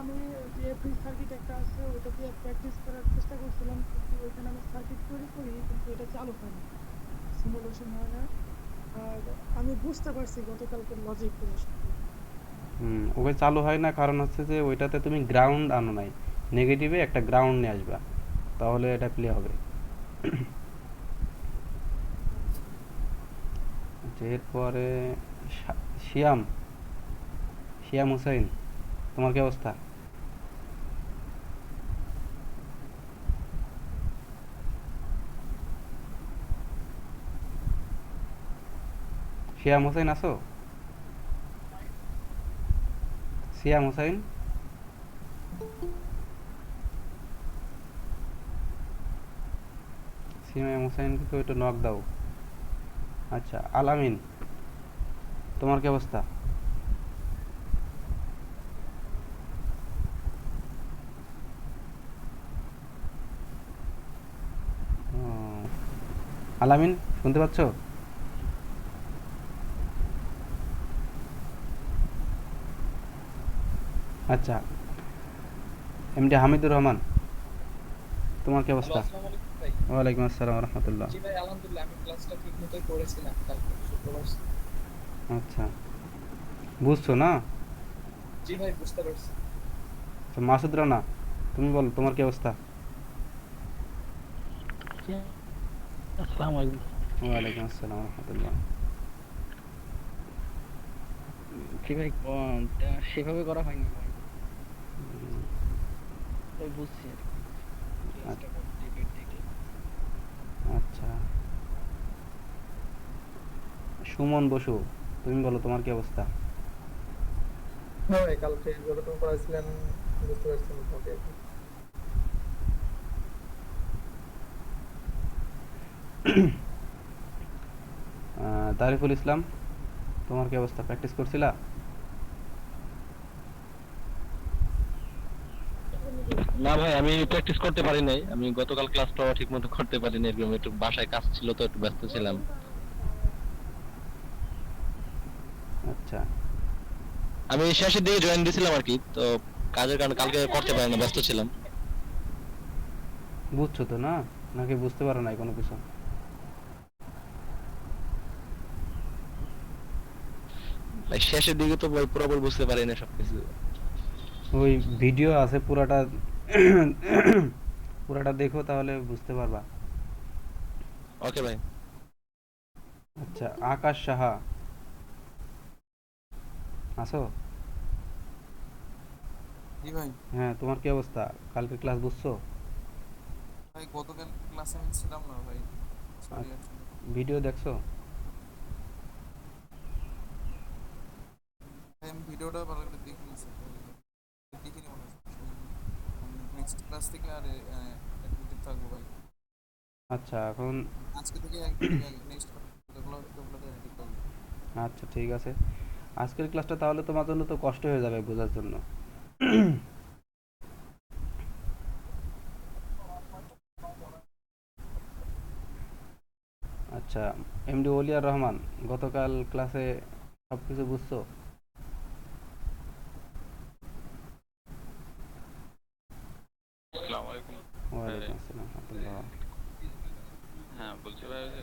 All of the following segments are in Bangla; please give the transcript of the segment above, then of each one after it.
আমি যে ফ্রি সার্কিট একটা আছে ওটা দিয়ে প্র্যাকটিস করার চেষ্টা করছিলাম, কিন্তু ওইখানে আমি সার্কিট তৈরি করি কিন্তু এটা চালু হয় না, সিমুলেশন হয় না। আর আমি বুঝতে পারছি গতকালকের লজিকগুলো সবগুলো। ওকে চালু হয় না, কারণ হচ্ছে যে ওইটাতে তুমি গ্রাউন্ড আনো নাই। নেগেটিভে একটা গ্রাউন্ড নিয়ে আসবা, তাহলে এটা প্লে হবে। আচ্ছা। এরপরে শিয়াম শিয়াম হুসাইন, তোমার কি অবস্থা? শিয়াম হুসাইন আছো? শিয়াম হুসাইন, শিয়াম হুসাইনকে কেউ একটু নক দাও। আচ্ছা, আলামিন, তোমার কি অবস্থা? ও, আলামিন, শুনতে পাচ্ছ? আচ্ছা, এমডি হামিদুর রহমান, তোমার কি হ্যালো, অবস্থা? আসসালামু আলাইকুম ভাই। ওয়ালাইকুম আসসালাম রহমতুল্লাহ। জি ভাই, আলহামদুলিল্লাহ আমি ক্লাসটা ঠিক মতোই করেছিলাম কালকে শুক্রবার। আচ্ছা, বুঝছো না? জি ভাই, বুঝতে পারছি। তো মাসুদ রানা, তুমি বলো তোমার কি অবস্থা? জি, আসসালামু আলাইকুম। ওয়ালাইকুম আসসালাম রহমতুল্লাহ। জি ভাই, সেভাবে করা হয়নি ভাই, তবে বুঝছি আর কি। ক্লাসটা কমপ্লিটেড দেখলাম। আচ্ছা, সুমন বসু, তুমি বলো তোমার কি অবস্থা? হ্যাঁ ভাই, কালকে যতটুকু পড়াইছিলেন বুঝতে পারছি মোটামুটি আর কি। তারিফুল ইসলাম, তোমার কি অবস্থা? প্র্যাকটিস করছিলা? না ভাই, আমি প্র্যাকটিস করতে পারি নাই। আমি গতকাল ক্লাসটা ঠিক মতো করতে পারিনি, এরকম একটু বাসায় কাজ ছিল তো একটু ব্যস্ত ছিলাম। আচ্ছা, আমি শেষের দিকে জয়েন দিয়েছিলাম আর কি, তো কাজের কারণে কালকে করতে পারিনি, ব্যস্ত ছিলাম। বুঝছো তো না? নাকি বুঝতে পারো নাই কোনো কিছু? ভাই শেষের দিকে তো ভাই পুরোপুরি বুঝতে পারি না সবকিছু। ওই ভিডিও আছে পুরাটা, পুরাটা দেখো তাহলে বুঝতে পারবা। ওকে ভাই। আচ্ছা, আকাশ সাহা, আসো? জি ভাই। হ্যাঁ, তোমার কি অবস্থা? কালকে ক্লাস বুঝছো? ভাই গতকাল ক্লাসে আমি ছিলাম না ভাই, সরি আচ্ছা, আসলে। ভিডিও দেখছো? ভাই আমি ভিডিওটা ভালো করে দেখিনি স্যার, দেখিনি মনে হচ্ছে আসলে। আমি নেক্সট ক্লাস থেকে আর অ্যাটেন্টিভ থাকবো ভাই। আচ্ছা, এখন আজকে থেকে নেক্সট ক্লাসগুলোতে অ্যাটেন্টিভ থাকবো। আচ্ছা, ঠিক আছে। আজকের ক্লাসটা তাহলে তোমার জন্য তো কষ্ট হয়ে যাবে বোঝার জন্য। আচ্ছা, এমডি ওলিয়ার রহমান, গতকাল ক্লাসে সব কিছু বুঝছো? আসসালামু আলাইকুম ভাই। ওয়ালাইকুম আসসালাম রহমতুল্লাহ। হ্যাঁ, বলছি ভাই, ওই যে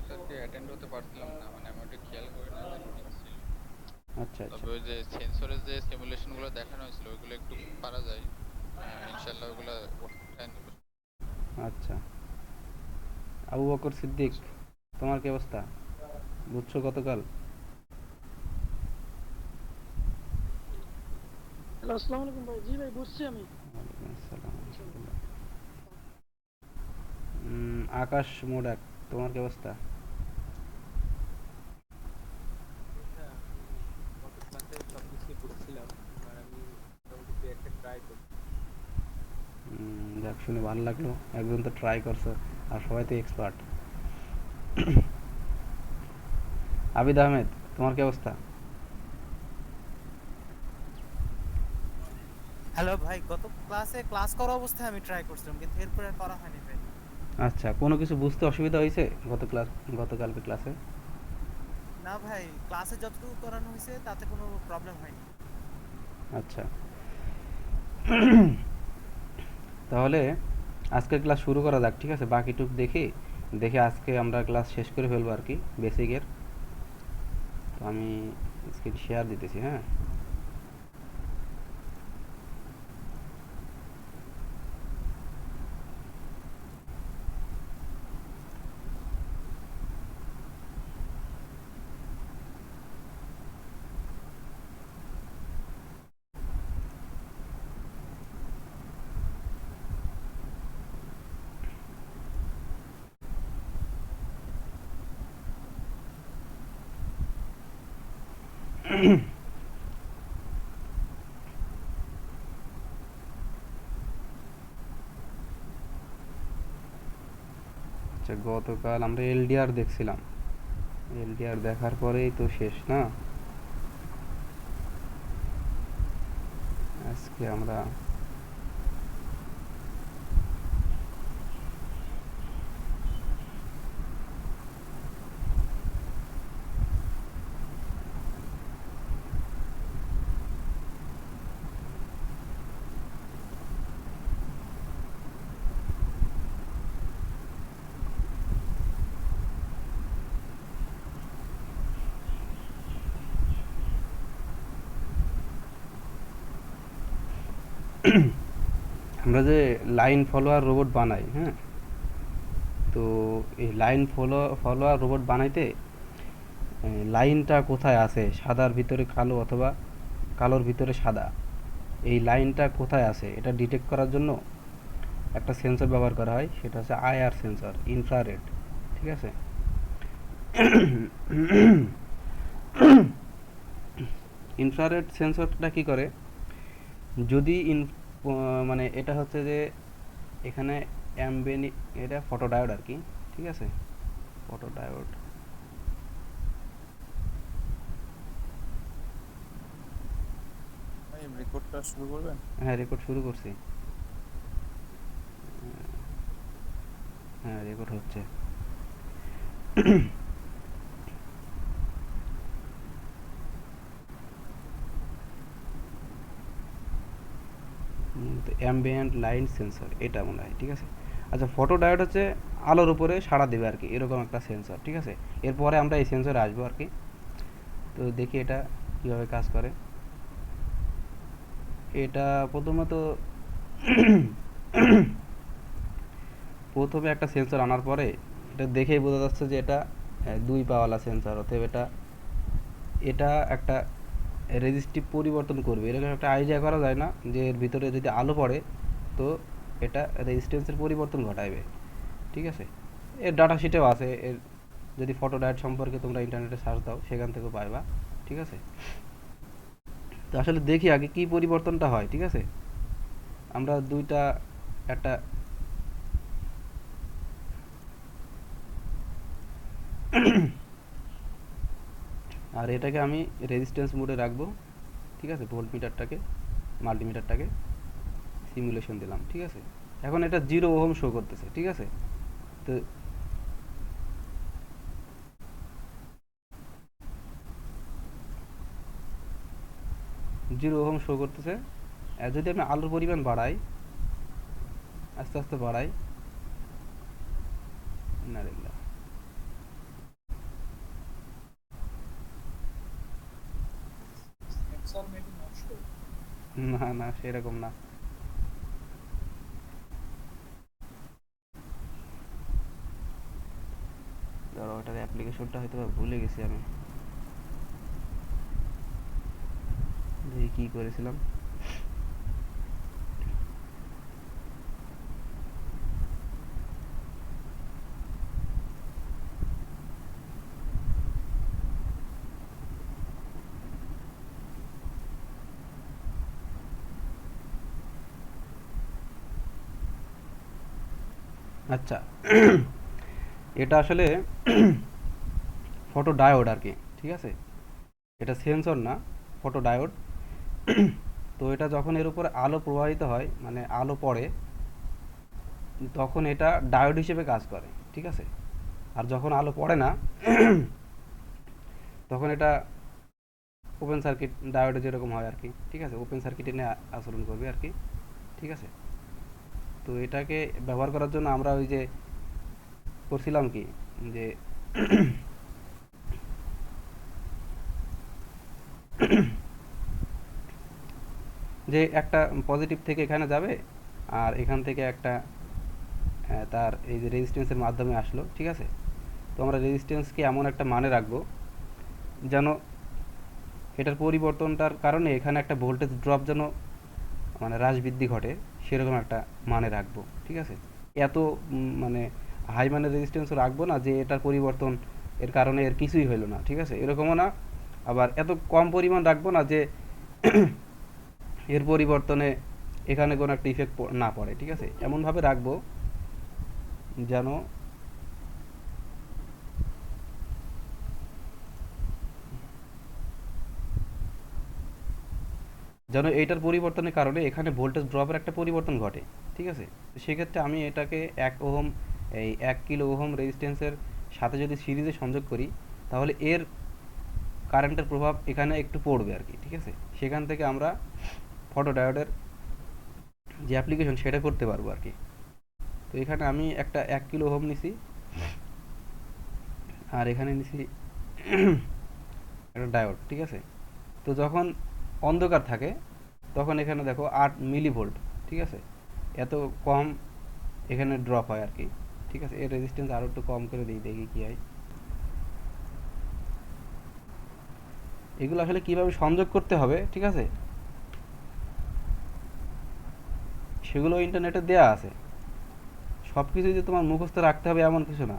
স্যারকে অ্যাটেন্ড হতে পারছিলাম না, মানে আমি ওটা খেয়াল করি না যে মিটিং ছিল। আচ্ছা, আচ্ছা, তবে ওই যে সেন্সরের যে সিমুলেশন গুলো দেখানো হয়েছিল ওইগুলো একটু পারা যায়। ইনশাল্লাহ ওইগুলো উঠায় নেবো। আচ্ছা। আবু বকর সিদ্দিক, তোমার কি অবস্থা? বুঝছো গতকাল? হ্যালো, আসসালামু আলাইকুম ভাই। জি ভাই, বুঝছি আমি। ওয়ালাইকুম আসসালাম ইনশাল্লাহ। রহমতুল্লাহ। আকাশ মোডাক, তোমার কি অবস্থা? হ্যাঁ, আমি গত ক্লাসে সবকিছুই বুঝছিলাম। আর আমি মোটামুটি দুই একটা ট্রাই করছি। যাক, শুনে ভালো লাগলো, একজন তো ট্রাই করছো, আর সবাই তো এক্সপার্ট। আবিদ আহমেদ, তোমার কি অবস্থা? হ্যালো ভাই, গত ক্লাসে ক্লাস করা অবস্থায় আমি ট্রাই করছিলাম, কিন্তু এরপরে আর করা হয়নি ভাই। আচ্ছা, কোনো কিছু বুঝতে অসুবিধা হয়েছে গতকালকে ক্লাসে? না ভাই, ক্লাসে যতটুকু করানো হয়েছে তাতে কোনো প্রবলেম হয়নি। আচ্ছা, তাহলে আজকের ক্লাস শুরু করা যাক, ঠিক আছে? বাকিটুক দেখে দেখে আজকে আমরা ক্লাস শেষ করে ফেলবো আর কি, বেসিকের। তো আমি স্ক্রিন শেয়ার দিতেছি, হ্যাঁ। আচ্ছা, গতকাল আমরা এলডিআর দেখছিলাম। এলডিআর দেখার পরেই তো শেষ না? আজকে আমরা আমরা যে লাইন ফলোয়ার রোবট বানাই, হ্যাঁ, তো এই লাইন ফলোয়ার রোবট বানাইতে লাইনটা কোথায় আছে, সাদার ভিতরে কালো অথবা কালোর ভিতরে সাদা, এই লাইনটা কোথায় আছে এটা ডিটেক্ট করার জন্য একটা সেন্সর ব্যবহার করা হয়, সেটা হচ্ছে আইআর সেন্সর, ইনফ্রারেড, ঠিক আছে? ইনফ্রারেড সেন্সরটা কি করে, যদি মানে এটা হচ্ছে যে এখানে এটা ফটোডায়োড আর কি, ঠিক আছে? ফটোডায়োড, ভাই রেকর্ডটা শুরু করবেন? হ্যাঁ রেকর্ড শুরু করছি, হ্যাঁ রেকর্ড হচ্ছে। অ্যাম্বিয়েন্ট লাইন সেন্সর এটা মনে হয়, ঠিক আছে? আচ্ছা, ফটোডায়োড হচ্ছে আলোর উপরে সাড়া দেবে আর কি, এরকম একটা সেন্সর, ঠিক আছে? এরপরে আমরা এই সেন্সরে আসবো আর কি। তো দেখি এটা কীভাবে কাজ করে। এটা প্রথমে একটা সেন্সর আনার পরে এটা দেখেই বোঝা যাচ্ছে যে এটা 2 পাওয়ালা সেন্সর, অতএব এটা এটা একটা রেজিস্টিভ পরিবর্তন করবে, এরকম একটা আইডিয়া করা যায় না যে এর ভিতরে যদি আলো পড়ে তো এটা রেজিস্ট্যান্সের পরিবর্তন ঘটাবে, ঠিক আছে? এর ডাটা শিটেও আছে, এর যদি ফটোডায়োড সম্পর্কে তোমরা ইন্টারনেটে সার্চ দাও সেখান থেকেও পাইবা, ঠিক আছে? তো আসলে দেখি আগে কি পরিবর্তনটা হয়, ঠিক আছে? আমরা একটা আর এটাকে আমি রেজিস্ট্যান্স মোডে রাখবো, ঠিক আছে? ভোল্টমিটারটাকে, মাল্টিমিটারটাকে সিমুলেশন দিলাম, ঠিক আছে? এখন এটা 0 ওহম শো করতেছে, ঠিক আছে? তো 0 ওহম শো করতেছে। আর যদি আমি আলোর পরিমাণ বাড়াই, আস্তে আস্তে বাড়াই, না দেখলা, সেন্সর মেবি নষ্ট। না না সেরকম না। ধরো ওটার অ্যাপ্লিকেশনটা হয়তো ভুলে গেছি আমি, দেখি কি করেছিলাম। আচ্ছা, এটা আসলে ফটোডায়োড আর কি, ঠিক আছে? এটা সেন্সর না, ফটোডায়োড। তো এটা যখন এর উপরে আলো প্রবাহিত হয়, মানে আলো পড়ে, তখন এটা ডায়োড হিসেবে কাজ করে, ঠিক আছে? আর যখন আলো পড়ে না তখন এটা ওপেন সার্কিট ডায়োডে যেরকম হয় আর কি, ঠিক আছে, ওপেন সার্কিটে নিয়ে আচরণ করবে আর কি, ঠিক আছে। তো এটাকে ব্যবহার করার জন্য আমরা ওই যে করছিলাম কি, যে যে একটা পজিটিভ থেকে এখানে যাবে, আর এখান থেকে একটা তার এই যে রেজিস্ট্যান্সের মাধ্যমে আসলো, ঠিক আছে। তো আমরা রেজিস্ট্যান্সকে এমন একটা মানে রাখবো যেন এটার পরিবর্তনটার কারণে এখানে একটা ভোল্টেজ ড্রপ যেন মানে হ্রাস বৃদ্ধি ঘটে, সেরকম একটা মানে রাখবো, ঠিক আছে। এত মানে হাই মানের রেজিস্ট্যান্সও রাখবো না যে এটার পরিবর্তন এর কারণে এর কিছুই হইলো না, ঠিক আছে, এরকমও না। আবার এত কম পরিমাণ রাখবো না যে এর পরিবর্তনে এখানে কোনো একটা ইফেক্ট না পড়ে, ঠিক আছে। এমনভাবে রাখবো যেন যেন এইটার পরিবর্তনের কারণে এখানে ভোল্টেজ ড্রপের একটা পরিবর্তন ঘটে, ঠিক আছে। তো সেক্ষেত্রে আমি এটাকে 1 কিলো ওহম রেজিস্ট্যান্সের সাথে যদি সিরিজে সংযোগ করি, তাহলে এর কারেন্টের প্রভাব এখানে একটু পড়বে আর কি, ঠিক আছে। সেখান থেকে আমরা ফটোডায়োডের যে অ্যাপ্লিকেশন সেটা করতে পারবো আর কি। তো এখানে আমি একটা 1 কিলো ওহম নিছি, আর এখানে নিছি একটা ডায়োড, ঠিক আছে। তো যখন অন্ধকার থাকে তখন এখানে দেখো 8 মিলি ভোল্ট, ঠিক আছে, এত কম এখানে ড্রপ হয় আর কি, ঠিক আছে। এর রেজিস্ট্যান্স আরও একটু কম করে দিই, দেখি কি হয়। এগুলো আসলে কিভাবে সংযোগ করতে হবে, ঠিক আছে, সেগুলো ইন্টারনেটে দেয়া আছে। সব কিছু যে তোমার মুখস্থ রাখতে হবে এমন কিছু না।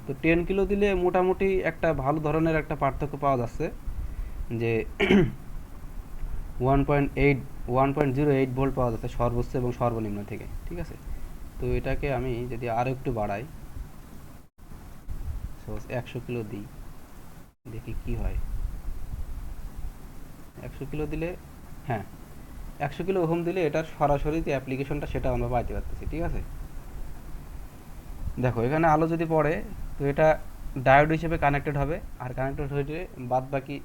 তো 10 কিলো দিলে মোটামুটি একটা ভালো ধরনের একটা পার্থক্য পাওয়া যাচ্ছে, যে 1.08 ভোল্ট পাওয়া যাচ্ছে সর্বোচ্চ এবং সর্বনিম্ন থেকে, ঠিক আছে। তো এটাকে আমি যদি আরও একটু বাড়াই, সাপোজ 100 কিলো দিই, দেখি কি হয়। 100 কিলো দিলে, হ্যাঁ, 100 কিলো ওহম দিলে এটার সরাসরি যে অ্যাপ্লিকেশনটা সেটা আমরা পাইতে পারতেছি, ঠিক আছে। দেখো এখানে আলো যদি পড়ে, তো এটা ডায়োড হিসেবে কানেক্টেড হবে, আর কানেক্টেড হয়ে বাদ বাকি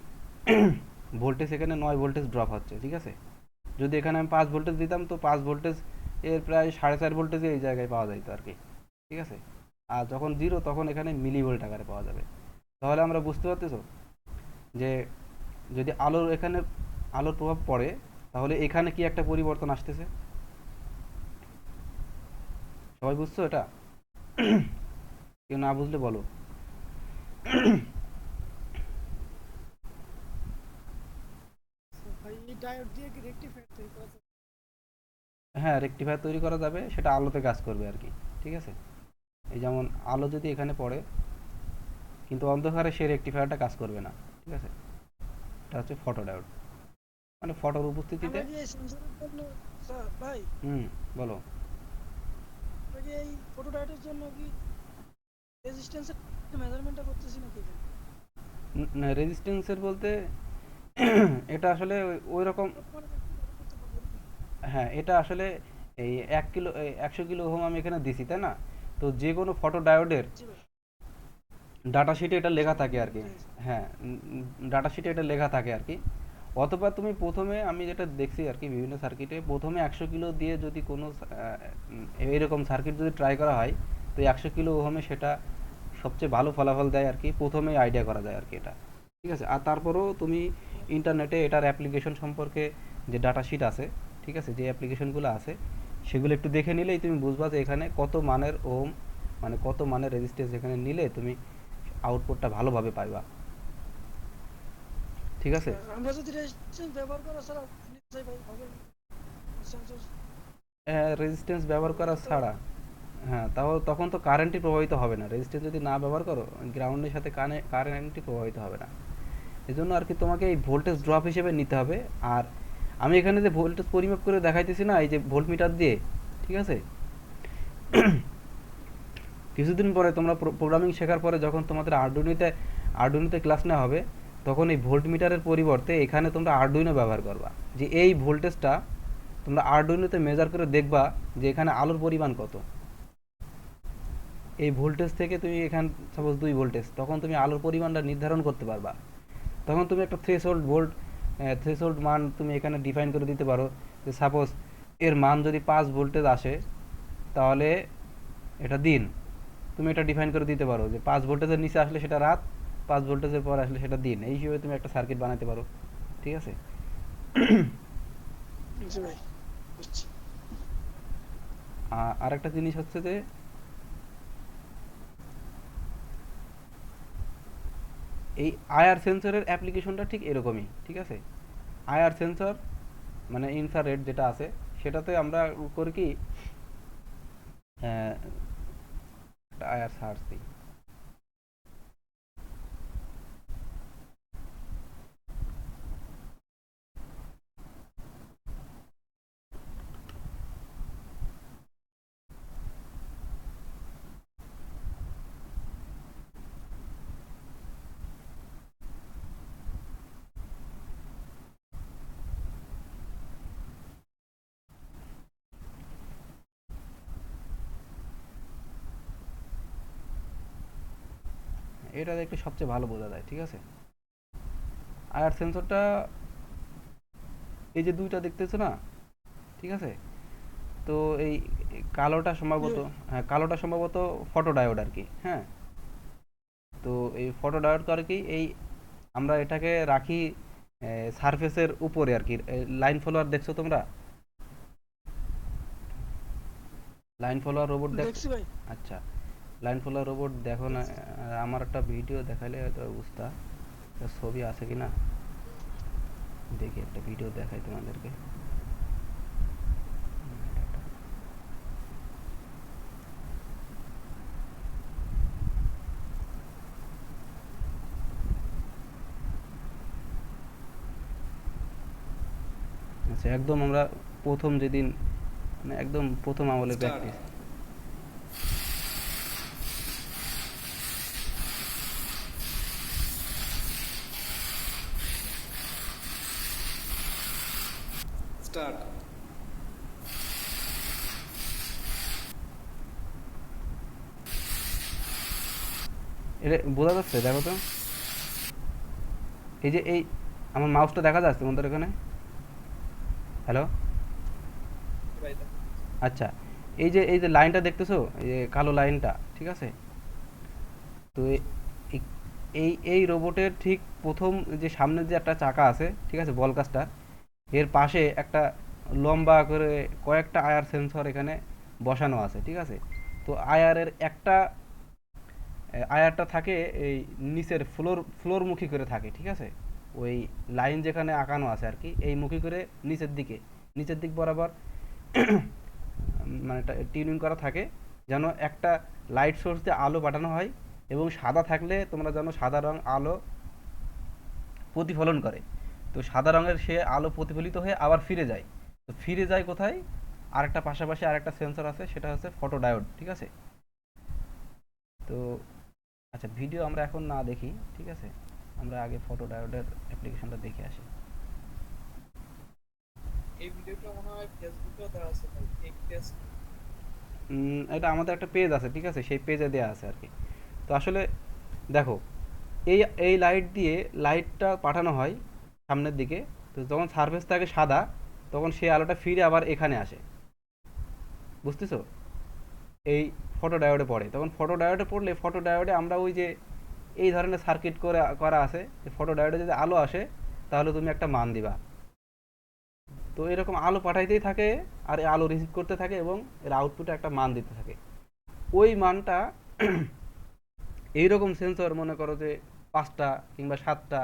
ভোল্টেজ এখানে 9 ভোল্টেজ ড্রপ হচ্ছে, ঠিক আছে। যদি এখানে আমি 5 ভোল্টেজ দিতাম, তো 5 ভোল্টেজ এর প্রায় 4.5 ভোল্টেজে এই জায়গায় পাওয়া যাইতো আর কি, ঠিক আছে। আর যখন 0 তখন এখানে মিলি ভোল্ট আকারে পাওয়া যাবে। তাহলে আমরা বুঝতে পারতেছো যে যদি আলোর প্রভাব পড়ে, তাহলে এখানে কি একটা পরিবর্তন আসতেছে। সবাই বুঝছো এটা? কেউ না বুঝলে বলো। ভাই এই ডায়োড দিয়ে কি রেকটিফায়ার তৈরি করা যায়? হ্যাঁ, রেকটিফায়ার তৈরি করা যাবে, সেটা আলোতে কাজ করবে আর কি, ঠিক আছে। এই যেমন আলো যদি এখানে পড়ে, কিন্তু অন্ধকারে সেই রেকটিফায়ারটা কাজ করবে না, ঠিক আছে। এটা হচ্ছে ফটোডায়োড, মানে ফটোর উপস্থিতিতে। আমরা কি এই সেন্সরের জন্য স্যার ভাই, বলো। আমরা কি এই ফটো ডায়োডের জন্য কি রেজিস্ট্যান্সের মেজারমেন্টটা করতেছি নাকি এখানে? রেজিস্ট্যান্সের বলতে এটা আসলে ওই রকম, মানে একটু ব্যবহার করতে পারবো নাকি? হ্যাঁ, এটা আসলে এই 100 কিলো ওহম আমি এখানে দিছি, তাই না। তো যে কোনো ফটোডায়োডের জি ভাই, ডাটা শিটে এটা লেখা থাকে আর কি। বুঝতে পেরেছি। হ্যাঁ, ডাটা শিটে এটা লেখা থাকে আর কি। অথবা তুমি প্রথমে, আমি যেটা দেখছি আর কি বিভিন্ন সার্কিটে, প্রথমে 100 কিলো দিয়ে যদি কোনো এইরকম সার্কিট যদি ট্রাই করা হয়, তো 100 কিলো ওহমে সেটা সবচেয়ে ভালো ফলাফল দেয় আর কি, প্রথমেই আইডিয়া করা যায় আর কি এটা, ঠিক আছে। আর তারপরেও তুমি ইন্টারনেটে এটার অ্যাপ্লিকেশন সম্পর্কে যে ডাটা শিট আছে, ঠিক আছে, যে অ্যাপ্লিকেশনগুলো আছে সেগুলো একটু দেখে নিলেই তুমি বুঝবা যে এখানে কত মানের ওহম, মানে কত মানের রেজিস্ট্যান্স এখানে নিলে তুমি আউটপুটটা ভালোভাবে পাইবা, ঠিক আছে। আমরা যদি রেজিস্ট্যান্স ব্যবহার করা ছাড়া নিশ্চয়ই ভাই হবে সেন্সর রেজিস্ট্যান্স ব্যবহার করা ছাড়া, হ্যাঁ, তখন তো কারেন্টই প্রবাহিত হবে না। রেজিস্ট্যান্স যদি না ব্যবহার করো, গ্রাউন্ডের সাথে কারেন্টই প্রবাহিত হবে না। এজন্য আর কি তোমাকে এই ভোল্টেজ ড্রপ হিসেবে নিতে হবে। আর আমি এখানে যে ভোল্টেজ পরিমাপ করে দেখাইতেছি না এই যে ভোল্টমিটার দিয়ে, ঠিক আছে, কিছুদিন পরে তোমরা প্রোগ্রামিং শেখার পরে যখন তোমাদের আরডুইনোতে ক্লাস নেওয়া হবে, তখন এই ভোল্টমিটারের পরিবর্তে এখানে তোমরা আরডুইনো ব্যবহার করবা, যে এই ভোল্টেজটা তোমরা আরডুইনোতে মেজার করে দেখবা যে এখানে আলোর পরিমাণ কত। এই ভোল্টেজ থেকে তুমি এখানে সাপোজ 2 ভোল্টেজ, তখন তুমি আলোর পরিমাণটা নির্ধারণ করতে পারবা। তখন তুমি একটা থ্রেশহোল্ড মান তুমি এখানে ডিফাইন করে দিতে পারো, যে সাপোজ এর মান যদি 5 ভোল্টেজ আসে তাহলে এটা দিন। তুমি এটা ডিফাইন করে দিতে পারো যে 5 ভোল্টেজের নিচে আসলে সেটা রাত, 5 ভোল্টেজের পর আসলে সেটা দিন। এই হিসেবে তুমি একটা সার্কিট বানাতে পারো, ঠিক আছে। জি ভাই, বুঝছি। আরেকটা জিনিস হচ্ছে যে এই আইআর সেন্সরের অ্যাপ্লিকেশনটা ঠিক এরকমই, ঠিক আছে। আইআর সেন্সর মানে ইনফ্রারেড যেটা আছে, সেটাতে আমরা করি কি, একটা আইআর সার্চ দিই। এটা দেখলে সবচেয়ে ভালো বোঝা যায়, ঠিক আছে। আইআর সেন্সরটা এই যে দুইটা দেখতেছো না, ঠিক আছে। তো এই কালোটা সম্ভবত, হ্যাঁ কালোটা সম্ভবত ফটোডায়োড আর কি, হ্যাঁ। তো এই ফটোডায়োড আর কি, এই আমরা এটাকে রাখি সারফেসের উপরে আর কি। লাইন ফলোয়ার দেখছো তোমরা? লাইন ফলোয়ার রোবট দেখছি ভাই। আচ্ছা, লাইন ফলোয়ার রোবট দেখো না। আমার একটা ভিডিও দেখাইলে হয়তো বুঝতা, ছবি আছে কিনা দেখি, একটা ভিডিও দেখাই তোমাদেরকে। আচ্ছা, একদম আমরা প্রথম যেদিন মানে একদম প্রথম আমলের প্র্যাকটিস। স্টার্ট। এটা বোঝা যাচ্ছে? দেখো তো, এই যে এই আমার মাউসটা দেখা যাচ্ছে তোমাদের এখানে? হ্যালো, আচ্ছা, এই যে লাইনটা দেখতেছো, এই যে কালো লাইনটা, ঠিক আছে। তো এই এই রোবটের ঠিক প্রথম যে সামনের যে একটা চাকা আছে, ঠিক আছে, বল কাস্টার, এর পাশে একটা লম্বা করে কয়েকটা আয়ার সেন্সর এখানে বসানো আছে, ঠিক আছে। তো আয়ারের একটা আয়ারটা থাকে এই নিচের ফ্লোরমুখী করে থাকে, ঠিক আছে। ওই লাইন যেখানে আঁকানো আছে আর কি, এই মুখী করে নিচের দিক বরাবর মানে টিউনিং করা থাকে, যেন একটা লাইট সোর্স দিয়ে আলো পাঠানো হয়, এবং সাদা থাকলে তোমরা জানো সাদা রং আলো প্রতিফলন করে। তো সাদা রঙের সে আলো প্রতিফলিত হয়ে আবার ফিরে যায়। তো ফিরে যায় কোথায়? আরেকটা পাশাপাশি আরেকটা সেন্সর আছে, সেটা হচ্ছে ফটোডায়োড, ঠিক আছে। তো আচ্ছা, ভিডিও আমরা এখন না দেখি, ঠিক আছে, আমরা আগে ফটোডায়োডের অ্যাপ্লিকেশনটা দেখে আসি। এই ভিডিওটা মনে হয় ফেসবুকেও দেওয়া আছে ভাই, এক টেস্ট। এটা আমাদের একটা পেজ আছে, ঠিক আছে, সেই পেজে দেওয়া আছে আর কি। তো আসলে দেখো, এই এই লাইট দিয়ে লাইটটা পাঠানো হয় সামনের দিকে। তো যখন সারফেস থাকে সাদা, তখন সেই আলোটা ফিরে আবার এখানে আসে, বুঝতেছো? এই ফটোডায়োডে পড়ে। তখন ফটোডায়োডে পড়লে ফটোডায়োডে আমরা ওই যে এই ধরনের সার্কিট করে করা আছে, ফটোডায়োডে যদি আলো আসে তাহলে তুমি একটা মান দিবা। তো এরকম আলো পাঠাইতেই থাকে, আর এই আলো রিসিভ করতে থাকে, এবং এর আউটপুটে একটা মান দিতে থাকে। ওই মানটা এইরকম সেন্সর মনে করো যে 5টা কিংবা 7টা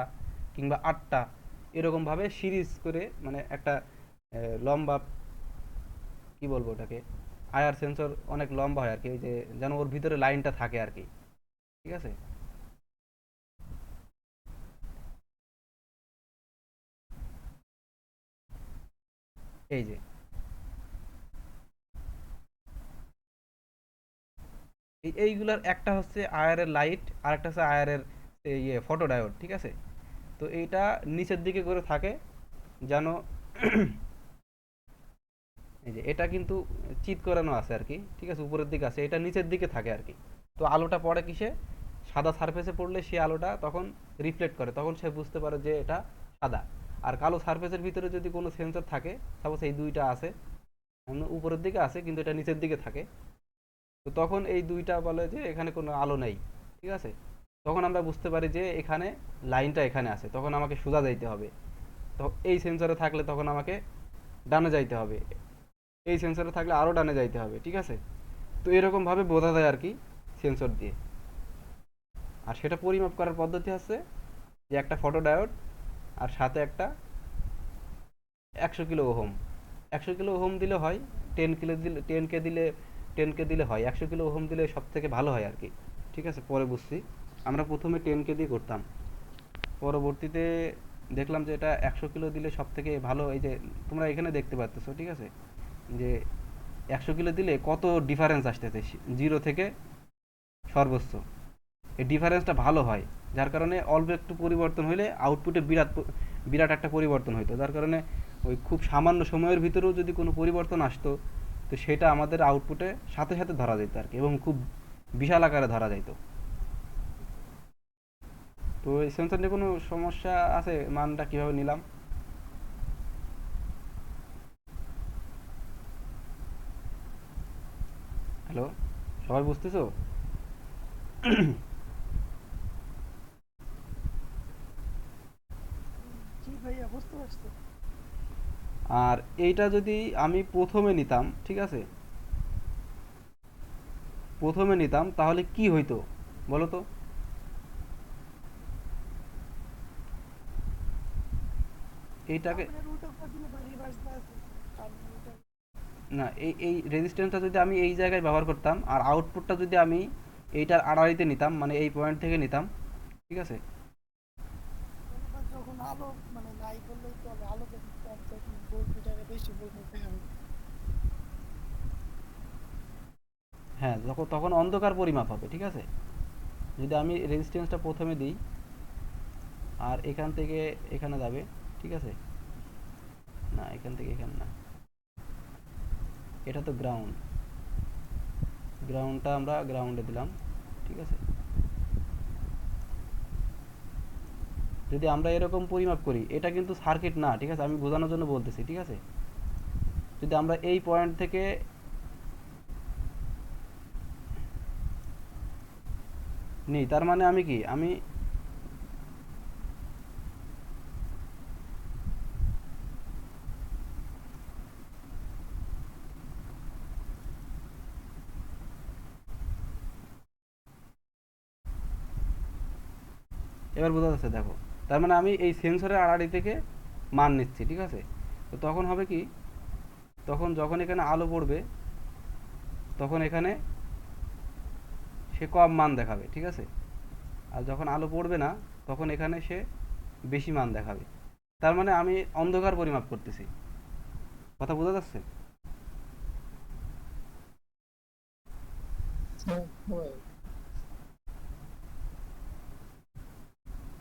কিংবা 8টা এরকমভাবে সিরিজ করে, মানে একটা লম্বা, কি বলবো ওটাকে, আয়ার সেন্সর অনেক লম্বা হয় আর কি, ওই যে যেন ওর ভিতরে লাইনটা থাকে আর কি, ঠিক আছে। এই যে এইগুলার একটা হচ্ছে আয়ারের লাইট আর একটা হচ্ছে আয়ারের ইয়ে ফটো ডায়োড, ঠিক আছে। তো এইটা নিচের দিকে করে থাকে যেন এই যে এটা কিন্তু চিৎ করানো আছে আর কি, ঠিক আছে, উপরের দিকে আছে, এটা নিচের দিকে থাকে আর কি। তো আলোটা পড়ে কিসে, সাদা সারফেসে পড়লে সে আলোটা তখন রিফ্লেক্ট করে, তখন সে বুঝতে পারে যে এটা সাদা। আর কালো সারফেসের ভিতরে যদি কোনো সেন্সর থাকে, সাপোজ এই দুইটা আছে, উপরের দিকে আছে কিন্তু এটা নিচের দিকে থাকে, তো তখন এই দুইটা বলে যে এখানে কোনো আলো নেই, ঠিক আছে। তখন আমরা বুঝতে পারি যে এখানে লাইনটা এখানে আছে, তখন আমাকে সোজা যাইতে হবে। তো এই সেন্সরে থাকলে তখন আমাকে ডানে যাইতে হবে, এই সেন্সরে থাকলে আরও ডানে যাইতে হবে, ঠিক আছে। তো এরকমভাবে বোঝা যায় আর কি সেন্সর দিয়ে। আর সেটা পরিমাপ করার পদ্ধতি আছে যে একটা ফটো ডায়োড আর সাথে একটা 100 কিলো ওহম। 100 কিলো ওহম দিলে হয়, 10 কিলো দিলে 10K দিলে হয়, 100 কিলো ওহম দিলে সব থেকে ভালো হয় আর কি, ঠিক আছে। পরে বুঝছি, আমরা প্রথমে 10K দিয়ে করতাম, পরবর্তীতে দেখলাম যে এটা 100 কিলো দিলে সব থেকে ভালো। এই যে তোমরা এখানে দেখতে পাচ্ছ, ঠিক আছে, যে 100 কিলো দিলে কত ডিফারেন্স আসতেছে 0 থেকে সর্বোচ্চ, এই ডিফারেন্সটা ভালো হয়, যার কারণে অল্প একটু পরিবর্তন হলে আউটপুটে বিরাট একটা পরিবর্তন হইতো, যার কারণে ওই খুব সামান্য সময়ের ভিতরেও যদি কোনো পরিবর্তন আসতো তো সেটা আমাদের আউটপুটে সাথে সাথে ধরা যেত আর কি, এবং খুব বিশাল আকারে ধরা যেত। তো এই সেন্সর নিয়ে কোনো সমস্যা আছে, মানটা কিভাবে নিলাম? হ্যালো, সবাই বুঝতেছো? জি ভাইয়া, বুঝতে পারছি। আর এইটা যদি আমি প্রথমে নিতাম, ঠিক আছে, প্রথমে নিতাম তাহলে কি হইতো বলো তো? এইটাকে আপনার ওটা দিলে বা রিভার্স আছে, কারণ ওটা না, এই রেজিস্ট্যান্সটা যদি আমি এই জায়গায় ব্যবহার করতাম আর আউটপুটটা যদি আমি এইটার আড়াআড়িতে নিতাম, মানে এই পয়েন্ট থেকে নিতাম, ঠিক আছে। এবার যখন আলো মানে নাই বললেই তো হবে, আলো যখন কম তখন ভোল্টমিটারে বেশি ভোল্ট নিতে হবে। হ্যাঁ, যখন তখন অন্ধকার পরিমাপ হবে, ঠিক আছে। যদি আমি রেজিস্ট্যান্সটা প্রথমে দিই আর এখান থেকে এখানে যাবে, ঠিক আছে, না এখান থেকে এখানে না, এটা তো গ্রাউন্ড, গ্রাউন্ডটা আমরা গ্রাউন্ডে দিলাম, ঠিক আছে। যদি আমরা এরকম পরিমাপ করি, এটা কিন্তু সার্কিট না, ঠিক আছে, আমি বোঝানোর জন্য বলতেছি, ঠিক আছে। যদি আমরা এই পয়েন্ট থেকে নিই, তার মানে আমি কি, আমি এবার বোঝা যাচ্ছে, দেখো, তার মানে আমি এই সেন্সরের আড়াআড়ি থেকে মান নিচ্ছি, ঠিক আছে। তো তখন হবে কি, তখন যখন এখানে আলো পড়বে তখন এখানে সে কম মান দেখাবে, ঠিক আছে। আর যখন আলো পড়বে না তখন এখানে সে বেশি মান দেখাবে। তার মানে আমি অন্ধকার পরিমাপ করতেছি, কথা বোঝা যাচ্ছে?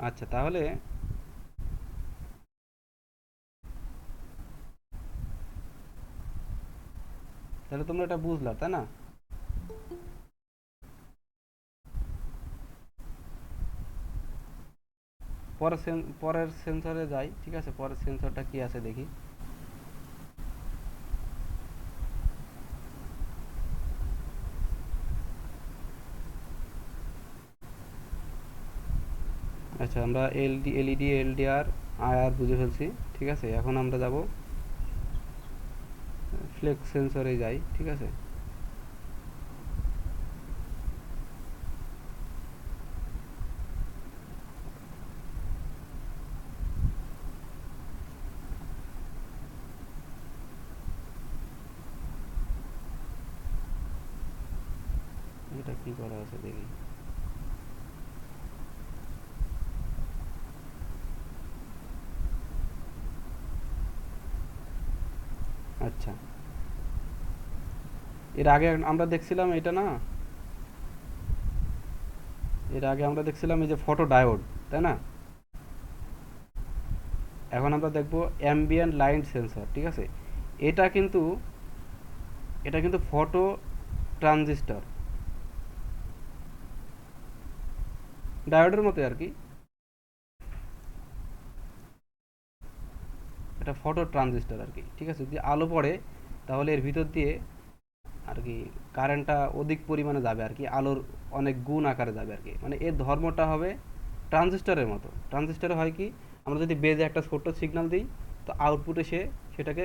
আচ্ছা, তাহলে তাহলে তোমরা এটা বুঝলা, তাই না? পরের সেন্সরে যাই, ঠিক আছে, পরের সেন্সরটা কি আছে দেখি। আচ্ছা, আমরা এলইডি এলডিআর আইআর বুঝে ফেলছি, ঠিক আছে। এখন আমরা যাব ফ্লেক্স সেন্সরে যাই, ঠিক আছে। এটা কি করা আছে দেখি। আচ্ছা, এর আগে আমরা দেখছিলাম এটা না, এর আগে আমরা দেখছিলাম এই যে ফটো ডায়োড, তাই না? এখন আমরা দেখব অ্যাম্বিয়েন্ট লাইট সেন্সর, ঠিক আছে? এটা কিন্তু ফটো ট্রানজিস্টর, ডায়োডের মতো আর কি। এটা ফটো ট্রানজিস্টর আর কি, ঠিক আছে? যদি আলো পড়ে তাহলে এর ভিতর দিয়ে আর কি কারেন্টটা অধিক পরিমাণে যাবে আর কি, আলোর অনেক গুণ আকারে যাবে আর কি। মানে এর ধর্মটা হবে ট্রানজিস্টরের মতো। ট্রানজিস্টরে হয় কি, আমরা যদি বেজে একটা ছোট্ট সিগন্যাল দিই তো আউটপুটে সেটাকে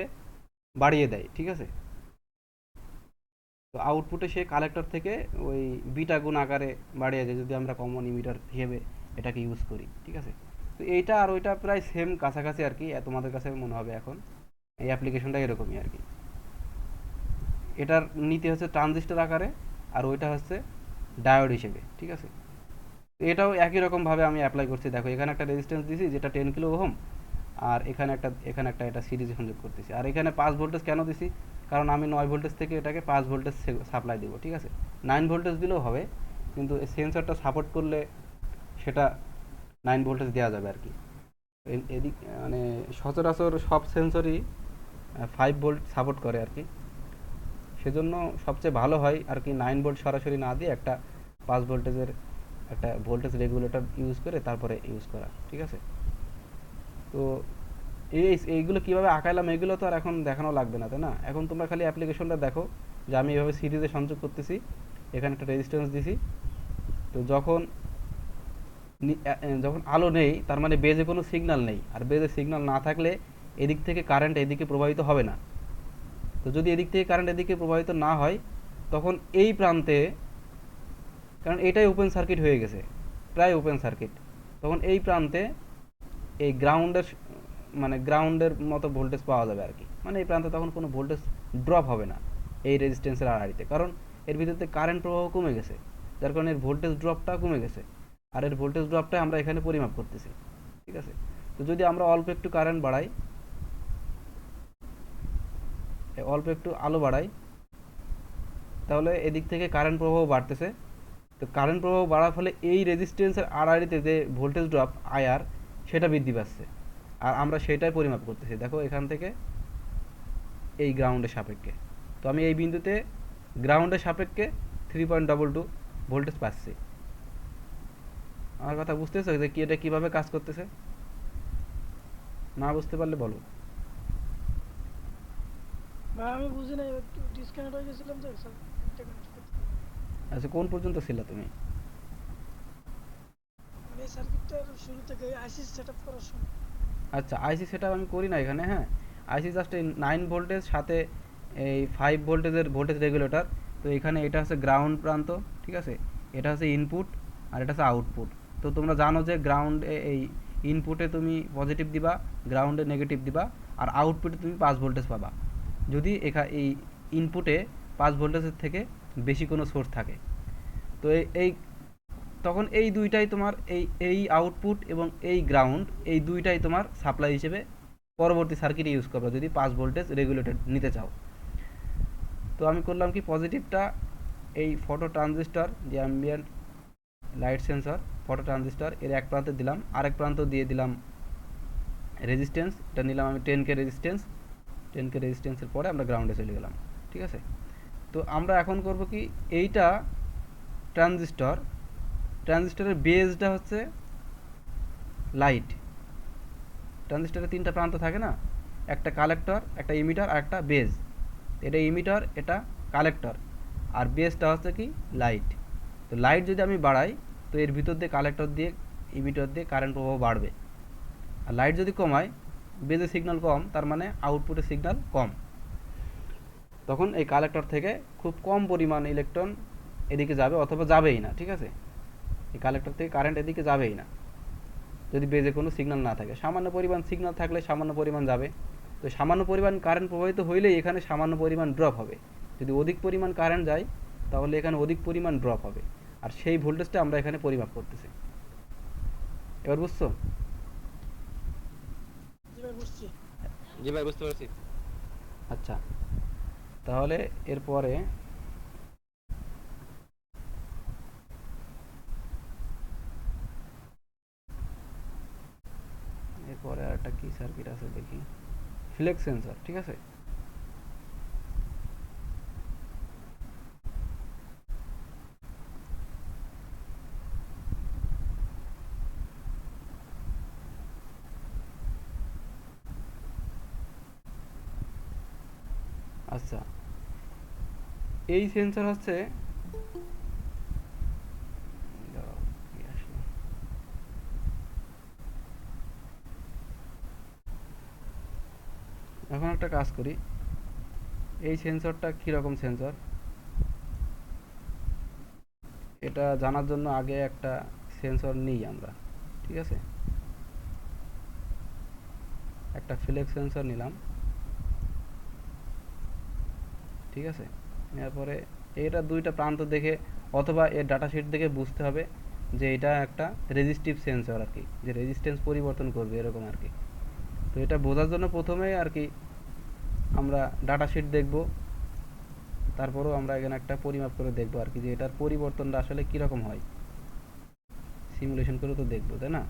বাড়িয়ে দেয়, ঠিক আছে? তো আউটপুটে সে কালেক্টর থেকে ওই বিটা গুণ আকারে বাড়িয়ে দেয় যদি আমরা কমন ইমিটার হিসেবে এটাকে ইউজ করি, ঠিক আছে? তো এইটা আর ওইটা প্রায় সেম কাছাকাছি আর কি, তোমাদের কাছে মনে হবে এখন এই অ্যাপ্লিকেশনটা এরকমই আর কি। এটার নীতি হচ্ছে ট্রানজিস্টর আকারে, আর ওইটা হচ্ছে ডায়োড হিসেবে, ঠিক আছে? এটাও একই রকমভাবে আমি অ্যাপ্লাই করছি। দেখো এখানে একটা রেজিস্ট্যান্স দিছি যেটা 10 কিলো ওহম, আর এখানে একটা এটা সিরিজে সংযোগ করতেছি। আর এখানে 5 ভোল্টেজ কেন দিছি, কারণ আমি 9 ভোল্টেজ থেকে এটাকে 5 ভোল্টেজ সাপ্লাই দেবো, ঠিক আছে? 9 ভোল্টেজ দিলেও হবে, কিন্তু সেন্সরটা সাপোর্ট করলে সেটা 9 ভোল্টেজ দেওয়া যাবে আর কি। এদিক মানে সচরাচর সব সেন্সরই 5 ভোল্ট সাপোর্ট করে আর কি। সেজন্য সবচেয়ে ভালো হয় আর কি 9 ভোল্ট সরাসরি না দিয়ে একটা 5 ভোল্টেজের একটা ভোল্টেজ রেগুলেটর ইউজ করে তারপরে ইউজ করা, ঠিক আছে? তো এইগুলো কীভাবে আঁকাইলাম এগুলো তো আর এখন দেখানো লাগবে না, তাই না? এখন তোমরা খালি অ্যাপ্লিকেশনটা দেখো যে আমি এভাবে সিরিজে সংযোগ করতেছি, এখানে একটা রেজিস্ট্যান্স দিছি। তো যখন আলো নেই তার মানে বেজে কোনো সিগন্যাল নেই, আর বেজে সিগন্যাল না থাকলে এদিক থেকে কারেন্ট এদিকে প্রবাহিত হবে না। তো যদি এদিক থেকে কারেন্ট এদিকে প্রবাহিত না হয় তখন এই প্রান্তে, কারণ এটাই ওপেন সার্কিট হয়ে গেছে, প্রায় ওপেন সার্কিট, তখন এই প্রান্তে এই গ্রাউন্ডের মতো ভোল্টেজ পাওয়া যাবে আর কি। মানে এই প্রান্তে তখন কোনো ভোল্টেজ ড্রপ হবে না এই রেজিস্ট্যান্সের আড়াআড়িতে, কারণ এর ভিতরে কারেন্ট প্রবাহ কমে গেছে, যার কারণে এর ভোল্টেজ ড্রপটা কমে গেছে। আর এর ভোল্টেজ ড্রপটা আমরা এখানে পরিমাপ করতেছি, ঠিক আছে? তো যদি আমরা অল্প একটু কারেন্ট বাড়াই, অল্প একটু আলো বাড়াই, তাহলে এদিক থেকে কারেন্ট প্রবাহ বাড়তেছে। তো কারেন্ট প্রবাহ বাড়ার ফলে এই রেজিস্ট্যান্সের আড়াআড়িতে যে ভোল্টেজ ড্রপ আইআর সেটা বৃদ্ধি পাচ্ছে, আর আমরা সেটাই পরিমাপ করতেছি। দেখো এখান থেকে এই গ্রাউন্ডের সাপেক্ষে, তো আমি এই বিন্দুতে গ্রাউন্ডের সাপেক্ষে 3.22 ভোল্টেজ পাচ্ছি। আমার কথা বুঝতেছো যে কি এটা কীভাবে কাজ করতেছে? না বুঝতে পারলে বলো। ভাই আমি বুঝি নাই, একটু ডিসকানেক্ট হয়ে গেছিলাম তো স্যার। আচ্ছা, কোন পর্যন্ত ছিল তুমি? মানে সার্কিটটার শুরু থেকে আইসি সেটআপ করার সময়। আচ্ছা, আইসি সেটআপ আমি করি না এখানে। হ্যাঁ, আইসি জাস্ট এই 9 ভোল্টেজ সাথে এই 5 ভোল্টেজের ভোল্টেজ রেগুলেটর। তো এখানে এটা হচ্ছে গ্রাউন্ড প্রান্ত, ঠিক আছে? এটা হচ্ছে ইনপুট আর এটা হচ্ছে আউটপুট। তো তোমরা জানো যে গ্রাউন্ডে এই ইনপুটে তুমি পজিটিভ দিবা, গ্রাউন্ডে নেগেটিভ দিবা, আর আউটপুটে তুমি 5 ভোল্টেজ পাবা যদি এই ইনপুটে 5 ভোল্টেজের থেকে বেশি কোনো সোর্স থাকে। তো এই তখন এই দুইটাই তোমার এই আউটপুট এবং এই গ্রাউন্ড, এই দুইটাই তোমার সাপ্লাই হিসেবে পরবর্তী সার্কিটে ইউজ করবে যদি 5 ভোল্টেজ রেগুলেটেড নিতে চাও। তো আমি করলাম কি, পজিটিভটা এই ফটো ট্রানজিস্টর যে ambient light sensor photo transistor এর এক প্রান্তে দিলাম, আরেক প্রান্ত দিয়ে দিলাম রেজিস্ট্যান্স। এটা নিলাম আমি 10K রেজিস্ট্যান্স। 10K রেজিস্ট্যান্সের পরে আমরা গ্রাউন্ডে চলে গেলাম, ঠিক আছে? তো আমরা এখন করব কি, এইটা ট্রানজিস্টরের বেসটা হচ্ছে লাইট। ট্রানজিস্টরের 3টা প্রান্ত থাকে না, একটা কালেক্টর, একটা ইমিটার আর একটা বেস। এটা ইমিটার, এটা কালেক্টর, আর বেসটা হচ্ছে কি লাইট। তো লাইট যদি আমি বাড়াই তো এর ভিতর দিয়ে কালেক্টর দিয়ে ইমিটার দিয়ে কারেন্ট প্রবাহ বাড়বে, আর লাইট যদি কমাই, বেজে সিগন্যাল কম, তার মানে আউটপুটে সিগন্যাল কম, তখন এই কালেক্টর থেকে খুব কম পরিমাণ ইলেকট্রন এদিকে যাবে অথবা যাবেই না, ঠিক আছে? এই কালেক্টর থেকে কারেন্ট এদিকে যাবেই না যদি বেজে কোনো সিগন্যাল না থাকে। সামান্য পরিমাণ সিগন্যাল থাকলে সামান্য পরিমাণ যাবে। তো সামান্য পরিমাণ কারেন্ট প্রবাহিত হইলেই এখানে সামান্য পরিমাণ ড্রপ হবে। যদি অধিক পরিমাণ কারেন্ট যায় তাহলে এখানে অধিক পরিমাণ ড্রপ হবে, আর সেই ভোল্টেজটা আমরা এখানে পরিমাপ করতেছি। এবার বুঝছো? জি ভাই বুঝছি। জি ভাই বুঝতে পারছি। আচ্ছা, তাহলে এরপরে এরপরে আর একটা কি সার্কিট আছে দেখি, ফ্লেক্স সেন্সর, ঠিক আছে। আচ্ছা, এই সেন্সর হচ্ছে, দাঁড়াও, কি আসলো? এখন একটা কাজ করি, এই সেন্সরটা কীরকম সেন্সর এটা জানার জন্য আগে একটা সেন্সর নিই আমরা, ঠিক আছে। একটা ফ্লেক্স সেন্সর নিলাম, ঠিক আছে। নেওয়ার পরে এটা দুইটা প্রান্ত দেখে অথবা এর ডাটা শিট দেখে বুঝতে হবে যে এটা একটা রেজিস্টিভ সেন্সর আর কি, যে রেজিস্ট্যান্স পরিবর্তন করবে এরকম আর কি। তো এটা বোঝার জন্য প্রথমেই আর কি আমরা ডাটা শিট দেখব, তারপরেও আমরা এখানে একটা পরিমাপ করে দেখবো আর কি যে এটার পরিবর্তনটা আসলে কীরকম হয়, সিমুলেশন করে তো দেখবো, তাই না।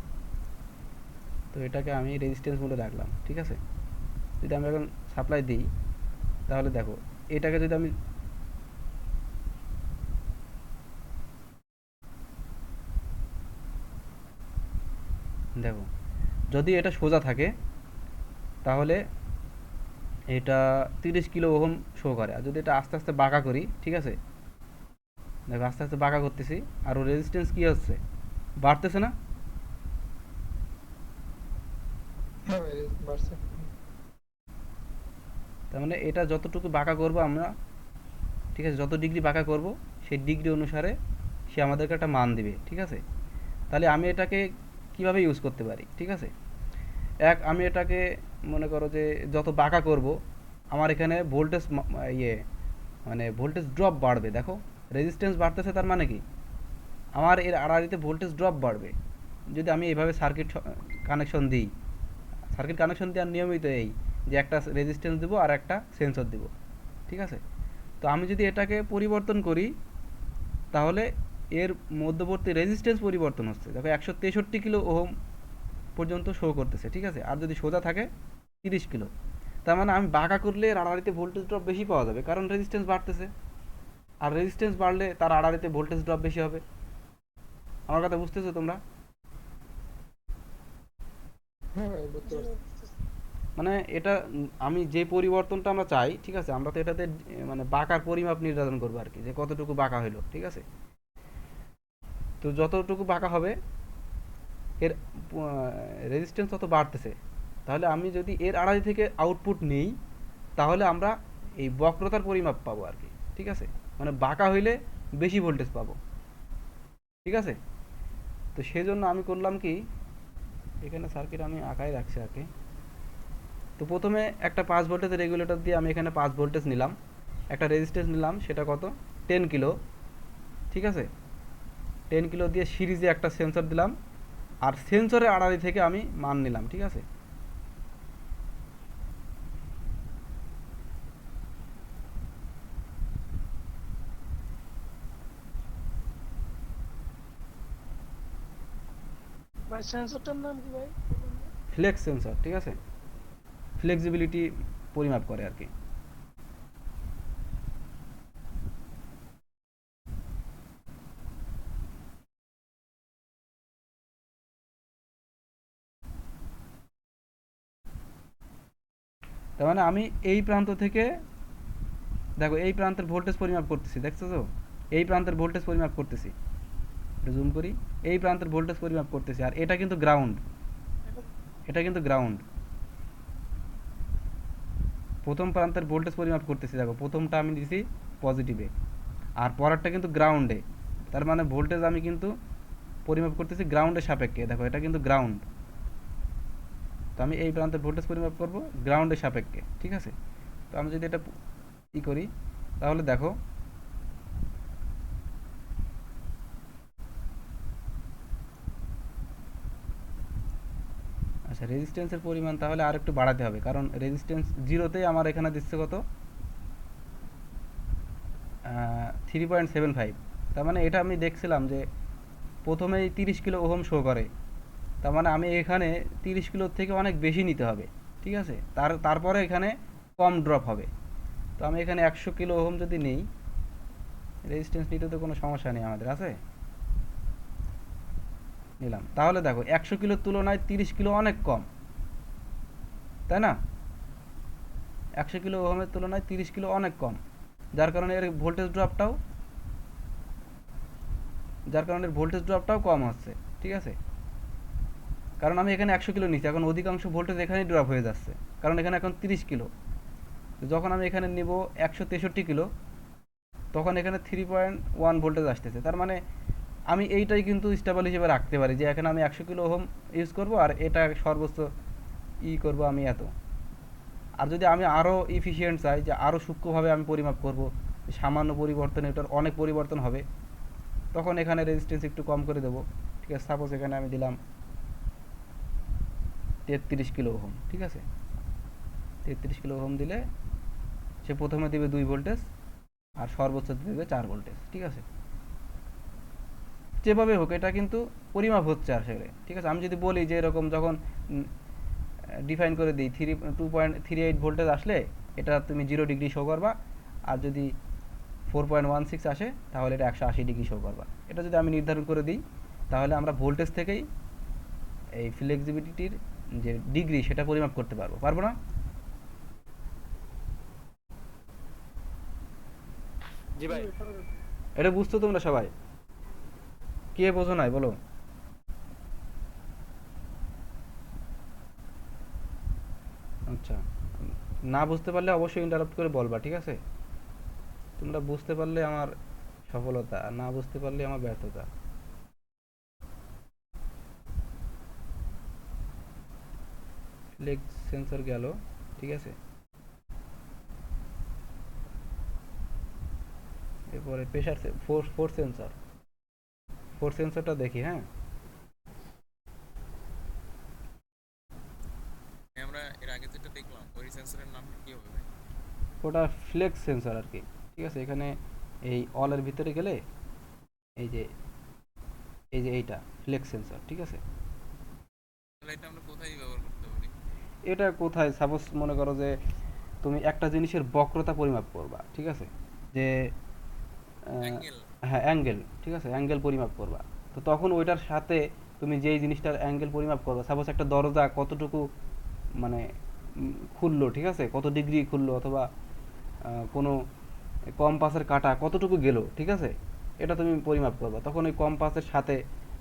তো এটাকে আমি রেজিস্ট্যান্স মোডে রাখলাম, ঠিক আছে। যদি আমি এখন সাপ্লাই দিই তাহলে দেখো, এটাকে যদি আমি দেখো, যদি এটা সোজা থাকে তাহলে এটা 30 কিলো ওহম শো করে, আর যদি এটা আস্তে আস্তে বাঁকা করি, ঠিক আছে, দেখো আস্তে আস্তে বাঁকা করতেছি আর ওর রেজিস্ট্যান্স কী হচ্ছে, বাড়তেছে না। হ্যাঁ ভাই, বাড়ছে। তার মানে এটা যতটুকু বাঁকা করব আমরা, ঠিক আছে, যত ডিগ্রি বাঁকা করব সেই ডিগ্রি অনুসারে সে আমাদেরকে একটা মান দিবে, ঠিক আছে। তাহলে আমি এটাকে কিভাবে ইউজ করতে পারি, ঠিক আছে। আমি এটাকে মনে করো যে যত বাঁকা করব আমার এখানে ভোল্টেজ ইয়ে মানে ভোল্টেজ ড্রপ বাড়বে, দেখো রেজিস্ট্যান্স বাড়তেছে, তার মানে কি আমার এর আড়াআড়িতে ভোল্টেজ ড্রপ বাড়বে। যদি আমি এভাবে সার্কিট কানেকশন দিই, সার্কিট কানেকশন দেওয়ার নিয়মিত এই যে একটা রেজিস্ট্যান্স দেবো আর একটা সেন্সর দেবো, ঠিক আছে। তো আমি যদি এটাকে পরিবর্তন করি তাহলে এর মধ্যবর্তী রেজিস্ট্যান্স পরিবর্তন হচ্ছে, দেখো 163 কিলো ওহম পর্যন্ত শো করতেছে, ঠিক আছে। আর যদি সোজা থাকে 30 কিলো, তার মানে আমি বাঁকা করলে এর আড়াআড়িতে ভোল্টেজ ড্রপ বেশি পাওয়া যাবে, কারণ রেজিস্ট্যান্স বাড়তেছে, আর রেজিস্ট্যান্স বাড়লে তার আড়াআড়িতে ভোল্টেজ ড্রপ বেশি হবে। আমার কথা বুঝতেছো তোমরা? হ্যাঁ ভাই, বুঝতে জি পারছি। ভাই, বুঝতেছি। মানে এটা আমি যে পরিবর্তনটা আমরা চাই, ঠিক আছে, আমরা তো এটাতে মানে বাঁকার পরিমাপ নির্ধারণ করবো আর কি, যে কতটুকু বাঁকা হলো, ঠিক আছে। তো যতটুকু বাঁকা হবে এর রেজিস্ট্যান্স তত বাড়তেছে, তাহলে আমি যদি এর আড়াই থেকে আউটপুট নিই তাহলে আমরা এই বক্রতার পরিমাপ পাবো আর কি, ঠিক আছে। মানে বাঁকা হইলে বেশি ভোল্টেজ পাবো, ঠিক আছে। তো সেই জন্য আমি করলাম কি, এখানে সার্কিট আমি আঁকাই রাখছি আর কি। তো প্রথমে একটা 5 ভোল্টেজের রেগুলেটর দিয়ে আমি এখানে 5 ভোল্টেজ নিলাম, একটা রেজিস্ট্যান্স নিলাম, সেটা কত 10 কিলো, ঠিক আছে। 10 কিলো দিয়ে সিরিজে একটা সেন্সর দিলাম, আর সেন্সরের আড়াআড়ি থেকে আমি মান নিলাম, ঠিক আছে। ভাই সেন্সরটার নাম কি ভাই? ফ্লেক্স সেন্সর, ঠিক আছে, ফ্লেক্সিবিলিটি পরিমাপ করে আর কি। তার মানে আমি এই প্রান্ত থেকে, দেখো এই প্রান্তের ভোল্টেজ পরিমাপ করতেছি, দেখছো তো, এই প্রান্তের ভোল্টেজ পরিমাপ করতেছি, জুম করি, এই প্রান্তের ভোল্টেজ পরিমাপ করতেছি, আর এটা কিন্তু গ্রাউন্ড, এটা কিন্তু গ্রাউন্ড। প্রথম প্রান্তের ভোল্টেজ পরিমাপ করতেছি, দেখো প্রথমটা আমি দিছি পজিটিভে আর পরেরটা কিন্তু গ্রাউন্ডে, তার মানে ভোল্টেজ আমি কিন্তু পরিমাপ করতেছি গ্রাউন্ডের সাপেক্ষে, দেখো এটা কিন্তু গ্রাউন্ড। তো আমি এই প্রান্তের ভোল্টেজ পরিমাপ করব গ্রাউন্ডের সাপেক্ষে, ঠিক আছে। তো আমি যদি এটা ই করি তাহলে দেখো, আচ্ছা, রেজিস্ট্যান্সের পরিমাণ তাহলে আর একটু বাড়াতে হবে, কারণ রেজিস্ট্যান্স জিরোতেই আমার এখানে দিচ্ছে কত 3.75। তার মানে এটা আমি দেখছিলাম যে প্রথমেই 30 কিলো ওহম শো করে, তার মানে আমি এখানে 30 কিলোর থেকে অনেক বেশি নিতে হবে, ঠিক আছে। তারপরে এখানে কম ড্রপ হবে। তো আমি এখানে 100 কিলো ওহম যদি নিই, রেজিস্ট্যান্স নিতে তো কোনো সমস্যা নেই আমাদের, আছে, নিলাম। তাহলে দেখো 100 কিলোর তুলনায় 30 কিলো অনেক কম, তাই না? 100 কিলো ওহমের তুলনায় 30 কিলো অনেক কম, যার কারণে এর ভোল্টেজ ড্রপটাও কম হচ্ছে, ঠিক আছে। কারণ আমি এখানে 100 কিলো নিচ্ছি, এখন অধিকাংশ ভোল্টেজ এখানেই ড্রপ হয়ে যাচ্ছে, কারণ এখানে এখন 30 কিলো। যখন আমি এখানে নিব 163 কিলো, তখন এখানে 3.1 ভোল্টেজ আসতেছে। তার মানে আমি এইটাই কিন্তু স্টেবল হিসেবে রাখতে পারি যে এখানে আমি 100 কিলো ওহম ইউজ করব, আর এটা সর্বোচ্চ করব আমি এত। আর যদি আমি আরও ইফিসিয়েন্ট চাই, যে আরও সূক্ষ্মভাবে আমি পরিমাপ করব, সামান্য পরিবর্তনে এটার অনেক পরিবর্তন হবে, তখন এখানে রেজিস্ট্যান্স একটু কম করে দেবো, ঠিক আছে। সাপোজ এখানে আমি দিলাম 33 কিলো ওহম, ঠিক আছে। 33 কিলো ওহম দিলে সে প্রথমে দেবে 2 ভোল্টেজ আর সর্বোচ্চ দেবে 4 ভোল্টেজ, ঠিক আছে। যেভাবে হোক এটা কিন্তু পরিমাপ হচ্ছে আসলে, ঠিক আছে। আমি যদি বলি যে এরকম যখন ডিফাইন করে দিই 2.38 ভোল্টেজ আসলে এটা তুমি 0 ডিগ্রি শো করবা, আর যদি 4.16 আসে তাহলে এটা 180 ডিগ্রি শো করবা। এটা যদি আমি নির্ধারণ করে দিই, তাহলে আমরা ভোল্টেজ থেকেই এই ফ্লেক্সিবিলিটির যে ডিগ্রি সেটা পরিমাপ করতে পারবো না? জি ভাই। এটা বুঝছো তোমরা সবাই? কে বোঝো নাই বলো? আচ্ছা, না বুঝতে পারলে অবশ্যই ইন্টারাপ্ট করে বলবা, ঠিক আছে। তোমরা বুঝতে পারলে আমার সফলতা, আর না বুঝতে পারলে আমার ব্যর্থতা। ফ্লেক্স সেন্সর গেল, ঠিক আছে। এরপরে প্রেসার ফোর্স সেন্সরটা দেখি। হ্যাঁ, আমরা এর আগে যেটা দেখলাম ওই সেন্সরের নামটা কি হবে ভাই? ওটা ফ্লেক্স সেন্সর আর কি, ঠিক আছে। এখানে এই অলের ভিতরে গেলে এই যে এইটা ফ্লেক্স সেন্সর, ঠিক আছে। তাহলে এটা আমরা কোথায় ব্যবহার করতে পারি? এটা কোথায়, সাপোজ মনে করো যে তুমি একটা জিনিসের বক্রতা পরিমাপ করবা, ঠিক আছে, যে অ্যাঙ্গেল? হ্যাঁ অ্যাঙ্গেল, ঠিক আছে, অ্যাঙ্গেল পরিমাপ করবা। তো তখন ওইটার সাথে তুমি যেই জিনিসটার অ্যাঙ্গেল পরিমাপ করবা, সাপোজ একটা দরজা কতটুকু মানে খুললো, ঠিক আছে, কত ডিগ্রি খুললো, অথবা কোনো কম্পাসের কাঁটা কতটুকু গেল, ঠিক আছে, এটা তুমি পরিমাপ করবা। তখন ওই কম্পাসের সাথে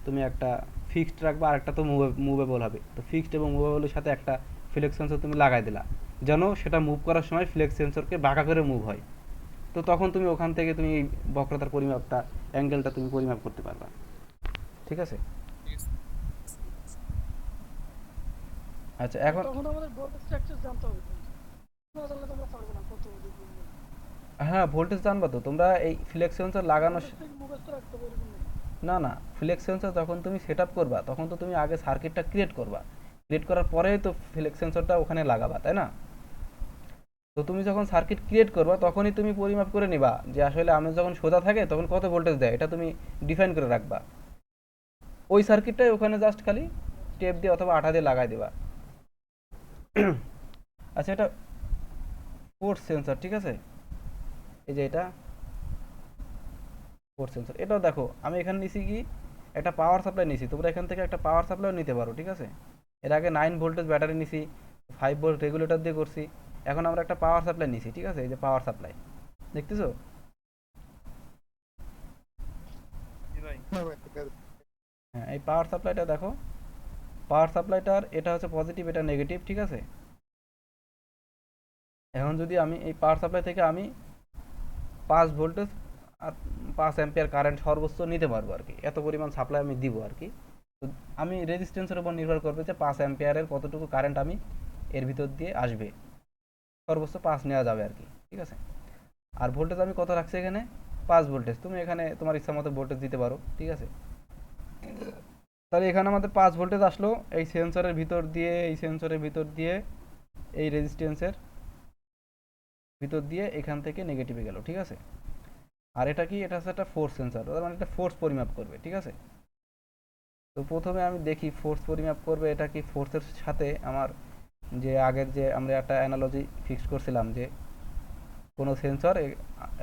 তুমি একটা ফিক্সড রাখবা, আর একটা তো মুভেবল হবে। তো ফিক্সড এবং মুভেবলের সাথে একটা ফ্লেক্স সেন্সর তুমি লাগাই দিলা, যেন সেটা মুভ করার সময় ফ্লেক্স সেন্সরকে বাঁকা করে মুভ হয়। তো তখন তুমি ওখান থেকে তুমি এই বক্রতার পরিমাপটা, অ্যাঙ্গেলটা তুমি পরিমাপ করতে পারবা, ঠিক আছে। ঠিক আছে। আচ্ছা, এখন তখন আমাদের ভোল্টেজ স্ট্রাকচার জানতে হবে, না জানলে তোমরা পারবে না কত ডিগ্রি। হ্যাঁ, ভোল্টেজ জানবা তো তোমরা এই ফ্লেক্স সেন্সর লাগানো। মুখস্থ রাখতে হবে এরকম না। না না, ফ্লেক্স সেন্সর যখন তুমি সেট আপ করবা, তখন তো তুমি আগে সার্কিটটা ক্রিয়েট করবা, ক্রিয়েট করার পরেই তো ফ্লেক্স সেন্সরটা ওখানে লাগাবা, তাই না? তো তুমি যখন সার্কিট ক্রিয়েট করবা, তখনই তুমি পরিমাপ করে নিবা যে আসলে আমি যখন সোজা থাকে তখন কত ভোল্টেজ দেয়, এটা তুমি ডিফাইন করে রাখবা। ওই সার্কিটটাই ওখানে জাস্ট খালি টেপ দিয়ে অথবা আঠা দিয়ে লাগাই দিবা। আচ্ছা, এটা ফোর্স সেন্সর, ঠিক আছে। এই যে এটা ফোর্স সেন্সর, এটাও দেখো আমি এখানে নিছি কি একটা পাওয়ার সাপ্লাই নিছি, তোমরা এখান থেকে একটা পাওয়ার সাপ্লাইও নিতে পারো, ঠিক আছে। এর আগে 9 ভোল্টেজ ব্যাটারি নিছি, 5 ভোল্ট রেগুলেটর দিয়ে করছি, এখন আমরা একটা পাওয়ার সাপ্লাই নিছি, ঠিক আছে। এই যে পাওয়ার সাপ্লাই দেখতেছো? হ্যাঁ, এই পাওয়ার সাপ্লাইটা দেখো, পাওয়ার সাপ্লাইটার এটা হচ্ছে পজিটিভ, এটা নেগেটিভ, ঠিক আছে। এখন যদি আমি এই পাওয়ার সাপ্লাই থেকে আমি 5 ভোল্টেজ আর 5 অ্যাম্পিয়ার কারেন্ট সর্বোচ্চ নিতে পারবো আর কি, এত পরিমাণ সাপ্লাই আমি দিব আর কি। তো আমি রেজিস্ট্যান্সের উপর নির্ভর করবে যে 5 অ্যাম্পিয়ারের কতটুকু কারেন্ট আমি এর ভিতর দিয়ে আসবে, সর্বোচ্চ 5 নেওয়া যাবে আর কি, ঠিক আছে। আর ভোল্টেজ আমি কত রাখছি এখানে, 5 ভোল্টেজ। তুমি এখানে তোমার ইচ্ছা মতো ভোল্টেজ দিতে পারো, ঠিক আছে। তাহলে এখানে আমাদের 5 ভোল্টেজ আসলো এই সেন্সরের ভিতর দিয়ে, এই সেন্সরের ভিতর দিয়ে, এই রেজিস্ট্যান্সের ভিতর দিয়ে এখান থেকে নেগেটিভে গেল, ঠিক আছে। আর এটা কি, এটা হচ্ছে একটা ফোর্স সেন্সর, তার মানে এটা ফোর্স পরিমাপ করবে, ঠিক আছে। তো প্রথমে আমি দেখি ফোর্স পরিমাপ করবে, এটা কি ফোর্সের সাথে আমার যে আগের যে আমরা একটা অ্যানালজি ফিক্স করছিলাম যে কোনো সেন্সর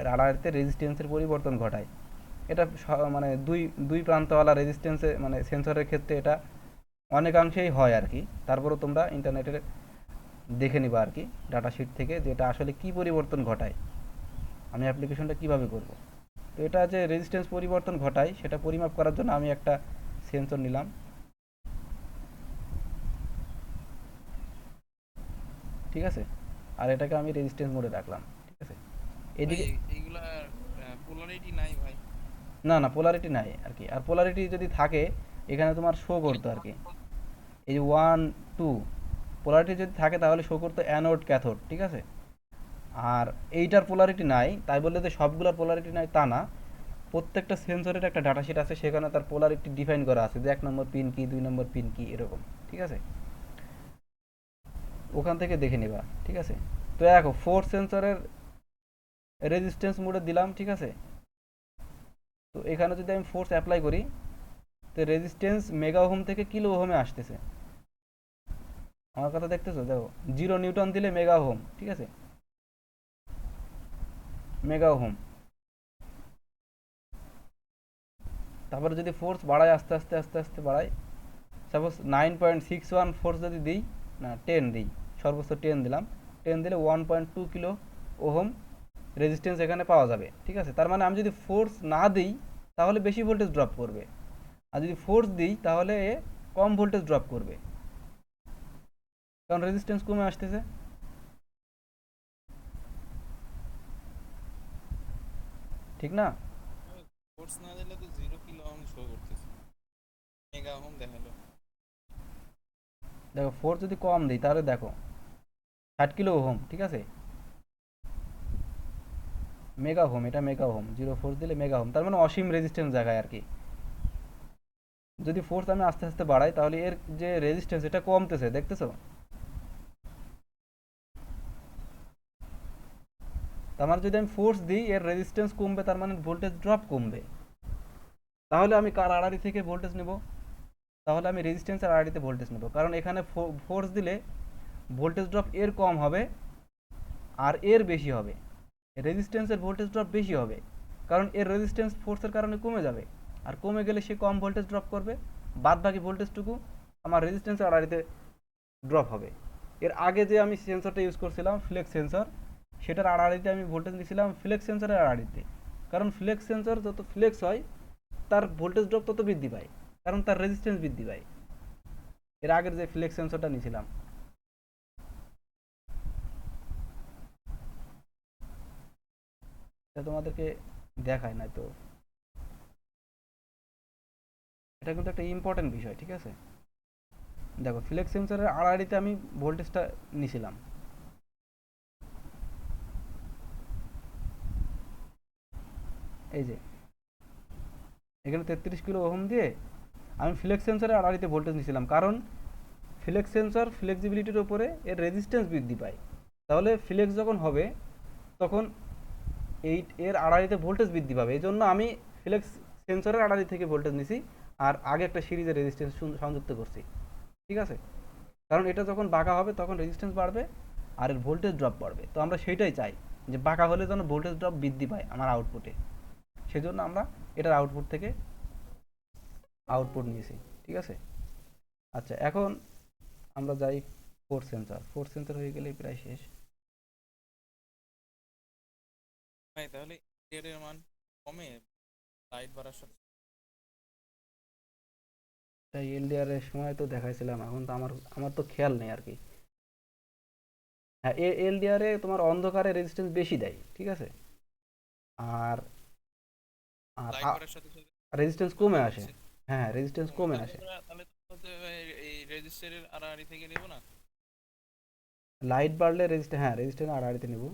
রাডারেতে রেজিস্ট্যান্সের পরিবর্তন ঘটায়, এটা মানে দুই দুই প্রান্তওয়ালা রেজিস্ট্যান্সে মানে সেন্সরের ক্ষেত্রে এটা অনেকাংশেই হয় আর কি। তারপরেও তোমরা ইন্টারনেটে দেখে নিবা আর কি ডাটা শিট থেকে যে এটা আসলে কি পরিবর্তন ঘটায়, আমি অ্যাপ্লিকেশনটা কিভাবে করব। তো এটা যে রেজিস্ট্যান্স পরিবর্তন ঘটায় সেটা পরিমাপ করার জন্য আমি একটা সেন্সর নিলাম, ঠিক আছে। আর এটাকে আমি রেজিস্ট্যান্স মোডে রাখলাম, ঠিক আছে। ভাই এদিকে এইগুলা পোলারিটি নাই ভাই। না না পোলারিটি নাই আর কি। আর পোলারিটি যদি থাকে এখানে তোমার শো করতো আর কি, এই যে 1 2 পোলারিটি যদি থাকে তাহলে শো করতো অ্যানোড ক্যাথোড, ঠিক আছে। আর এইটার পোলারিটি নাই, তাই বললে যে সবগুলোর পোলারিটি নাই তা না, প্রত্যেকটা সেন্সরের একটা ডাটা শিট আছে, সেখানে তার পোলারিটি ডিফাইন করা আছে যে 1 নম্বর পিন কি, 2 নম্বর পিন কি, এরকম, ঠিক আছে। ওখান থেকে দেখে নিবা, ঠিক আছে। তো দেখো ফোর্স সেন্সরের রেজিস্ট্যান্স মোডে দিলাম, ঠিক আছে। তো এখানে যদি আমি ফোর্স অ্যাপ্লাই করি তো রেজিস্ট্যান্স মেগা ওহম থেকে কিলো ওহমে আসতেছে, আমার কথা দেখতেছো, দেখো 0 নিউটন দিলে মেগা ওহম, ঠিক আছে, মেগা ওহম। তারপরে যদি ফোর্স বাড়ায় আস্তে আস্তে আস্তে আস্তে বাড়ায়, সাপোজ 9.61 ফোর্স যদি দিই, না 10 দিই, সর্বোচ্চ 10 দিলাম, 10 দিলে 1.2 কিলো ওহম রেজিস্ট্যান্স এখানে পাওয়া যাবে, ঠিক আছে। তার মানে আমি যদি ফোর্স না দিই তাহলে বেশি ভোল্টেজ ড্রপ করবে, আর যদি ফোর্স দিই তাহলে এ কম ভোল্টেজ ড্রপ করবে, কারণ রেজিস্ট্যান্স কমে আসতেছে। ঠিক না? ফোর্স না দিলে তো 0 কিলো ওহম শো করতেছে, মেগা ওহম দেখালো। দেখো ফোর্স যদি কম দিই তাহলে দেখো 60 কিলো ওহম, ঠিক আছে, মেগা ওহম, এটা মেগা ওহম, 0 ফোর্স দিলে মেগা ওহম, তার মানে অসীম রেজিস্ট্যান্স দেখায় আর কি। যদি ফোর্স আমি আস্তে আস্তে বাড়াই তাহলে এর যে রেজিস্ট্যান্স এটা কমতেছে, দেখতেছো। তার মানে যদি আমি ফোর্স দিই এর রেজিস্ট্যান্স কমবে, তার মানে ভোল্টেজ ড্রপ কমবে। তাহলে আমি কার আড়াআড়ি থেকে ভোল্টেজ নেব, তাহলে আমি রেজিস্ট্যান্সের আড়াআড়িতে ভোল্টেজ নেব, কারণ এখানে ফোর্স দিলে ভোল্টেজ ড্রপ এর কম হবে আর এর বেশি হবে, রেজিস্ট্যান্সের ভোল্টেজ ড্রপ বেশি হবে, কারণ এর রেজিস্ট্যান্স ফোর্সের কারণে কমে যাবে, আর কমে গেলে সে কম ভোল্টেজ ড্রপ করবে, বাদ বাকি ভোল্টেজটুকু আমার রেজিস্ট্যান্সের আড়াআড়িতে ড্রপ হবে। এর আগে যে আমি সেন্সরটা ইউজ করছিলাম ফ্লেক্স সেন্সর, সেটার আড়াআড়িতে আমি ভোল্টেজ নিয়েছিলাম ফ্লেক্স সেন্সরের আড়াআড়িতে, কারণ ফ্লেক্স সেন্সর যত ফ্লেক্স হয় তার ভোল্টেজ ড্রপ তত বৃদ্ধি পায়, কারণ তার রেজিস্ট্যান্স বৃদ্ধি পায়। এর আগের যে ফ্লেক্স সেন্সরটা নিয়েছিলাম, এটা তোমাদেরকে দেখায় না তো, এটা কিন্তু একটা ইম্পর্টেন্ট বিষয়, ঠিক আছে। দেখো ফ্লেক্স সেন্সরের আড়াআড়িতে আমি ভোল্টেজটা নিয়েছিলাম, এই যে এখানে 33 কিলো ওহম দিয়ে আমি ফ্লেক্স সেন্সরের আড়াআড়িতে ভোল্টেজ নিয়েছিলাম, কারণ ফ্লেক্স সেন্সর ফ্লেক্সিবিলিটির উপরে এর রেজিস্ট্যান্স বৃদ্ধি পায়, তাহলে ফ্লেক্স যখন হবে তখন এই এর আড়াআড়িতে ভোল্টেজ বৃদ্ধি পাবে, এই জন্য আমি ফ্লেক্স সেন্সরের আড়াআড়ি থেকে ভোল্টেজ নিছি আর আগে একটা সিরিজের রেজিস্ট্যান্স সংযুক্ত করছি, ঠিক আছে। কারণ এটা যখন বাঁকা হবে তখন রেজিস্ট্যান্স বাড়বে আর এর ভোল্টেজ ড্রপ বাড়বে, তো আমরা সেইটাই চাই যে বাঁকা হলে যেন ভোল্টেজ ড্রপ বৃদ্ধি পায় আমার আউটপুটে, সেজন্য আমরা এটার আউটপুট থেকে আউটপুট নিয়েছি, ঠিক আছে। আচ্ছা এখন আমরা যাই ফোর্স সেন্সর, ফোর্স সেন্সর হয়ে গেলে প্রায় শেষ। ভাই তাহলে এর মান কমে লাইট বাড়ার সাথে? তাই এলডিআর এর সময় তো দেখাইছিলাম, এখন তো আমার আমার তো খেয়াল নেই আর কি। হ্যাঁ এলডিআর এ তোমার অন্ধকারে রেজিস্ট্যান্স বেশি দেয়, ঠিক আছে, আর আর লাইট বাড়ার সাথে সাথে রেজিস্ট্যান্স কমে আসে, হ্যাঁ রেজিস্ট্যান্স কমে আসে। তাহলে তো হচ্ছে এই রেজিস্টারের আড়াআড়ি থেকে নেব না? লাইট বাড়লে রেজিস্ট্যান্স, হ্যাঁ রেজিস্ট্যান্স আড়াআড়িতে নেব।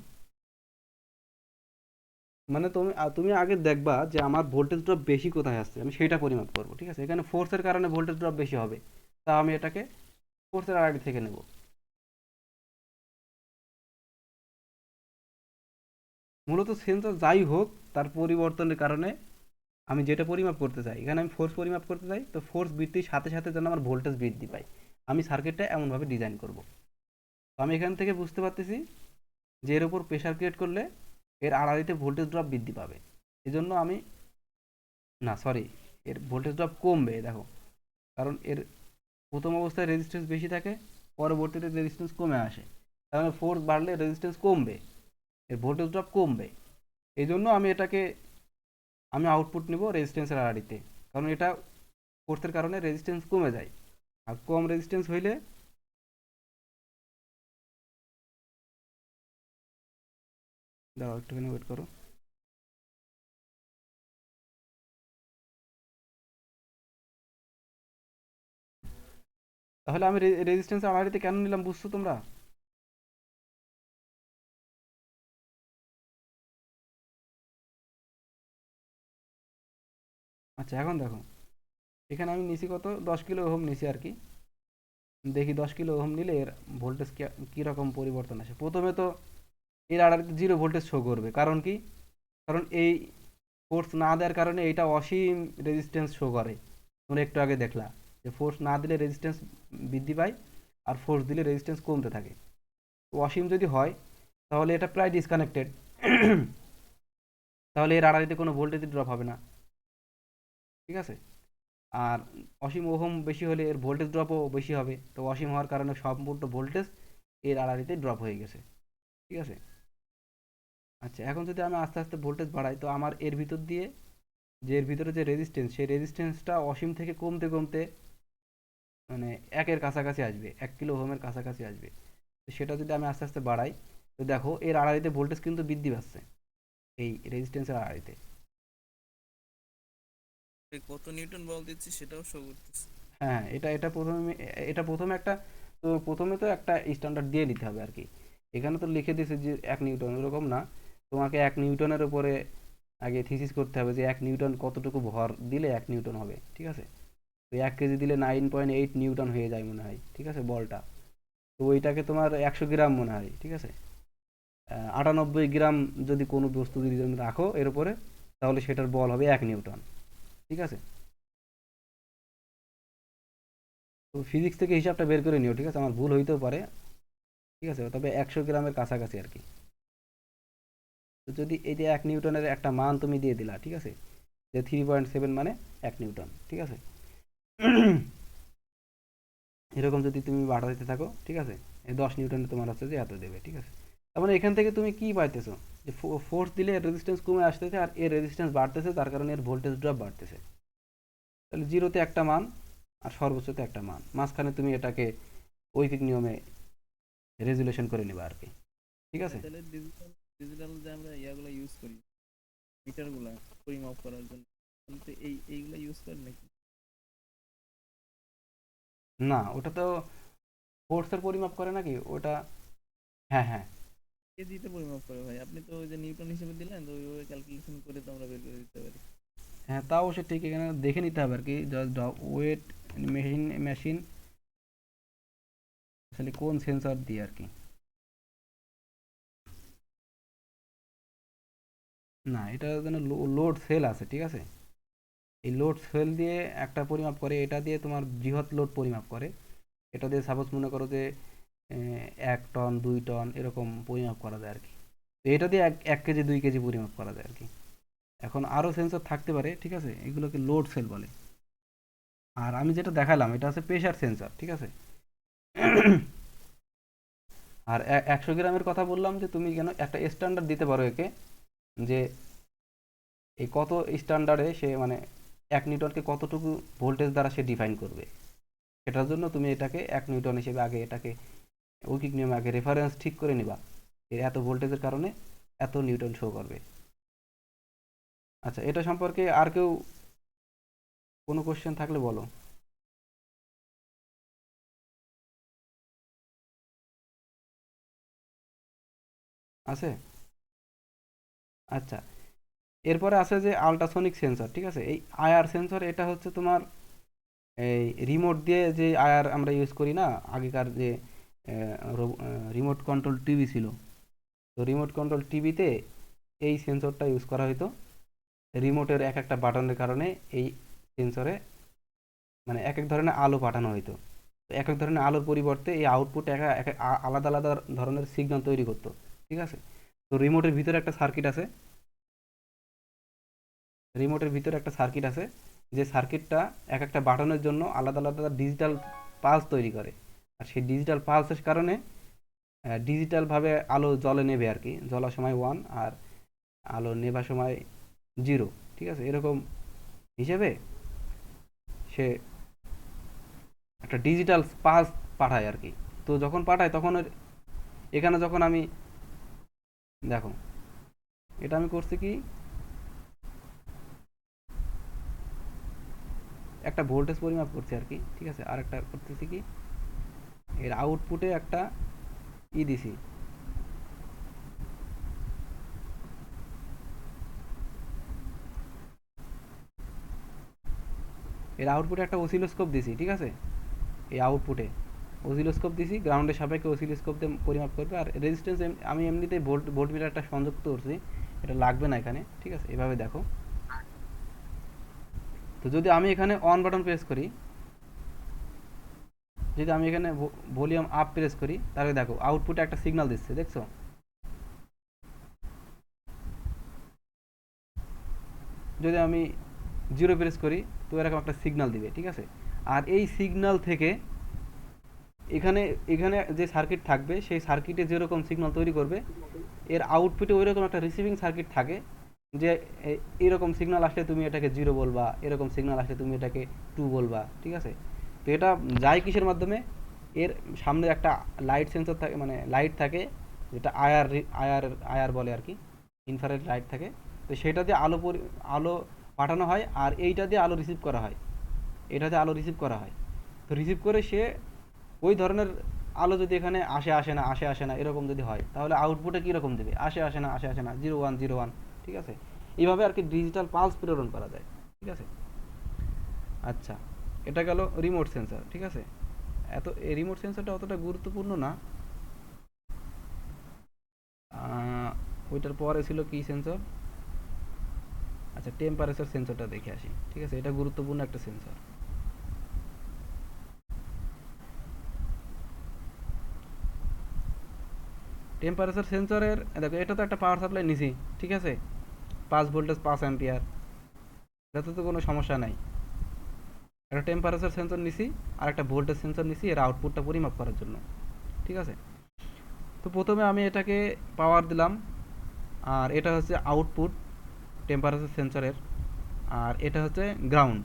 মানে তুমি আগে দেখবা যে আমার ভোল্টেজ ড্রপ বেশি কোথায় আসছে, আমি সেটা পরিমাপ করব, ঠিক আছে? এখানে ফোর্সের কারণে ভোল্টেজ ড্রপ বেশি হবে, তা আমি এটাকে ফোর্সের আগে থেকে নেব। মূলত সেন্সর যাই হোক তার পরিবর্তনের কারণে আমি যেটা পরিমাপ করতে চাই, এখানে আমি ফোর্স পরিমাপ করতে চাই, তো ফোর্স বৃদ্ধির সাথে সাথে যেন আমার ভোল্টেজ বৃদ্ধি পায়, আমি সার্কিটটা এমনভাবে ডিজাইন করব। তো আমি এখান থেকে বুঝতে পারতেছি যে এর উপর প্রেশার ক্রিয়েট করলে এর আড়াআড়িতে ভোল্টেজ ড্রপ বৃদ্ধি পাবে। এজন্য আমি, না সরি, এর ভোল্টেজ ড্রপ কমবে দেখো, কারণ এর প্রথম অবস্থায় রেজিস্ট্যান্স বেশি থাকে, পরবর্তীতে রেজিস্ট্যান্স কমে আসে, তার মানে ফোর্স বাড়লে রেজিস্ট্যান্স কমবে, এর ভোল্টেজ ড্রপ কমবে। এই জন্য আমি আউটপুট নিব রেজিস্ট্যান্সের আড়াআড়িতে, কারণ এটা ফোর্সের কারণে রেজিস্ট্যান্স কমে যায়। আর কম রেজিস্ট্যান্স হইলে, দাঁড়াও একটুখানি ওয়েট করো, তাহলে আমি রেজিস্ট্যান্সের আড়াআড়িতে কেন নিলাম বুঝছো তোমরা? আচ্ছা এখন দেখো, এখানে আমি নিছি কত, 10 কিলো ওহম নিছি আর কি। দেখি 10 কিলো ওহম নিলে এর ভোল্টেজ কীরকম পরিবর্তন আসে। প্রথমে তো এর আড়াআড়িতে 0 ভোল্টেজ শো করবে, কারণ কি, কারণ এই ফোর্স না দেওয়ার কারণে এটা অসীম রেজিস্ট্যান্স শো করে। তোমরা একটু আগে দেখলা যে ফোর্স না দিলে রেজিস্ট্যান্স বৃদ্ধি পায়, আর ফোর্স দিলে রেজিস্ট্যান্স কমতে থাকে। তো অসীম যদি হয় তাহলে এটা প্রায় ডিসকানেক্টেড, তাহলে এর আড়াআড়িতে কোনো ভোল্টেজ ড্রপ হবে না, ঠিক আছে? আর অসীম ওহম বেশি হলে এর ভোল্টেজ ড্রপও বেশি হবে, তো অসীম হওয়ার কারণে সম্পূর্ণ ভোল্টেজ এর আড়াআড়িতে ড্রপ হয়ে গেছে, ঠিক আছে? আচ্ছা এখন যদি আমি আস্তে আস্তে ভোল্টেজ বাড়াই, তো আমার এর ভিতর দিয়ে যে এর ভিতরে যে রেজিস্ট্যান্স, সেই রেজিস্ট্যান্সটা অসীম থেকে কমতে কমতে মানে 1-এর কাছাকাছি আসবে, 1 কিলো ওহমের কাছাকাছি আসবে। তো সেটা যদি আমি আস্তে আস্তে বাড়াই, তো দেখো এর আড়াআড়িতে ভোল্টেজ কিন্তু বৃদ্ধি পাচ্ছে, এই রেজিস্ট্যান্সের আড়াআড়িতে। কত নিউটন বল দিচ্ছি সেটাও শো করতেছে। হ্যাঁ, এটা প্রথমে একটা, তো প্রথমে তো একটা স্ট্যান্ডার্ড দিয়ে নিতে হবে আর কি। এখানে তো লিখে দিয়েছে যে 1 নিউটন, এরকম না, তোমাকে 1 নিউটনের উপরে আগে থিসিস করতে হবে যে 1 নিউটন কতটুকু ভর দিলে 1 নিউটন হবে, ঠিক আছে? তো 1 কেজি দিলে 9.8 নিউটন হয়ে যায় মনে হয়, ঠিক আছে, বলটা। তো ওইটাকে তোমার 100 গ্রাম মনে হয়, ঠিক আছে? 98 গ্রাম যদি কোনো বস্তু যদি তুমি রাখো এর উপরে, তাহলে সেটার বল হবে 1 নিউটন, ঠিক আছে? তো ফিজিক্স থেকে হিসাবটা বের করে নিও, ঠিক আছে? আমার ভুল হইতেও পারে, ঠিক আছে, তবে 100 গ্রামের কাছাকাছি আর কি। তো যদি এই যে 1 নিউটনের একটা মান তুমি দিয়ে দিলা, ঠিক আছে, যে 3.7 মানে 1 নিউটন, ঠিক আছে? এরকম যদি তুমি বাড়াতে থাকো, ঠিক আছে, এই 10 নিউটনে তোমার হচ্ছে যে এত দেবে, ঠিক আছে? তার মানে এখান থেকে তুমি কি পাইতেছো, যে ফোর্স দিলে এর রেজিস্ট্যান্স কমে আসতেছে, আর এর রেজিস্ট্যান্স বাড়তেছে, তার কারণে এর ভোল্টেজ ড্রপ বাড়তেছে। তাহলে জিরোতে একটা মান আর সর্বোচ্চতে একটা মান, মাঝখানে তুমি এটাকে ঐকিক নিয়মে রেজুলেশন করে নেবা আর কি, ঠিক আছে? তাহলে ডিজিটাল ডিজিটাল যে আমরা ইয়াগুলো ইউজ করি, মিটারগুলো পরিমাপ করার জন্য, তাহলে তো এইগুলো ইউজ করেন নাকি? না, ওটা তো ফোর্সের পরিমাপ করে নাকি ওটা? হ্যাঁ হ্যাঁ কেজিতে পরিমাপ করে ভাই, আপনি তো ওই যে নিউটন হিসেবে দিলেন, তো ওইভাবে ক্যালকুলেশন করে তো আমরা বের করে দিতে পারি। হ্যাঁ, তা অবশ্য ঠিক, এখানে দেখে নিতে হবে আর কি, ওয়েট মেশিন মেশিন আসলে কোন সেন্সর দিয়ে আর কি। না, এটা যেন লোড সেল আছে, ঠিক আছে? এই লোড সেল দিয়ে একটা পরিমাপ করে, এটা দিয়ে তোমার বৃহৎ লোড পরিমাপ করে। এটা দিয়ে সাপোজ মনে করো যে 1 টন 2 টন এরকম পরিমাপ করা যায় আর কি। তো এটা দিয়ে 1 কেজি 2 কেজি পরিমাপ করা যায় আর কি। এখন আরও সেন্সর থাকতে পারে, ঠিক আছে, এগুলোকে লোড সেল বলে। আর আমি যেটা দেখালাম এটা হচ্ছে প্রেশার সেন্সর, ঠিক আছে? আর 100 গ্রামের কথা বললাম যে তুমি কেন একটা স্ট্যান্ডার্ড দিতে পারো একে, যে এই কত স্ট্যান্ডার্ডে সে মানে 1 নিউটনকে কতটুকু ভোল্টেজ দ্বারা সে ডিফাইন করবে, সেটার জন্য তুমি এটাকে 1 নিউটন হিসেবে আগে এটাকে ঐকিক নিয়মে আগে রেফারেন্স ঠিক করে নিবা, এর এত ভোল্টেজের কারণে এত নিউটন শো করবে। আচ্ছা, এটা সম্পর্কে আর কেউ কোনো কোশ্চেন থাকলে বলো। আছে? আচ্ছা, এরপরে আছে যে আল্ট্রাসনিক সেন্সর, ঠিক আছে। এই আইআর সেন্সর এটা হচ্ছে তোমার এই রিমোট দিয়ে যে আইআর আমরা ইউজ করি না, আগেকার যে রিমোট কন্ট্রোল টিভি ছিল, তো রিমোট কন্ট্রোল টিভিতে এই সেন্সরটা ইউজ করা হতো। রিমোটের এক একটা বাটনের কারণে এই সেন্সরে মানে এক এক ধরনের আলো পাঠানো হতো। তো এক এক ধরনের আলোর পরিবর্তে এই আউটপুট আলাদা আলাদা ধরনের সিগন্যাল তৈরি করতো, ঠিক আছে। তো রিমোটের ভিতরে একটা সার্কিট আছে, যে সার্কিটটা এক একটা বাটনের জন্য আলাদা আলাদা ডিজিটাল পালস তৈরি করে। আর সেই ডিজিটাল পালসের কারণে ডিজিটালভাবে আলো জ্বলে নেবে আর কি, জ্বলার সময় 1 আর আলো নেভার সময় 0, ঠিক আছে। এরকম হিসেবে সে একটা ডিজিটাল পালস পাঠায় আর কি। তো যখন পাঠায় তখন এখানে যখন আমি দেখো, এটা আমি করছি কি, একটা ভোল্টেজ পরিমাপ করছি আর কি, ঠিক আছে। আর একটা করতেছি কি, এর আউটপুটে একটা দিছি, এর আউটপুটে একটা অসিলোস্কোপ দিছি, ঠিক আছে। এই আউটপুটে অসিলোস্কোপ দিছি, গ্রাউন্ডের সাপেক্ষে অসিলোস্কোপ দিয়ে পরিমাপ করবে। আর রেজিস্ট্যান্স আমি এমনিতেই ভোল্ট মিটারটা সংযুক্ত করছি, এটা লাগবে না এখানে, ঠিক আছে। এভাবে দেখো, তো যদি আমি এখানে অন বাটন প্রেস করি, যদি আমি এখানে ভলিউম আপ প্রেস করি, তাহলে দেখো আউটপুটে একটা সিগন্যাল দিচ্ছে, দেখছো। যদি আমি 0 প্রেস করি তো এরকম একটা সিগন্যাল দিবে, ঠিক আছে। আর এই সিগন্যাল থেকে এখানে এখানে যে সার্কিট থাকবে, সেই সার্কিটে যেরকম সিগন্যাল তৈরি করবে, এর আউটপুটে ওই রকম একটা রিসিভিং সার্কিট থাকে, যে এরকম সিগন্যাল আসলে তুমি এটাকে 0 বলবা, এরকম সিগন্যাল আসলে তুমি এটাকে 2 বলবা, ঠিক আছে। তো এটা যায় কিসের মাধ্যমে, এর সামনে একটা লাইট সেন্সর থাকে, মানে লাইট থাকে, যেটা আয়ার বলে আর কি, ইনফ্রারেড লাইট থাকে। তো সেটা দিয়ে আলো পাঠানো হয়, আর এইটা দিয়ে আলো রিসিভ করা হয়, তো রিসিভ করে সে ওই ধরনের আলো যদি এখানে আসে না এরকম যদি হয়, তাহলে আউটপুটে কীরকম দেবে, আসে না 0 1 0 1, ঠিক আছে। এইভাবে আর কি ডিজিটাল পালস প্রেরণ করা যায়, ঠিক আছে। আচ্ছা, এটা গেল রিমোট সেন্সর, ঠিক আছে। এই রিমোট সেন্সরটা অতটা গুরুত্বপূর্ণ না। ওইটার পরে ছিল কি সেন্সর, আচ্ছা টেম্পারেচার সেন্সরটা দেখে আসি, ঠিক আছে। এটা গুরুত্বপূর্ণ একটা সেন্সর। টেম্পারেচার সেন্সরের দেখো, এটা তো একটা পাওয়ার সাপ্লাই নিছি, ঠিক আছে, 5 ভোল্টেজ 5 অ্যাম্পিয়ার, এটাতে তো কোনো সমস্যা নাই। একটা টেম্পারেচার সেন্সর নিছি আর একটা ভোল্টেজ সেন্সর নিছি এর আউটপুটটা পরিমাপ করার জন্য, ঠিক আছে। তো প্রথমে আমি এটাকে পাওয়ার দিলাম, আর এটা হচ্ছে আউটপুট টেম্পারেচার সেন্সরের, আর এটা হচ্ছে গ্রাউন্ড।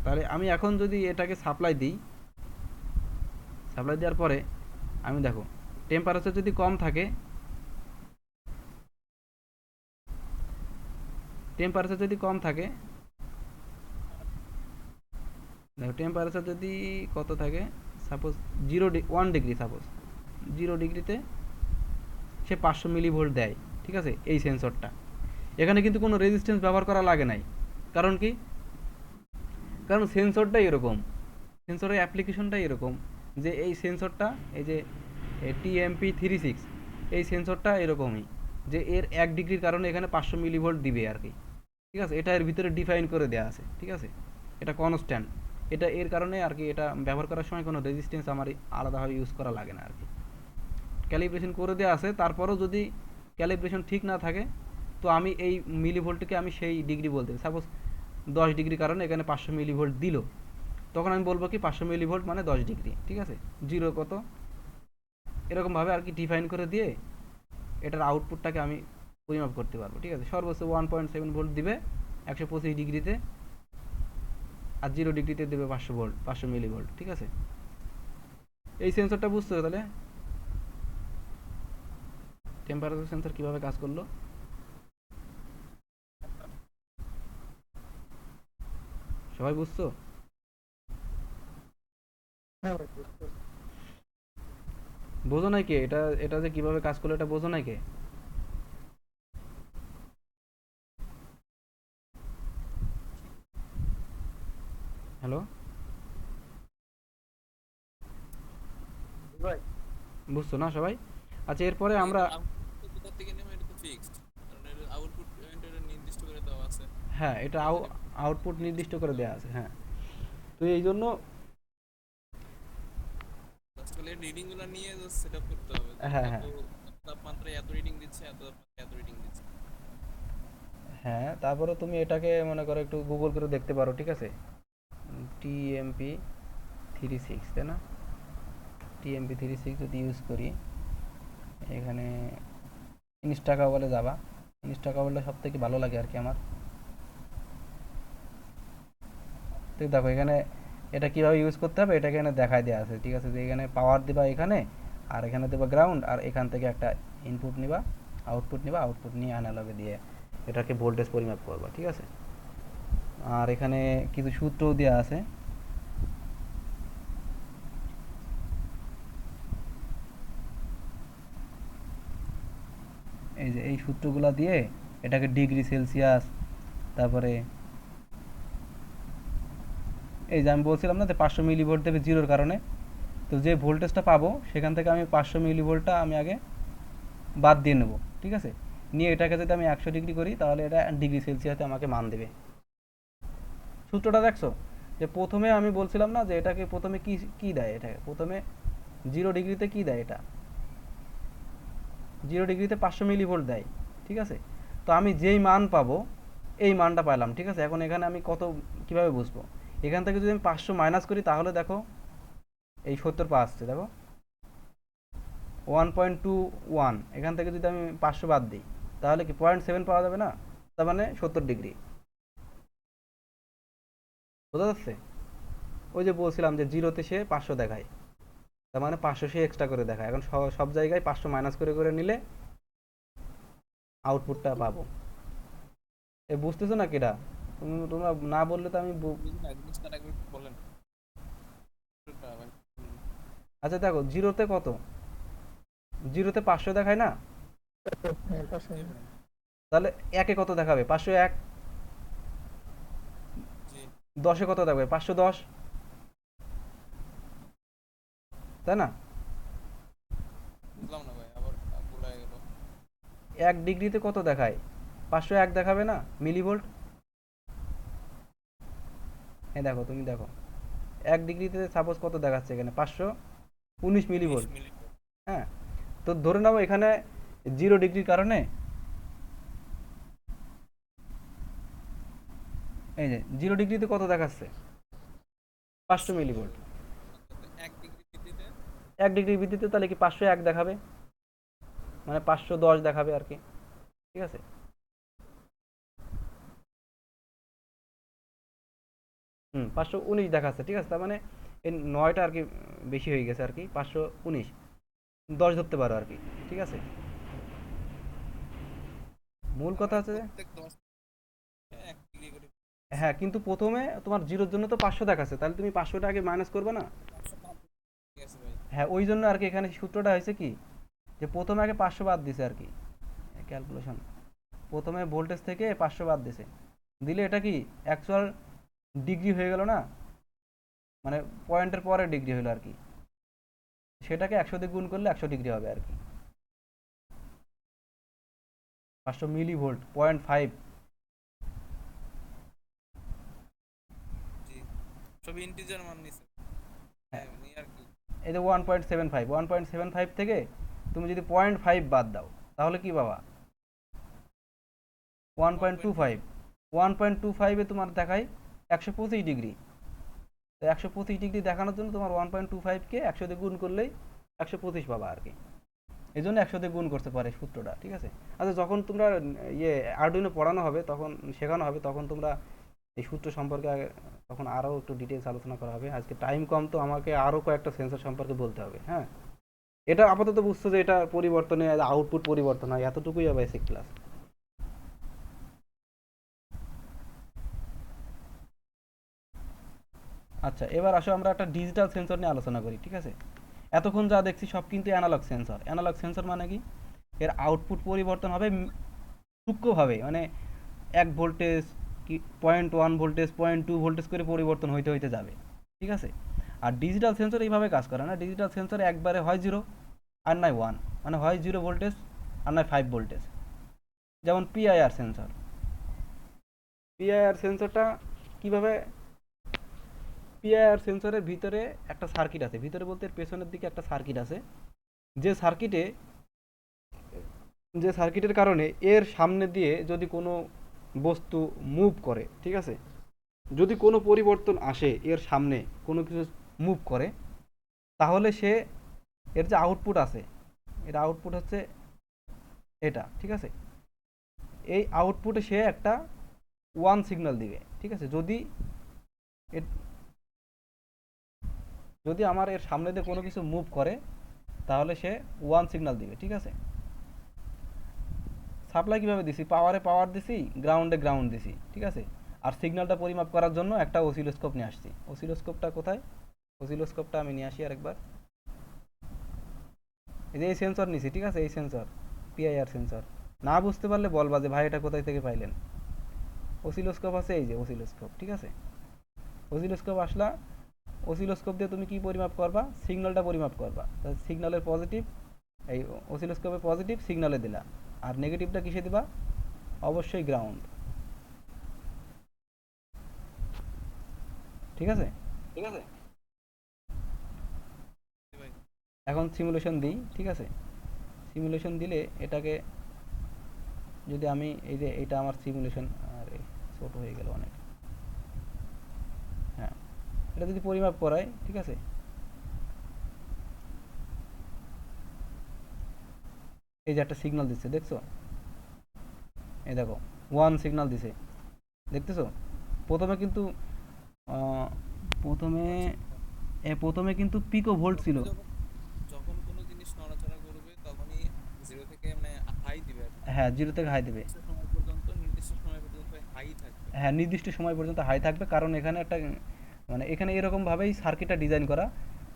তাহলে আমি এখন যদি এটাকে সাপ্লাই দেওয়ার পরে আমি দেখো টেম্পারেচার যদি কম থাকে, দেখো টেম্পারেচার যদি কত থাকে, সাপোজ 1 ডিগ্রি, সাপোজ 0 ডিগ্রিতে সে 500 মিলিভোল্ট দেয়, ঠিক আছে। এই সেন্সরটা এখানে কিন্তু কোনো রেজিস্ট্যান্স ব্যবহার করা লাগে নাই। কারণ কি, কারণ সেন্সরটাই এরকম, সেন্সরের অ্যাপ্লিকেশনটাই এরকম, যে এই সেন্সরটা, এই যে TMP36, এই সেন্সরটা এরকমই, যে এর 1 ডিগ্রির কারণে এখানে 500 মিলিভোল্ট দিবে আর কি, ঠিক আছে। এটা এর ভিতরে ডিফাইন করে দেওয়া আছে, ঠিক আছে। এটা কনস্ট্যান্ট, এটা এর কারণে আর কি, এটা ব্যবহার করার সময় কোনো রেজিস্ট্যান্স আমার আলাদাভাবে ইউজ করা লাগে না আর কি, ক্যালিব্রেশন করে দেওয়া আছে। তারপরেও যদি ক্যালিব্রেশন ঠিক না থাকে, তো আমি এই মিলিভোল্টকে আমি সেই ডিগ্রি বলতে, সাপোজ 10 ডিগ্রি কারণে এখানে 500 মিলিভোল্ট দিল, তখন আমি বলবো কি 500 মিলিভোল্ট মানে 10 ডিগ্রি, ঠিক আছে। 0 কত, এরকমভাবে আর কি ডিফাইন করে দিয়ে এটার আউটপুটটাকে আমি পরিমাপ করতে পারবো, ঠিক আছে। সর্বোচ্চ 1.7 ভোল্ট দিবে 125 ডিগ্রিতে, আর 0 ডিগ্রিতে দেবে 500 মিলিভোল্ট, ঠিক আছে। এই সেন্সরটা বুঝতে হবে তাহলে টেম্পারেচার সেন্সর কিভাবে কাজ করলো। সবাই বুঝছো? হ্যাঁ ভাই, বুঝতে পারছি। বোঝো নাই কে এটা, এটা যে কিভাবে কাজ করলো এটা বোঝো নাই কে? বুঝছো না সবাই? আচ্ছা এরপরে আমরা কোথা থেকে নেব এটা তো ফিক্সড, কারণ এর আউটপুট এটা নির্দিষ্ট করে দেওয়া আছে। হ্যাঁ এটা আউটপুট নির্দিষ্ট করে দেওয়া আছে, হ্যাঁ। তো এই জন্য আসলে রিডিং গুলো নিয়ে সেটআপ করতে হবে যে হ্যাঁ হ্যাঁ এত তাপমাত্রায় এত রিডিং দিচ্ছে, এত তাপমাত্রায় এত রিডিং দিচ্ছে। হ্যাঁ, তারপরে তুমি এটাকে মনে করো একটু গুগল করে দেখতে পারো, ঠিক আছে? টিএমপি 36, তাই না? টিএমপি 36 যদি ইউজ করি, এখানে ইনস্টাকা বলে যাবা, ইনস্টাকা বললে সব থেকে ভালো লাগে আর কি আমার। তো দেখো এখানে এটা কিভাবে ইউজ করতে হবে এটা এখানে দেখায় দেওয়া আছে, ঠিক আছে? যে এখানে পাওয়ার দিবা এখানে, আর এখানে দেবা গ্রাউন্ড, আর এখান থেকে একটা ইনপুট নিবা, আউটপুট নিবা, আউটপুট নিয়ে অ্যানালগে দিয়ে এটাকে ভোল্টেজ পরিমাপ করবা, ঠিক আছে? আর এখানে কিছু সূত্রও দেওয়া আছে। এই যে এই সূত্রগুলো দিয়ে এটাকে ডিগ্রি সেলসিয়াস, তারপরে এই যে আমি বলছিলাম না যে 500 মিলিভোল্ট দেবে জিরোর কারণে, তো যে ভোল্টেজটা পাবো সেখান থেকে আমি 500 মিলিভোল্টটা আমি আগে বাদ দিয়ে নেব, ঠিক আছে? নিয়ে এটাকে যদি আমি 100 ডিগ্রি করি তাহলে এটা ডিগ্রি সেলসিয়াসে আমাকে মান দেবে। সূত্রটা দেখছো? যে প্রথমে আমি বলছিলাম না যে এটাকে প্রথমে কি কি দেয়, এটাকে প্রথমে 0 ডিগ্রিতে কি দেয়, এটা 0 ডিগ্রিতে 500 মিলিভোল্ট দেয়, ঠিক আছে? তো আমি যেই মান পাবো এই মানটা পাইলাম, ঠিক আছে? এখন এখানে আমি কত কিভাবে বুঝবো? এখান থেকে যদি আমি 500 মাইনাস করি তাহলে দেখো এই 70 পাওয়া আসছে, দেখো 1.21, এখান থেকে যদি আমি 500 বাদ দিই তাহলে কি 0.7 পাওয়া যাবে না? তার মানে 70 ডিগ্রি। বোঝা যাচ্ছে? ওই যে বলছিলাম যে জিরোতে সে 500 দেখায়, তার মানে 500 সে এক্সট্রা করে দেখায়। এখন সব জায়গায় 500 মাইনাস করে করে নিলে আউটপুটটা পাবো। এ বুঝতেছো না কিটা? তোমরা না বললে তো আমি বুঝলেন, জিনিসটা একবার একটু বলেন। আচ্ছা দেখো জিরোতে কত, জিরোতে 500 দেখায় না? তাহলে একে কত দেখাবে? 501। জি 10-এ কত দেখাবে? 510, তাই না? বুঝলাম না ভাই, আবার ভুল হয়ে গেল। 1 ডিগ্রিতে কত দেখায়? 501 দেখাবে না মিলিভোল্ট? হ্যাঁ দেখো, তুমি দেখো 1 ডিগ্রিতে সাপোজ কত দেখাচ্ছে এখানে? 519 মিলিভোল্ট। 20 মিনিট। হ্যাঁ, তো ধরে নাও এখানে 0 ডিগ্রির কারণে এই যে 0 ডিগ্রিতে কত দেখাচ্ছে? 500 মিলিভোল্ট। 1 ডিগ্রি বৃদ্ধিতে 1 ডিগ্রি বৃদ্ধিতে তাহলে কি 501 দেখাবে, মানে 510 দেখাবে আর কি, ঠিক আছে? হুম, 519 দেখাচ্ছে, ঠিক আছে? তার মানে এই 9টা আর কি বেশি হয়ে গেছে আর কি, 519, 10 ধরতে পারো আর কি, ঠিক আছে? মূল কথা হচ্ছে যে প্রত্যেক 10 1 ডিগ্রি করে হ্যাঁ, কিন্তু প্রথমে তোমার জিরোর জন্য তো 500 দেখাচ্ছে, তাহলে তুমি 500টা আগে মাইনাস করবে না? 500 ঠিক আছে ভাই। হ্যাঁ, ওই জন্য আর কি এখানে সূত্রটা হয়েছে কি, যে প্রথমে আগে 500 বাদ দিছে আর কি, ক্যালকুলেশন প্রথমে ভোল্টেজ থেকে 500 বাদ দিছে, দিলে এটা কি অ্যাকচুয়াল ডিগ্রি হয়ে গেল না, মানে পয়েন্টের পরে ডিগ্রি হলো আর কি, সেটাকে 100 দিয়ে গুণ করলে 100 ডিগ্রি হবে আর কি। 500 মিলি ভোল্ট 0.5, জি সব ইন্টিজার মান নিছে। হ্যাঁ এমনি আর কি। এই যে 1.75 থেকে তুমি যদি 0.5 বাদ দাও তাহলে কি পাবা? 1.25, 1.25 এ তোমার দেখায় 125 ডিগ্রি। তো 125 ডিগ্রি দেখানোর জন্য তোমার 1.25কে 100 দিয়ে গুণ করলেই 125 পাবা আর কি, এই জন্য 100 দিয়ে গুণ করতে পারে সূত্রটা, ঠিক আছে? আচ্ছা যখন তোমরা আরডুইনো পড়ানো হবে, তখন শেখানো হবে, তখন তোমরা এই সূত্র সম্পর্কে তখন আরও একটু ডিটেলস আলোচনা করা হবে। আজকে টাইম কম, তো আমাকে আরও কয়েকটা সেন্সর সম্পর্কে বলতে হবে। হ্যাঁ, এটা আপাতত বুঝছো যে এটা পরিবর্তনে আউটপুট পরিবর্তন হয়, এতটুকুই বেসিক ক্লাস। আচ্ছা এবার আসো আমরা একটা ডিজিটাল সেন্সর নিয়ে আলোচনা করি, ঠিক আছে? এতক্ষণ যা দেখছি সব কিন্তু অ্যানালগ সেন্সর। অ্যানালগ সেন্সর মানে কি? এর আউটপুট পরিবর্তন হবে সূক্ষ্মভাবে, মানে 1 ভোল্টেজ কি 0.1 ভোল্টেজ 0.2 ভোল্টেজ করে পরিবর্তন হইতে হইতে যাবে, ঠিক আছে? আর ডিজিটাল সেন্সর এইভাবে কাজ করে না, ডিজিটাল সেন্সর একবারে হয় 0 আর নয় 1, মানে হয় 0 ভোল্টেজ আর নয় 5 ভোল্টেজ। যেমন পিআইআর সেন্সর, পিআইআর সেন্সরটা কীভাবে, পিআইআর সেন্সরের ভিতরে একটা সার্কিট আছে, ভিতরে বলতে এর পেছনের দিকে একটা সার্কিট আছে, যে সার্কিটের কারণে এর সামনে দিয়ে যদি কোনো বস্তু মুভ করে, ঠিক আছে, যদি কোনো পরিবর্তন আসে এর সামনে কোনো কিছু মুভ করে, তাহলে সে এর যে আউটপুট আছে, এর আউটপুট হচ্ছে এটা, ঠিক আছে, এই আউটপুটে সে একটা 1 সিগন্যাল দিবে, ঠিক আছে। যদি আমার এর সামনে দিয়ে কোনো কিছু মুভ করে তাহলে সে 1 সিগন্যাল দিবে, ঠিক আছে। সাপ্লাই কিভাবে দিছি, পাওয়ারে পাওয়ার দিছি, গ্রাউন্ডে গ্রাউন্ড দিছি, ঠিক আছে। আর সিগন্যালটা পরিমাপ করার জন্য একটা অসিলোস্কোপ নিয়ে আসছি। অসিলোস্কোপটা কোথায়, অসিলোস্কোপটা আমি নিয়ে আসি আরেকবার। এই যে এই সেন্সর নিছি, ঠিক আছে, এই সেন্সর পিআইআর সেন্সর। না বুঝতে পারলে বলবা যে ভাই এটা কোথায় থেকে পাইলেন। অসিলোস্কোপ আছে, এই যে অসিলোস্কোপ, ঠিক আছে। অসিলোস্কোপ আসলা, অসিলোস্কোপ দিয়ে তুমি কি পরিমাপ করবা, সিগন্যালটা পরিমাপ করবা। সিগন্যালের পজিটিভ, এই অসিলোস্কোপে পজিটিভ সিগন্যালে দিলা, আর নেগেটিভটা কিসে দিবা, অবশ্যই গ্রাউন্ড, ঠিক আছে। এখন সিমুলেশন দিই, ঠিক আছে। সিমুলেশন দিলে এটাকে যদি আমি এই যে এটা আমার সিমুলেশন, আরে ছোট হয়ে গেল অনেক, হ্যাঁ, এটা যদি পরিমাপ করাই, ঠিক আছে, এই যে একটা সিগন্যাল দিচ্ছে, দেখছো, এই দেখো 1 সিগন্যাল দিছে, দেখতেছো। প্রথমে কিন্তু প্রথমে কিন্তু পিকো ভোল্ট ছিল। যখন কোনো জিনিস নড়াচড়া করবে তখনই 0 থেকে মানে হাই দিবে আর কি। হ্যাঁ, 0 থেকে হাই দেবে। নির্দিষ্ট সময় পর্যন্ত হাই থাকবে। হ্যাঁ, নির্দিষ্ট সময় পর্যন্ত হাই থাকবে, কারণ এখানে একটা মানে এখানে এরকমভাবেই সার্কিটটা ডিজাইন করা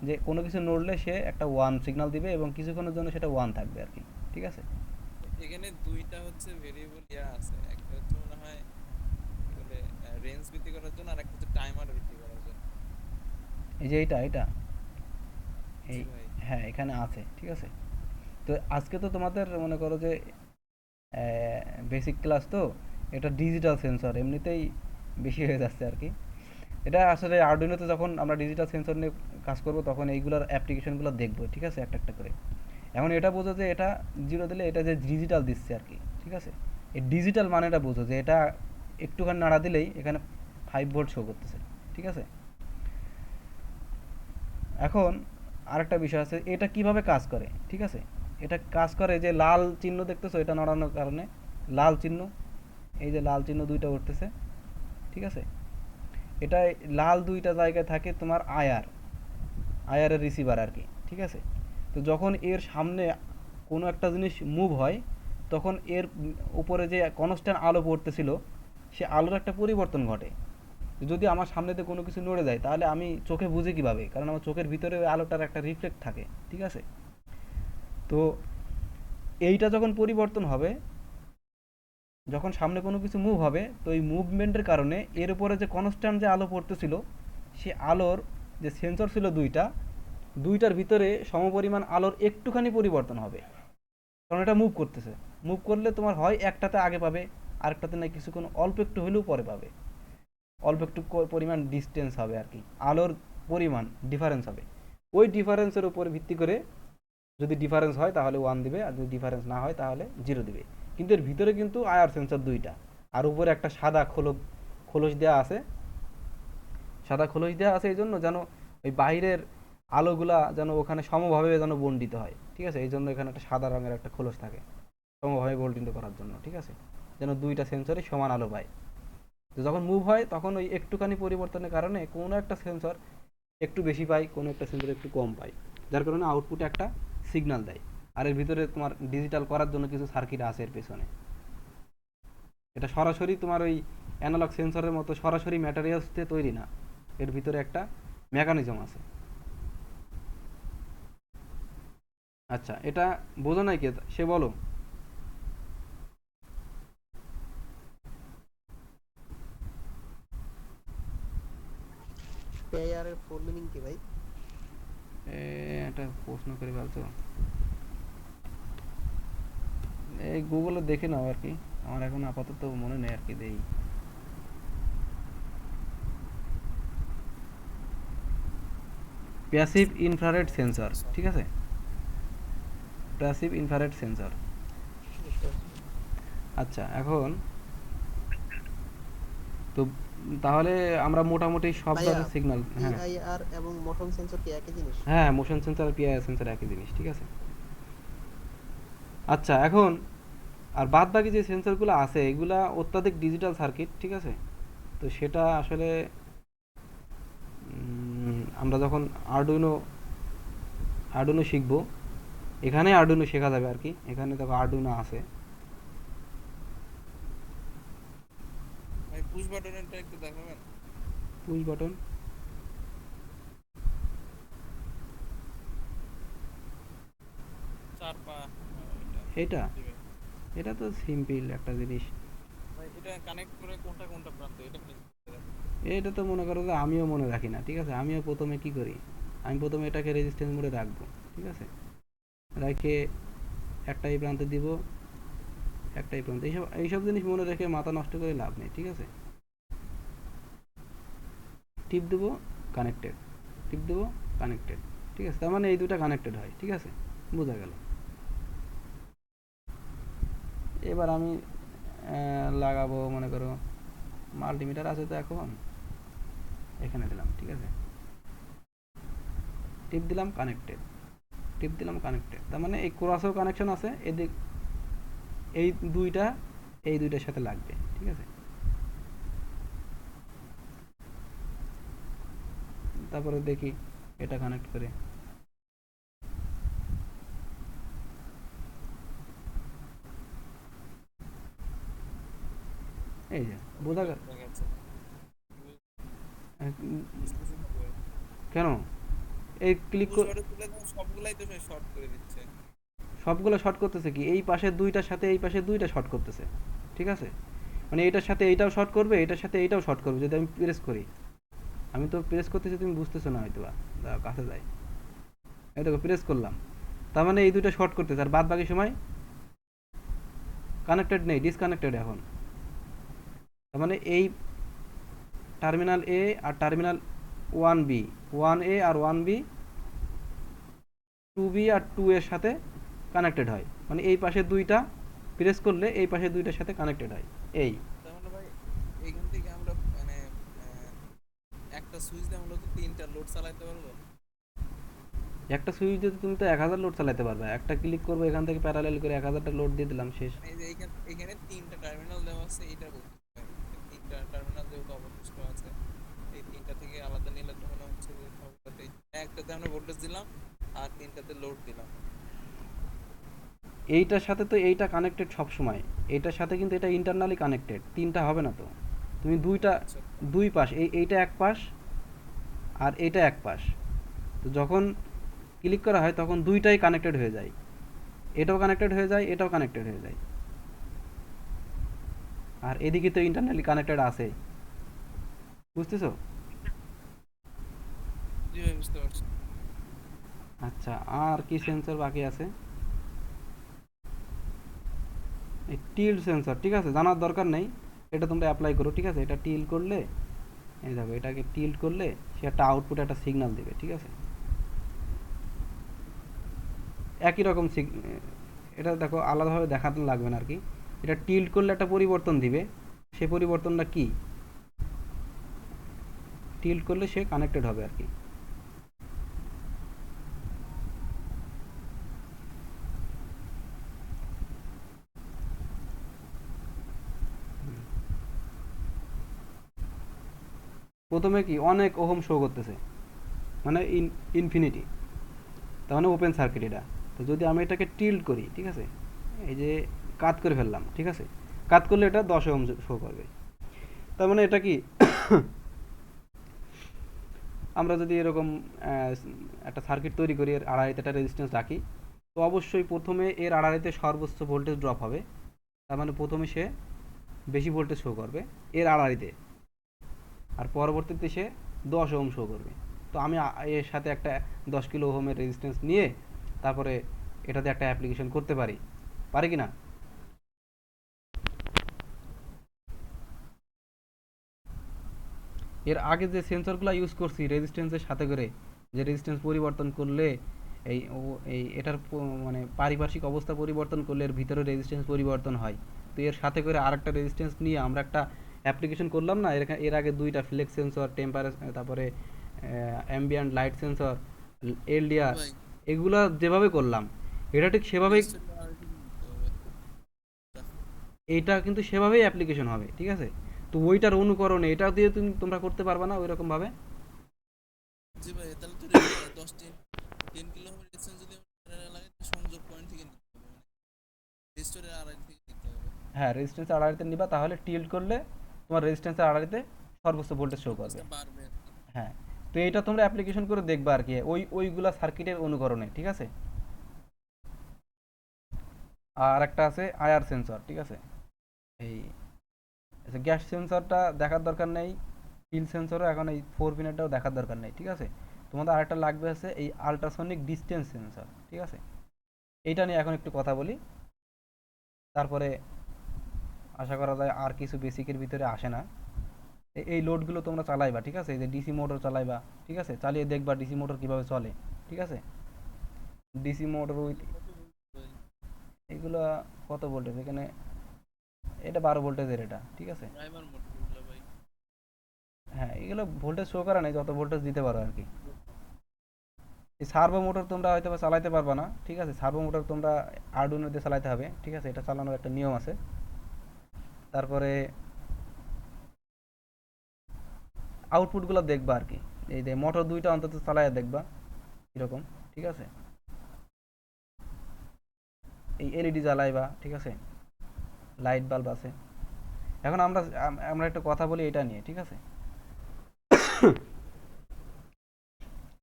যে কোনো কিছু নড়লে সে একটা 1 সিগন্যাল দিবে এবং কিছুক্ষণের জন্য সেটা 1 থাকবে আর কি, ঠিক আছে। এখানে দুইটা হচ্ছে ভেরিয়েবল আছে, একটা হচ্ছে মনে হয় কি বলে রেঞ্জ বৃদ্ধি করার জন্য, আর একটা হচ্ছে টাইমার বৃদ্ধি করার জন্য। এই যে এটা এই জি ভাই। হ্যাঁ, এখানে আছে, ঠিক আছে। তো আজকে তো তোমাদের মনে করো যে বেসিক ক্লাস, তো এটা ডিজিটাল সেন্সর এমনিতেই বেশি হয়ে যাচ্ছে আর কি। এটা আসলে আরডুইনোতে যখন আমরা ডিজিটাল সেন্সর নিয়ে কাজ করব তখন এইগুলোর অ্যাপ্লিকেশনগুলো দেখবো, ঠিক আছে, একটা একটা করে। এখন এটা বোঝো যে এটা 0 দিলে এটা যে ডিজিটাল দিচ্ছে আর কি, ঠিক আছে। এই ডিজিটাল মানেটা বোঝো যে এটা একটুখানি নাড়া দিলেই এখানে 5 ভোল্ট শো করতেছে, ঠিক আছে। এখন আরেকটা বিষয় আছে, এটা কিভাবে কাজ করে, ঠিক আছে। এটা কাজ করে যে লাল চিহ্ন দেখতেছো, এটা নড়ানোর কারণে লাল চিহ্ন, এই যে লাল চিহ্ন দুইটা উঠতেছে, ঠিক আছে। এটা লাল দুইটা জায়গায় থাকে তোমার আয়ারের রিসিভার আর কি, ঠিক আছে। তো যখন এর সামনে কোনো একটা জিনিস মুভ হয় তখন এর উপরে যে কনস্ট্যান্ট আলো পড়তেছিল সে আলোর একটা পরিবর্তন ঘটে। যদি আমার সামনেতে কোনো কিছু নড়ে যায় তাহলে আমি চোখে বুঝি কিভাবে, কারণ আমার চোখের ভিতরে ওই আলোটার একটা রিফ্লেক্ট থাকে, ঠিক আছে। তো এইটা যখন পরিবর্তন হবে, যখন সামনে কোনো কিছু মুভ হবে, তো এই মুভমেন্টের কারণে এর উপরে যে কনস্ট্যান্ট যে আলো পড়তেছিল সে আলোর যে সেন্সর ছিল দুইটার ভিতরে সমপরিমাণ আলোর একটুখানি পরিবর্তন হবে, কারণ এটা মুভ করতেছে। মুভ করলে তোমার হয় একটাতে আগে পাবে, আরেকটাতে না কিছুক্ষণ অল্প একটু হলেও পরে পাবে, অল্প একটু পরিমাণ ডিস্টেন্স হবে আর কি, আলোর পরিমাণ ডিফারেন্স হবে। ওই ডিফারেন্সের উপর ভিত্তি করে যদি ডিফারেন্স হয় তাহলে 1 দিবে, আর যদি ডিফারেন্স না হয় তাহলে 0 দিবে। কিন্তু এর ভিতরে কিন্তু আয়ার সেন্সর দুইটা, আর উপরে একটা সাদা খোলস দেওয়া আছে। সাদা খোলস দেওয়া আছে এই জন্য যেন ওই বাইরের আলোগুলা যেন ওখানে সমভাবে যেন বণ্টিত হয়, ঠিক আছে। এই জন্য এখানে একটা সাদা রঙের একটা খোলস থাকে সমভাবে বণ্টিত করার জন্য, ঠিক আছে, যেন দুইটা সেন্সরই সমান আলো পায়। তো যখন মুভ হয় তখন ওই একটুখানি পরিবর্তনের কারণে কোনো একটা সেন্সর একটু বেশি পায়, কোনো একটা সেন্সর একটু কম পায়, যার কারণে আউটপুটে একটা সিগন্যাল দেয়। আর এর ভিতরে তোমার ডিজিটাল করার জন্য কিছু সার্কিট আছে এর পেছনে। এটা সরাসরি তোমার ওই অ্যানালগ সেন্সরের মতো সরাসরি ম্যাটেরিয়ালস দিয়ে তৈরি না, এর ভিতরে একটা মেকানিজম আছে। আচ্ছা, এটা বোঝো নাই কে, সে বলো। পিআইআর এর ফুল মিনিং কি ভাই? এটা প্রশ্ন করে বলতো। এই গুগলে দেখে নাও আর কি, আমার এখন আপাতত মনে নেই আর কি। দেই প্যাসিভ ইনফ্রারেড সেন্সর, ঠিক আছে, প্যাসিভ ইনফ্রারেড সেন্সর। আচ্ছা এখন তো তাহলে আমরা মোটামুটি সব ভাইয়া, ধরনের সিগন্যাল, হ্যাঁ পিআইআর এবং মোশন সেন্সর কি একই জিনিস? হ্যাঁ মোশন সেন্সর আর পিআইআর সেন্সর একই জিনিস, ঠিক আছে। আচ্ছা এখন আর বাদ বাকি যে সেন্সরগুলো আছে এগুলা অত্যাধিক ডিজিটাল সার্কিট, ঠিক আছে। তো সেটা আসলে আমরা যখন আরডুইনো শিখবো, এখানে আরডুইনো শেখা যাবে আর কি, এখানে দেখো আরডুইনো আছে। ভাই পুশ বাটনটা একটু দেখাবেন? পুশ বাটন, চার পা এটা দিবে। এটা তো সিম্পল একটা জিনিস। ভাই এটা কানেক্ট করে কোনটা কোনটা প্রান্ত এটা কি এটা তো মনে করো যে আমিও মনে রাখি না, ঠিক আছে। আমিও প্রথমে কি করি, আমি প্রথমে এটাকে রেজিস্ট্যান্স মোডে রাখবো, ঠিক আছে, রেখে একটা এই প্রান্তে দিব, একটা এই প্রান্তে, এইসব জিনিস মনে রেখে মাথা নষ্ট করে লাভ নেই, ঠিক আছে। টিপ দেবো কানেক্টেড, টিপ দেবো কানেক্টেড, ঠিক আছে। তার মানে এই দুটা কানেক্টেড হয়, ঠিক আছে, বোঝা গেল। এবার আমি লাগাবো, মনে করো মাল্টিমিটার আছে তো এখন, এখানে দিলাম, ঠিক আছে, টিপ দিলাম কানেক্টেড, টিপ দিলাম কানেক্টেড। তার মানে এই ক্রসেও কানেকশন আছে, এদিক এই দুইটার সাথে লাগবে, ঠিক আছে। তারপরে দেখি এটা কানেক্ট করে, এই যে বোঝা গেল। দেখাচ্ছে? কেন এই ক্লিক পুশ বাটন তুলে দাও, সবগুলাই তো শর্ট করে দিচ্ছে। সবগুলো শর্ট করতেছে কি, এই পাশের দুইটার সাথে এই পাশের দুইটা শর্ট করতেছে, ঠিক আছে। মানে এটার সাথে এইটাও শর্ট করবে, এটার সাথে এইটাও শর্ট করবে যদি আমি প্রেস করি। আমি তো প্রেস করতেছি, তুমি বুঝতেছো না হয়তো, দাঁড়াও কাছে যাই, এই দেখো প্রেস করলাম, তার মানে এই দুইটা শর্ট করতেছে, আর বাদ বাকি সময় কানেক্টেড নেই, ডিসকানেক্টেড এখন। তার মানে এই টার্মিনাল এ আর টার্মিনাল 1B, 1A আর 1B, 2B আর 2 এর সাথে কানেক্টেড হয়। মানে এই পাশে দুইটা প্রেস করলে এই পাশে দুইটার সাথে কানেক্টেড হয়। এই তার মানে ভাই এখান থেকে আমরা মানে একটা সুইচ দিয়ে আমরা তো তিনটা লোড চালাতে পারবো। একটা সুইচ দিয়ে তুমি তো 1000 লোড চালাতে পারবে, একটা ক্লিক করবো এখান থেকে প্যারালাল করে 1000টা লোড দিয়ে দিলাম, শেষ। এই যে এখানে তিনটা টার্মিনাল দেওয়া আছে, এটা বলতে তিনটা টার্মিনাল যেহেতু অবশিষ্ট আছে, এই তিনটা থেকে আলাদা নিলে তো মনে হচ্ছে যে সবটাতে একটাতে আমরা ভোল্টেজ দিলাম আর তিনটাতে লোড দিলাম। এইটার সাথে তো এইটা কানেক্টেড সব সময়, এইটার সাথে কিন্তু এটা ইন্টারনালি কানেক্টেড, তিনটা হবে না তো। তুমি দুই পাশ, এইটা এক পাশ আর এইটা এক পাশ, তো যখন ক্লিক করা হয় তখন দুইটাই কানেক্টেড হয়ে যায়, এটাও কানেক্টেড হয়ে যায়, এটাও কানেক্টেড হয়ে যায়, আর এদিকে তো ইন্টারনালি কানেক্টেড আছে, বুঝতেছো? জি ভাই বুঝতে পারছি। আচ্ছা আর কি সেন্সর বাকি আছে? এই টিল্ড সেন্সর, ঠিক আছে, জানার দরকার নেই, এটা তোমরা অ্যাপ্লাই করো, ঠিক আছে। এটা টিল্ড করলে, এই দেখো এটাকে টিল্ড করলে সে একটা আউটপুট একটা সিগন্যাল দেবে, ঠিক আছে। একই রকম এটা দেখো আলাদাভাবে দেখাতে লাগবে না আর কি। এটা টিল্ড করলে একটা পরিবর্তন দিবে, সে পরিবর্তনটা কি, টিল্ড করলে সে কানেক্টেড হবে আর কি। প্রথমে কি অনেক ওহম শো করতেছে, মানে ইনফিনিটি, তার মানে ওপেন সার্কিট এটা। তো যদি আমি এটাকে টিল্ড করি, ঠিক আছে, এই যে কাট করে ফেললাম, ঠিক আছে, কাট করলে এটা 10 ওহম শো করবে। তার মানে এটা কি আমরা যদি এরকম একটা সার্কিট তৈরি করি, এর আড়াআড়িতে একটা রেজিস্ট্যান্স রাখি, তো অবশ্যই প্রথমে এর আড়াআড়িতে সর্বোচ্চ ভোল্টেজ ড্রপ হবে, তার মানে প্রথমে সে বেশি ভোল্টেজ শো করবে এর আড়াআড়িতে, আর পরবর্তীতে সে 10 ওহম শো করবে। তো আমি এর সাথে একটা 10 কিলো ওহমের রেজিস্ট্যান্স নিয়ে তারপরে এটাতে একটা অ্যাপ্লিকেশন করতে পারি কি না? এর আগে যে সেন্সরগুলো ইউজ করছি রেজিস্ট্যান্সের সাথে করে, যে রেজিস্ট্যান্স পরিবর্তন করলে এই এটার মানে পারিপার্শ্বিক অবস্থা পরিবর্তন করলে এর ভিতরে রেজিস্ট্যান্স পরিবর্তন হয়। তো এর সাথে করে আরেকটা রেজিস্ট্যান্স নিয়ে আমরা একটা অ্যাপ্লিকেশন করলাম না, এর আগে দুইটা ফ্লেক্স সেন্সর, টেম্পারেচার, তারপরে অ্যাম্বিয়েন্ট লাইট সেন্সর, এলডিআর, ভাই এগুলা যেভাবে করলাম এটা ঠিক সেভাবেই, রেজিস্টারটা আরেকটু দিতে হবে। এইটা কিন্তু সেভাবেই অ্যাপ্লিকেশন হবে, ঠিক আছে? তো ওইটার অনুকরণে এটা দিয়ে তোমরা করতে পারবে না ওই রকম ভাবে। জি ভাই, তাহলে তো 10 কিলোমিটার ডিসটেন্স যদি আমরা লাগাই তাহলে সংযোগ পয়েন্ট থেকে নিতে হবে, মানে রেজিস্টারের আড়াই থেকে নিতে হবে। হ্যাঁ, রেজিস্ট্যান্স আড়াইতে নিবা, তাহলে টিল্ট করলে তোমার রেজিস্ট্যান্সের আড়াইতে সর্বোচ্চ ভোল্টেজ শো করবে। ভোল্টেজটা বাড়বে আর কি। হ্যাঁ, তো এইটা তোমরা অ্যাপ্লিকেশন করে দেখবা আর কি, ওইগুলা সার্কিটের অনুকরণে, ঠিক আছে? আর একটা আছে আইআর সেন্সর, ঠিক আছে? এই গ্যাস সেন্সরটা দেখার দরকার নেই, হিল সেন্সরও এখন এই 4 পিনেরটাও দেখার দরকার নেই, ঠিক আছে? তোমাদের আরেকটা লাগবে আছে এই আল্ট্রাসনিক ডিস্টেন্স সেন্সর, ঠিক আছে? এইটা নিয়ে এখন একটু কথা বলি, তারপরে আশা করা যায় আর কিছু বেসিকের ভিতরে আসে না। এই লোডগুলো তোমরা চালাইবা, ঠিক আছে? এই যে ডিসি মোটর চালাইবা, ঠিক আছে? চালিয়ে দেখবা ডিসি মোটর কিভাবে চলে, ঠিক আছে? ডিসি মোটর উইথ এগুলো কত ভোল্টেজ, এখানে এটা 12 ভোল্টেজের, এটা ঠিক আছে? প্রাইমার মোটরগুলো ভাই। হ্যাঁ, এগুলো ভোল্টেজ শো করা নেই, যত ভোল্টেজ দিতে পারো আর কি। এই সার্ভো মোটর তোমরা হয়তো বা চালাইতে পারবা না, ঠিক আছে? সার্ভো মোটর তোমরা আরডুইনো দিয়ে চালাইতে হবে, ঠিক আছে? এটা চালানোর একটা নিয়ম আছে। তারপরে আউটপুটগুলো দেখবা আর কি, এই যে মোটর দুইটা অন্তত চালাইয়া দেখবা এরকম, ঠিক আছে? এই এলইডি জ্বালাইবা, ঠিক আছে? লাইট বাল্ব আছে। এখন আমরা একটা কথা বলি এটা নিয়ে, ঠিক আছে?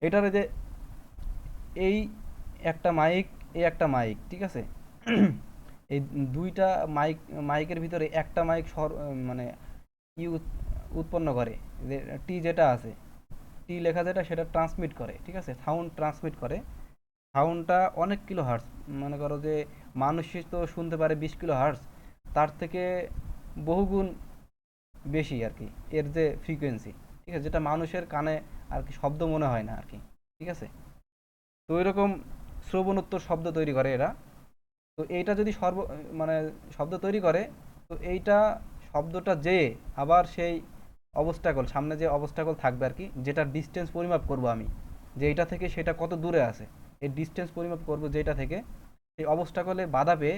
এটার যে এই একটা মাইক, এই একটা মাইক, ঠিক আছে? এই দুইটা মাইকের ভিতরে একটা মাইক মানে ই উৎপন্ন করে, যে টি যেটা আছে, টি লেখা যেটা, সেটা ট্রান্সমিট করে, ঠিক আছে? সাউন্ড ট্রান্সমিট করে। সাউন্ডটা অনেক কিলো হার্টজ, মনে করো যে মানুষ তো শুনতে পারে 20 কিলো হার্টজ, তার থেকে বহুগুণ বেশি আর কি এর যে ফ্রিকোয়েন্সি, ঠিক আছে? যেটা মানুষের কানে আর কি শব্দ মনে হয় না আর কি, ঠিক আছে? তো ওইরকম শ্রবণোত্তর শব্দ তৈরি করে এরা। তো এইটা যদি মানে শব্দ তৈরি করে, তো এইটা শব্দটা যে আবার সেই অবস্টাকল, সামনে যে অবস্টাকল থাকবে আর কি, যেটা ডিস্টেন্স পরিমাপ করব আমি, যে এইটা থেকে সেটা কত দূরে আছে, এই ডিস্টেন্স পরিমাপ করব যেটা থেকে, সেই অবস্টাকলে বাধা পেয়ে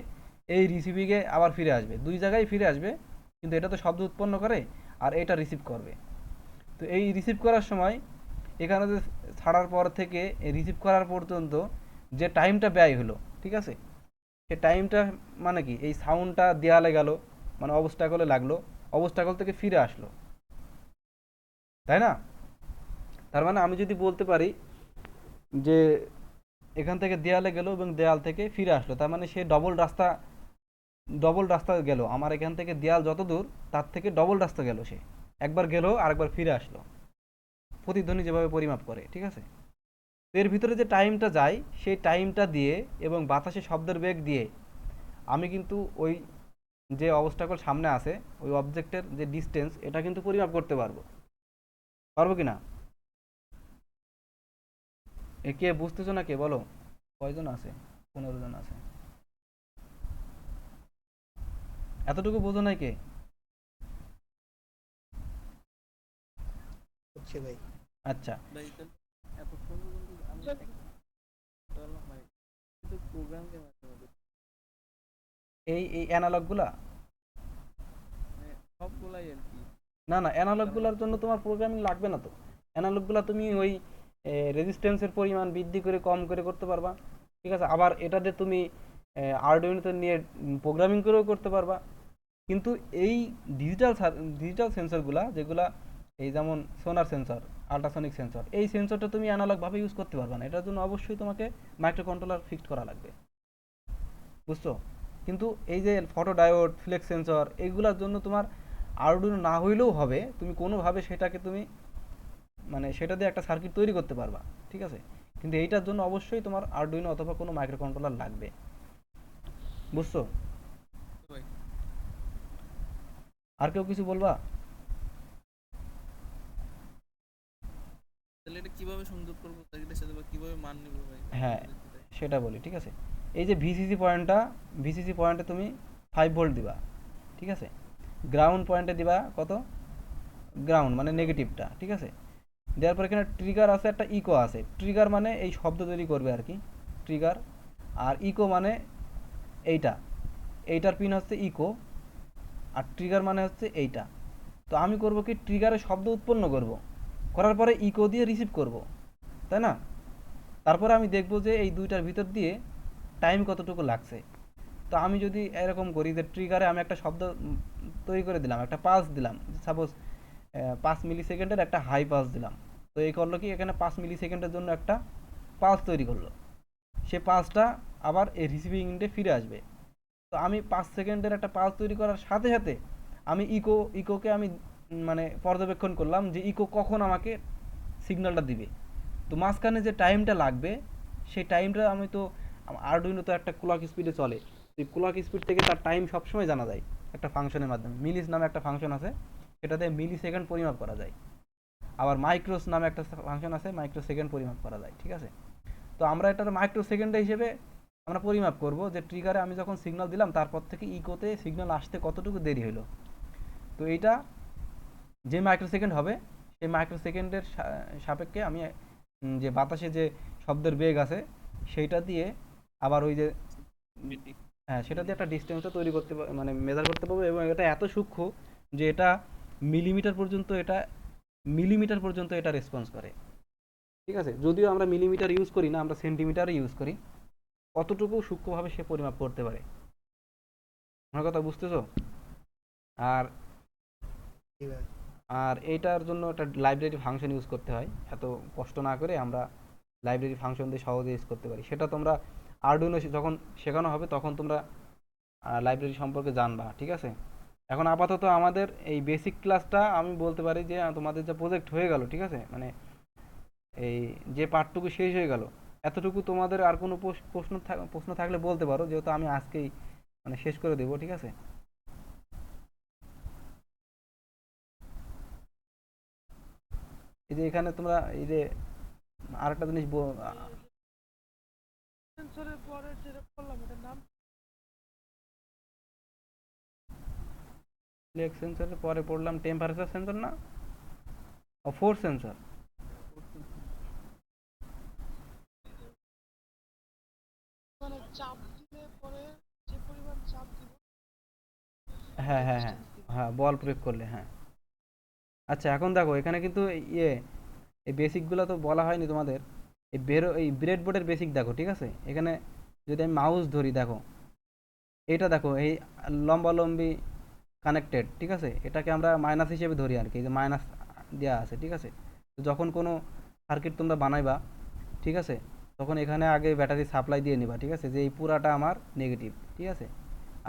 এই রিসিভিংয়ে আবার ফিরে আসবে, দুই জায়গায় ফিরে আসবে, কিন্তু এটা তো শব্দ উৎপন্ন করে আর এটা রিসিভ করবে। তো এই রিসিভ করার সময় এখানে যে ছাড়ার পর থেকে রিসিভ করার পর্যন্ত যে টাইমটা ব্যয় হলো, ঠিক আছে? সে টাইমটা মানে কি, এই সাউন্ডটা দেয়ালে গেল মানে অবস্টাকলে লাগলো, অবস্টাকল থেকে ফিরে আসলো, তাই না? তার মানে আমি যদি বলতে পারি যে এখান থেকে দেয়ালে গেল এবং দেয়াল থেকে ফিরে আসলো, তার মানে সে ডবল রাস্তা গেল, আমার এখান থেকে দেয়াল যত দূর তার থেকে ডবল রাস্তা গেল, সে একবার গেল আরেকবার ফিরে আসলো, প্রতিধ্বনি যেভাবে পরিমাপ করে, ঠিক আছে? এর ভিতরে যে টাইমটা যায় সেই টাইমটা দিয়ে এবং বাতাসে শব্দের বেগ দিয়ে আমি কিন্তু ওই যে অবস্টাকল সামনে আছে ওই অবজেক্টের যে ডিস্টেন্স, এটা কিন্তু পরিমাপ করতে পারবো কি না? কে বুঝতেছো না? কে বলো, কয়জন আছে? 15 জন আছে। এতটুকু বোঝো নাই কে? হচ্ছে ভাই। আচ্ছা, ভাই তাহলে এতক্ষণ পর্যন্ত আমি একটা মানে শুধু প্রোগ্রামের মাধ্যমে এই অ্যানালগগুলা, মানে সবগুলাই আর কি। না অ্যানালগগুলোর জন্য তোমার প্রোগ্রামিং লাগবে না তো। অ্যানালগগুলো তুমি ওই রেজিস্ট্যান্সের পরিমাণ বৃদ্ধি করে কম করে করতে পারবা, ঠিক আছে? আবার এটাতে তুমি আরডুইনোতে নিয়ে প্রোগ্রামিং করেও করতে পারবা। কিন্তু এই ডিজিটাল সেন্সরগুলা যেগুলা, এই যেমন সোনার সেন্সর, আল্ট্রাসনিক সেন্সর, এই সেন্সরটা তুমি অ্যানালগভাবে ইউজ করতে পারবা না, এটার জন্য অবশ্যই তোমাকে মাইক্রো কন্ট্রোলার ফিক্সড করা লাগবে, বুঝছো? কিন্তু এই যে ফটো ডায়োড, ফ্লেক্স সেন্সর, এইগুলোর জন্য তোমার আরডুইনো না হইলেও হবে, তুমি কোনোভাবে সেটাকে তুমি মানে সেটা দিয়ে একটা সার্কিট তৈরি করতে পারবা, ঠিক আছে? কিন্তু এইটার জন্য অবশ্যই তোমার আরডুইনো অথবা কোনো মাইক্রো কন্ট্রোলার লাগবে, বুঝছো? ভাই আর কেউ কিছু বলবা? সংযোগ করবো সার্কিটের সাথে বা কিভাবে মান নিব ভাই? হ্যাঁ সেটা বলি, ঠিক আছে। এই যে ভিসিসি পয়েন্টে তুমি 5 ভোল্ট দিবা, ঠিক আছে। গ্রাউন্ড পয়েন্টে দিবা কত, গ্রাউন্ড মানে নেগেটিভটা, ঠিক আছে। দেওয়ার পর এখানে ট্রিগার আছে, একটা ইকো আছে। ট্রিগার মানে এই শব্দ তৈরি করবে আর কি, ট্রিগার। আর ইকো মানে এইটার পিন হচ্ছে ইকো, আর ট্রিগার মানে হচ্ছে এইটা। তো আমি করব কি, ট্রিগারে শব্দ উৎপন্ন করব, করার পরে ইকো দিয়ে রিসিভ করব, তাই না। তারপরে আমি দেখব যে এই দুইটার ভিতর দিয়ে টাইম কতটুকু লাগছে। তো আমি যদি এরকম করি যে ট্রিগারে আমি একটা শব্দ তৈরি করে দিলাম, একটা পালস দিলাম, সাপোজ 5 মিলি সেকেন্ডের একটা হাই পালস দিলাম। তো এই করলো কি, এখানে 5 মিলি সেকেন্ডের জন্য একটা পালস তৈরি করলো। সে পালসটা আবার এই রিসিভিং এন্ডে ফিরে আসবে। তো আমি 5 সেকেন্ডের একটা পালস তৈরি করার সাথে সাথে আমি ইকোকে আমি মানে পর্যবেক্ষণ করলাম যে ইকো কখন আমাকে সিগন্যালটা দিবে। তো মাঝখানে যে টাইমটা লাগবে সেই টাইমটা আমি তো, আরডুইনো তো একটা ক্লক স্পিডে চলে, এই ক্লক স্পিড থেকে তার টাইম সবসময় জানা যায় একটা ফাংশনের মাধ্যমে। মিলিস নামে একটা ফাংশন আছে, সেটাতে মিলি সেকেন্ড পরিমাপ করা যায়। আবার মাইক্রোস নামে একটা ফাংশন আছে, মাইক্রো সেকেন্ড পরিমাপ করা যায়, ঠিক আছে। তো আমরা এটার মাইক্রো সেকেন্ডে হিসেবে আমরা পরিমাপ করব যে ট্রিগারে আমি যখন সিগন্যাল দিলাম তারপর থেকে ইকোতে সিগন্যাল আসতে কতটুকু দেরি হলো। তো এইটা যে মাইক্রো সেকেন্ড হবে সেই মাইক্রো সেকেন্ডের সাপেক্ষে আমি যে বাতাসে যে শব্দের বেগ আছে সেইটা দিয়ে আবার ওই যে হ্যাঁ সেটা দিয়ে একটা ডিস্টেন্সটা তৈরি করতে মানে মেজার করতে পারবো। এবং এটা এত সূক্ষ্ম যে এটা মিলিমিটার পর্যন্ত এটা রেসপন্স করে, ঠিক আছে। যদিও আমরা মিলিমিটার ইউজ করি না, আমরা সেন্টিমিটার ইউজ করি। কতটুকু সূক্ষ্মভাবে সে পরিমাপ করতে পারে, আমার কথা বুঝতেছো। আর আর এইটার জন্য একটা লাইব্রেরি ফাংশন ইউজ করতে হয়। এত কষ্ট না করে আমরা লাইব্রেরি ফাংশন দিয়ে সহজে ইউজ করতে পারি। সেটা তোমরা আরডুইনো যখন শেখানো হবে তখন তোমরা লাইব্রেরি সম্পর্কে জানবা, ঠিক আছে। এখন আপাতত আমাদের এই বেসিক ক্লাসটা আমি বলতে পারি যে তোমাদের যে প্রজেক্ট হয়ে গেল, ঠিক আছে, মানে এই যে পার্টটুকু শেষ হয়ে গেল, এতটুকু তোমাদের আর কোনো প্রশ্ন থাকলে বলতে পারো, যেহেতু আমি আজকেই মানে শেষ করে দেবো, ঠিক আছে। এই যে এখানে তোমরা এই যে আরেকটা জিনিস সেন্সরের পরে যেটা করলাম এটার নাম ফ্লেক্স সেন্সরের পরে পড়লাম টেম্পারেচার সেন্সর না, ও ফোর্স সেন্সর। মানে চাপ দিলে পরে যে পরিমাণ চাপ দিব হ্যাঁ হ্যাঁ হ্যাঁ হ্যাঁ, বল প্রয়োগ করলে, হ্যাঁ। আচ্ছা এখন দেখো এখানে কিন্তু এই বেসিকগুলো তো বলা হয়নি তোমাদের। এই ব্রেডবোর্ডের বেসিক দেখো, ঠিক আছে। এখানে যদি আমি মাউস ধরি, দেখো এটা দেখো এই লম্বালম্বি কানেক্টেড, ঠিক আছে। এটাকে আমরা মাইনাস হিসেবে ধরি আর কি, যে মাইনাস দেওয়া আছে, ঠিক আছে। তো যখন কোনো সার্কিট তোমরা বানাইবা, ঠিক আছে, তখন এখানে আগে ব্যাটারি সাপ্লাই দিয়ে নিবা, ঠিক আছে, যে এই পুরাটা আমার নেগেটিভ, ঠিক আছে।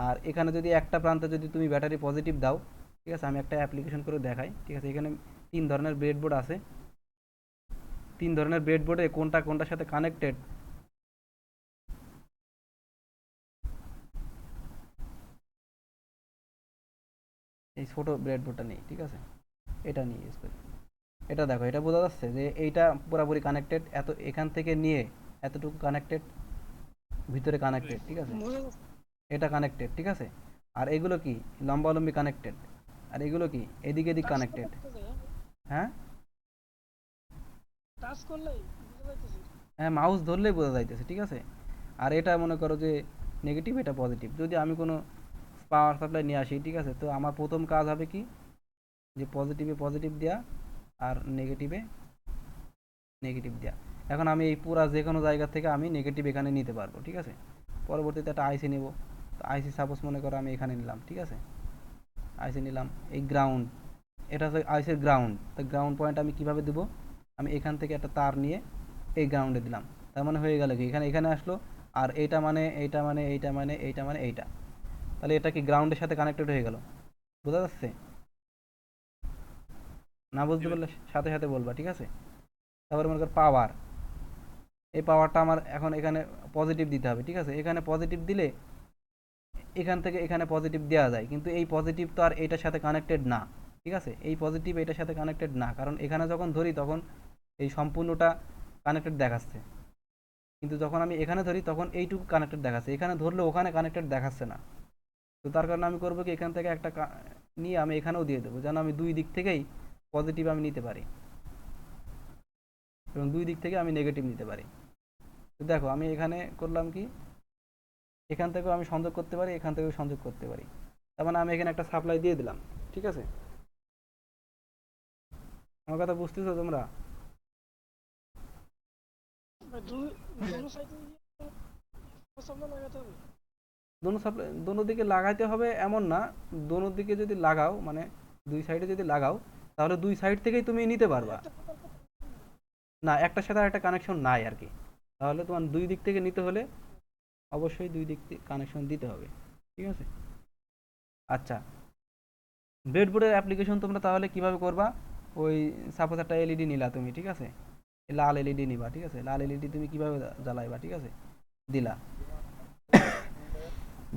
আর এখানে যদি একটা প্রান্তে যদি তুমি ব্যাটারি পজিটিভ দাও, ঠিক আছে, আমি একটা অ্যাপ্লিকেশন করে দেখাই, ঠিক আছে। এখানে 3 ধরনের ব্রেডবোর্ড আছে, 3 ধরনের ব্রেডবোর্ডে কোনটার সাথে কানেক্টেড এই ছোট ব্রেডবোর্ডটা নেই, ঠিক আছে, এটা নিয়ে ইউজ করি। এটা দেখো, এটা বোঝা যাচ্ছে যে এইটা পুরোপুরি কানেক্টেড, এখান থেকে নিয়ে এতটুকু কানেক্টেড, ভিতরে কানেক্টেড, ঠিক আছে, এটা কানেক্টেড, ঠিক আছে। আর এগুলো কি লম্বালম্বি কানেক্টেড, আর এগুলো কি এদিক কানেক্টেড, হ্যাঁ টাচ করলেই বুঝতে পারতেছি। হ্যাঁ মাউস ধরলেই বোঝা যাইতেছে, ঠিক আছে। আর এটা মনে করো যে নেগেটিভ, এটা পজিটিভ। যদি আমি কোনো পাওয়ার সাপ্লাই নিয়ে আসি, ঠিক আছে, তো আমার প্রথম কাজ হবে কি, যে পজিটিভে পজিটিভ দেওয়া আর নেগেটিভে নেগেটিভ দেওয়া। এখন আমি এই পুরা যে কোনো জায়গা থেকে আমি নেগেটিভ এখানে নিতে পারবো, ঠিক আছে। পরবর্তীতে একটা আইসি নেব, তো আইসি সাপোজ মনে করো আমি এখানে নিলাম, ঠিক আছে, আইসি নিলাম। এই গ্রাউন্ড, এটা হচ্ছে আইসির গ্রাউন্ড। তো গ্রাউন্ড পয়েন্ট আমি কিভাবে দেবো, আমি এখান থেকে একটা তার নিয়ে এই গ্রাউন্ডে দিলাম। তার মানে হয়ে গেল কি, এখানে আসলো। আর এইটা মানে এইটা, তাহলে এটা কি গ্রাউন্ডের সাথে কানেক্টেড হয়ে গেল, বোঝা যাচ্ছে। না বুঝতে পারলে সাথে সাথে বলবা, ঠিক আছে। তারপরে মনে কর পাওয়ার, এই পাওয়ারটা আমার এখন এখানে পজিটিভ দিতে হবে, ঠিক আছে। এখানে পজিটিভ দিলে এখান থেকে এখানে পজিটিভ দেওয়া যায়, কিন্তু এই পজিটিভ তো আর এটার সাথে কানেক্টেড না, ঠিক আছে। এই পজিটিভ এটার সাথে কানেক্টেড না, কারণ এখানে যখন ধরি তখন এই সম্পূর্ণটা কানেক্টেড দেখাচ্ছে, কিন্তু যখন আমি এখানে ধরি তখন এইটুকু কানেক্টেড দেখাচ্ছে, এখানে ধরলে ওখানে কানেক্টেড দেখাচ্ছে না। তো তার কারণে আমি করবো কি, এখান থেকে একটা নিয়ে আমি এখানেও দিয়ে দেবো, যেন আমি দুই দিক থেকেই পজিটিভ আমি নিতে পারি এবং দুই দিক থেকে আমি নেগেটিভ নিতে পারি। তো দেখো আমি এখানে করলাম কি, এখান থেকেও আমি সংযোগ করতে পারি, এখান থেকেও সংযোগ করতে পারি। তার মানে আমি এখানে একটা সাপ্লাই দিয়ে দিলাম, ঠিক আছে? আমার কথা বুঝতেছো তোমরা? দোনো দিকে লাগাইতে হবে এমন না, দোনো দিকে যদি লাগাও মানে দুই সাইডে যদি লাগাও তাহলে দুই সাইড থেকেই তুমি নিতে পারবা। না, একটার সাথে একটা কানেকশন নাই আর কি, তাহলে তোমার দুই দিক থেকে নিতে হলে অবশ্যই দুই দিক থেকে কানেকশন দিতে হবে, ঠিক আছে? আচ্ছা, ব্রেডবোর্ডের অ্যাপ্লিকেশন তোমরা তাহলে কিভাবে করবা? ওই সাপোজ একটা এলইডি নিলা তুমি, ঠিক আছে? লাল এলইডি নিবা, ঠিক আছে? লাল এলইডি তুমি কিভাবে জ্বালাইবা, ঠিক আছে? দিলা,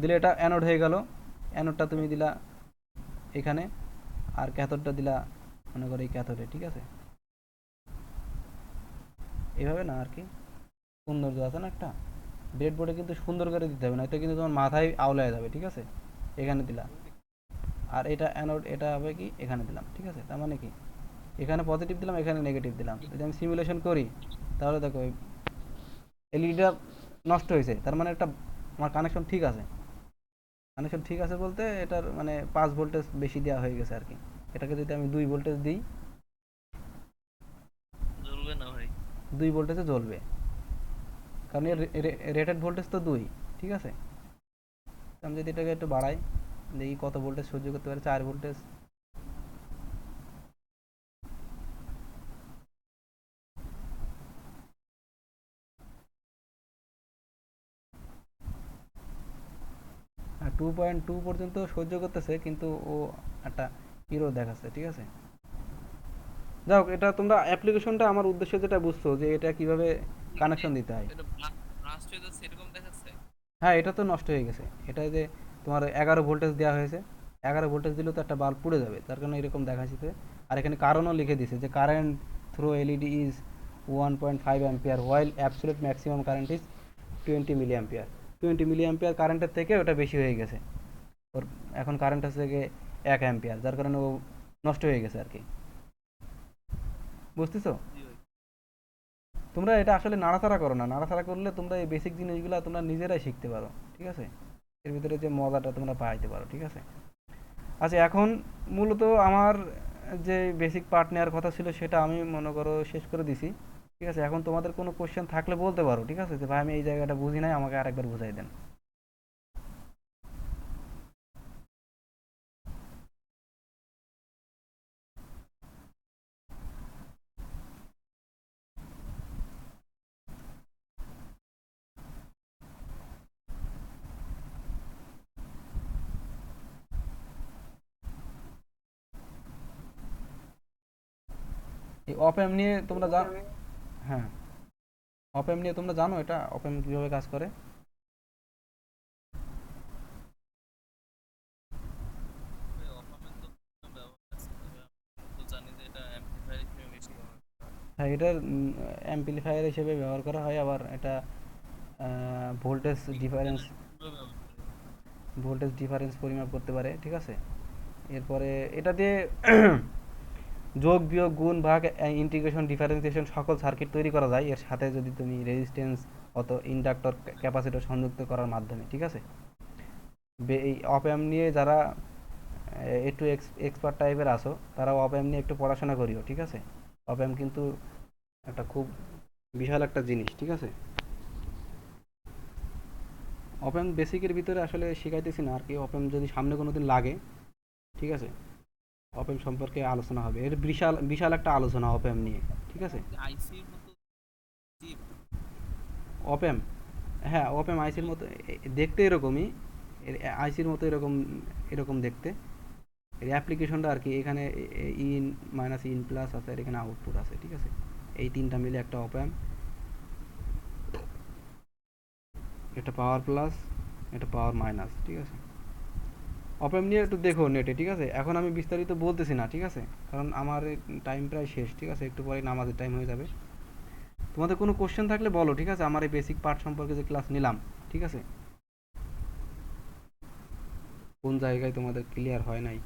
দিলে এটা অ্যানোড হয়ে গেল, অ্যানোডটা তুমি দিলা এখানে, আর ক্যাথোডটা দিলা মনে করো এই ক্যাথোডে, ঠিক আছে? এইভাবে না আর কি, সৌন্দর্য আছে না একটা ব্রেডবোর্ডে, কিন্তু সুন্দর করে দিতে হবে না, এটা কিন্তু তোমার মাথায় আওলায় যাবে, ঠিক আছে? এখানে দিলা, আর এটা অ্যানোড, এটা হবে কি এখানে দিলাম, ঠিক আছে? তার মানে কি এখানে পজিটিভ দিলাম, এখানে নেগেটিভ দিলাম। যদি আমি সিমুলেশন করি তাহলে দেখো এলইডিটা নষ্ট হয়েছে, তার মানে একটা আমার কানেকশন ঠিক আছে। কানেকশন ঠিক আছে বলতে এটার মানে 5 ভোল্টেজ বেশি দেওয়া হয়ে গেছে আর কি। এটাকে যদি আমি 2 ভোল্টেজ দিই, জ্বলবে না ভাই? 2 ভোল্টেজে জ্বলবে, কারণ এর রেটেড ভোল্টেজ তো 2, ঠিক আছে? আমি যদি এটাকে একটু বাড়াই, দেখি কত ভোল্টেজ সহ্য করতে পারে। 4 ভোল্টেজ। আর 2.2 পর্যন্ত সহ্য করতেছে, কিন্তু ও একটা হিরো দেখাচ্ছে, ঠিক আছে? যাই হোক, এটা তোমরা অ্যাপ্লিকেশনটা আমার উদ্দেশ্য যেটা বুঝছো যে এটা কিভাবে কানেকশন দিতে হয়। এটা ব্লাস্ট হয়ে যাচ্ছে এরকম দেখাচ্ছে? হ্যাঁ, এটা তো নষ্ট হয়ে গেছে। এটা যে তোমার 11 ভোল্টেজ দেওয়া হয়েছে, 11 ভোল্টেজ দিলেও তো একটা বাল্ব পুড়ে যাবে, তার কারণে এরকম দেখাচ্ছে। আর এখানে কারণও লিখে দিছে যে current through LED is 1.5 ampere while absolute maximum current is 20 milliampere. 20 milliampere কারেন্টের থেকে ওটা বেশি হয়ে গেছে, ওর এখন কারেন্ট আছে থেকে 1 অ্যাম্পিয়ার, যার কারণে ও নষ্ট হয়ে গেছে আর কি। বুঝতেছো? তোমরা এটা আসলে নাড়াচাড়া করো না, নাড়াচাড়া করলে তোমরা এই বেসিক জিনিসগুলো তোমরা নিজেরাই শিখতে পারো, ঠিক আছে? এর ভিতরে যে মজাটা তোমরা পাইতে পারো, ঠিক আছে? আচ্ছা, এখন মূলত আমার যে বেসিক পার্ট নেওয়ার কথা ছিল সেটা আমি মনে করো শেষ করে দিছি, ঠিক আছে? এখন তোমাদের কোনো কোশ্চেন থাকলে বলতে পারো, ঠিক আছে? যে ভাই আমি এই জায়গাটা বুঝি নাই, আমাকে আরেকবার বুঝাই দেন। এই অপ অ্যাম্প নিয়ে তোমরা জানো? হ্যাঁ, অপ অ্যাম্প নিয়ে তোমরা জানো এটা অপ অ্যাম্প কিভাবে কাজ করে? হ্যাঁ, এটার অ্যাম্পলিফায়ার হিসেবে ব্যবহার করা হয়, আবার এটা ভোল্টেজ ডিফারেন্স পরিমাপ করতে পারে, ঠিক আছে? এরপরে এটা দিয়ে যোগ বিয়োগ গুণ ভাগ ইন্টিগ্রেশন ডিফারেন্সিয়েশন সকল সার্কিট তৈরি করা যায় এর সাথে, যদি তুমি রেজিস্ট্যান্স অত ইন্ডাক্টর ক্যাপাসিটর সংযুক্ত করার মাধ্যমে, ঠিক আছে? এই অপ অ্যাম্প নিয়ে যারা একটু এক্সপার্ট টাইপের আসো তারা অপ অ্যাম্প নিয়ে একটু পড়াশোনা করিও, ঠিক আছে? অপ অ্যাম্প কিন্তু একটা খুব বিশাল একটা জিনিস, ঠিক আছে? অপ অ্যাম্প বেসিকের ভিতরে আসলে শেখাইতেছি না আর কি, অপ অ্যাম্প যদি সামনে কোনো দিন লাগে, ঠিক আছে, অপ অ্যাম্প সম্পর্কে আলোচনা হবে, এর বিশাল বিশাল একটা আলোচনা অপ অ্যাম্প নিয়ে, ঠিক আছে? আইসির মতো চিপ? অপ অ্যাম্প, হ্যাঁ, অপ অ্যাম্প আইসির মতো দেখতে, এরকমই আইসির মতো এরকম এরকম দেখতে। এর অ্যাপ্লিকেশনটা আর কি, এখানে ইন মাইনাস ইন প্লাস আছে, আর এখানে আউটপুট আছে, ঠিক আছে? এই তিনটা মিলে একটা অপ অ্যাম্প। এটা পাওয়ার প্লাস, এটা পাওয়ার মাইনাস, ঠিক আছে? অপেম নিয়ে একটু দেখো নেটে, ঠিক আছে? এখন আমি বিস্তারিত বলতেছি না, ঠিক আছে? কারণ আমার টাইম প্রায় শেষ, ঠিক আছে? একটু পরে নামাজের টাইম হয়ে যাবে। তোমাদের কোনো কোশ্চেন থাকলে বলো, ঠিক আছে? আমার এই বেসিক পার্ট সম্পর্কে যে ক্লাস নিলাম, ঠিক আছে? কোন জায়গায় তোমাদের ক্লিয়ার হয় নাই?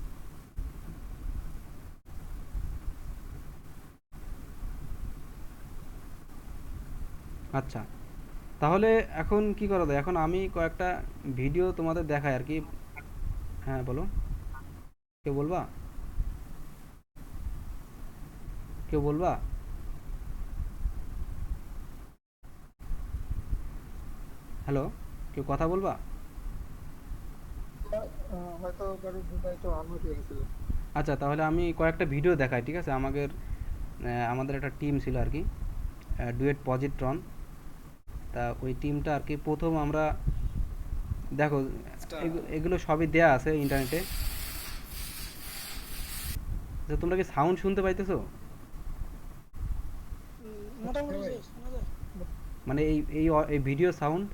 আচ্ছা, তাহলে এখন কি করা যায়? এখন আমি কয়েকটা ভিডিও তোমাদের দেখাই আর কি। হ্যাঁ বলো, কেউ বলবা? কেউ বলবা? হ্যালো, কেউ কথা বলবা? হয়তো কারো ঘুমে একটু অন হয়ে গেছিল। আচ্ছা, তাহলে আমি কয়েকটা ভিডিও দেখাই, ঠিক আছে? আমাদের একটা টিম ছিল আর কি, ডুয়েট পজিট্রন। তা ওই টিমটা আর কি প্রথম আমরা, দেখো এগুলো সবই দেয়া আছে ইন্টারনেটে। আচ্ছা, তোমরা কি সাউন্ড শুনতে পাইতেছো? মোটামুটি শোনা যায়। মানে এই ভিডিও সাউন্ড?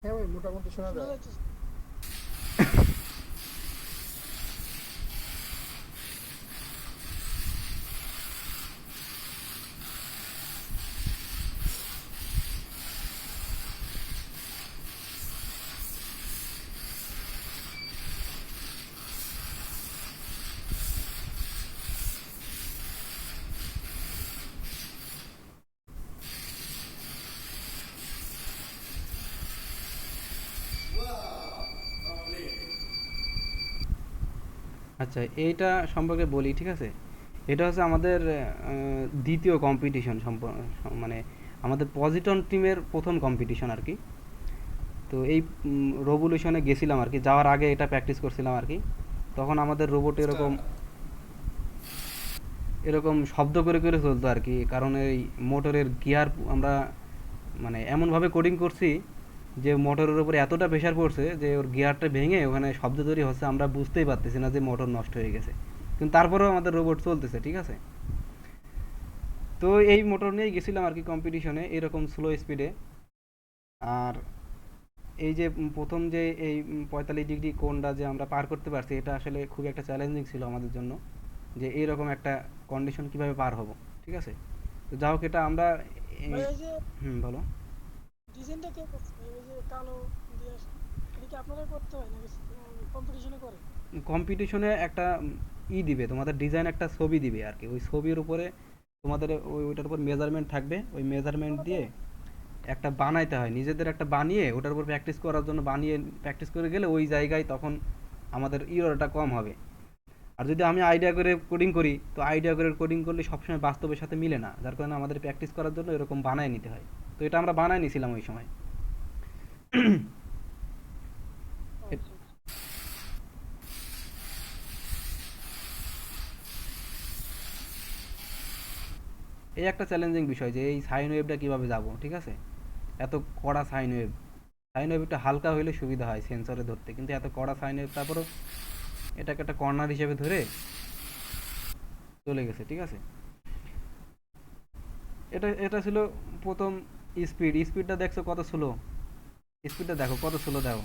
হ্যাঁ ভাই, মোটামুটি শোনা শোনা যায়। যাচ্ছে। আচ্ছা, এইটা সম্পর্কে বলি, ঠিক আছে? এটা হচ্ছে আমাদের দ্বিতীয় কম্পিটিশন, মানে আমাদের পজিটন টিমের প্রথম কম্পিটিশন আর কি। তো এই রোবলিউশনে গেছিলাম আর কি, যাওয়ার আগে এটা প্র্যাকটিস করছিলাম আর কি। তখন আমাদের রোবট এরকম এরকম শব্দ করে করে চলতো আর কি, কারণ এই মোটরের গিয়ার আমরা মানে এমনভাবে কোডিং করছি যে মোটরের উপরে এতটা প্রেশার পড়ছে যে ওর গিয়ারটা ভেঙে ওখানে শব্দ তৈরি হচ্ছে, আমরা বুঝতেই পারতেছি না যে মোটর নষ্ট হয়ে গেছে। কিন্তু তারপরেও আমাদের রোবট চলতেছে, ঠিক আছে? তো এই মোটর নিয়েই গেছিলাম আর কি কম্পিটিশনে, এরকম স্লো স্পিডে। আর এই যে প্রথম যে এই 45 ডিগ্রি কোণটা যে আমরা পার করতে পারছি, এটা আসলে খুব একটা চ্যালেঞ্জিং ছিল আমাদের জন্য, যে এইরকম একটা কন্ডিশন কিভাবে পার হব, ঠিক আছে? তো যা হোক, এটা আমরা ভাই এই যে বলো। ডিজাইনটা কে করছে? এই যে কালো দিয়ে আসে, এটা কি আপনারা করতে হয় নাকি কম্পিটিশনে করে? কম্পিটিশনে একটা দিবে তোমাদের, ডিজাইন একটা ছবি দিবে আর কি। ওই ছবির উপরে তোমাদের ওইটার উপর মেজারমেন্ট থাকবে, ওই মেজারমেন্ট দিয়ে একটা বানাইতে হয়, নিজেদের একটা বানিয়ে ওটার উপর প্র্যাকটিস করার জন্য বানিয়ে প্র্যাকটিস করে গেলে ওই জায়গায় তখন আমাদের ইরোরটা কম হবে। আর যদি আমি আইডিয়া করে কোডিং করি, তো আইডিয়া করে কোডিং করলে সবসময় বাস্তবের সাথে মিলে না, যার কারণে আমাদের প্র্যাকটিস করার জন্য এরকম বানায় নিতে হয়। তো এটা আমরা বানায় নিছিলাম ওই সময়। আচ্ছা, এই একটা চ্যালেঞ্জিং বিষয় যে এই সাইন ওয়েভটা কিভাবে যাব, ঠিক আছে? এত কড়া সাইন ওয়েভ, সাইন ওয়েভ একটু হালকা হইলে সুবিধা হয় সেন্সরে ধরতে, কিন্তু এত কড়া সাইন ওয়েভ, তারপরও এটাকে একটা কর্নার হিসেবে ধরে চলে গেছে, ঠিক আছে? এটা এটা ছিল প্রথম স্পিডটা দেখছো কত স্লো? স্পিডটা দেখো কত স্লো, দেখো।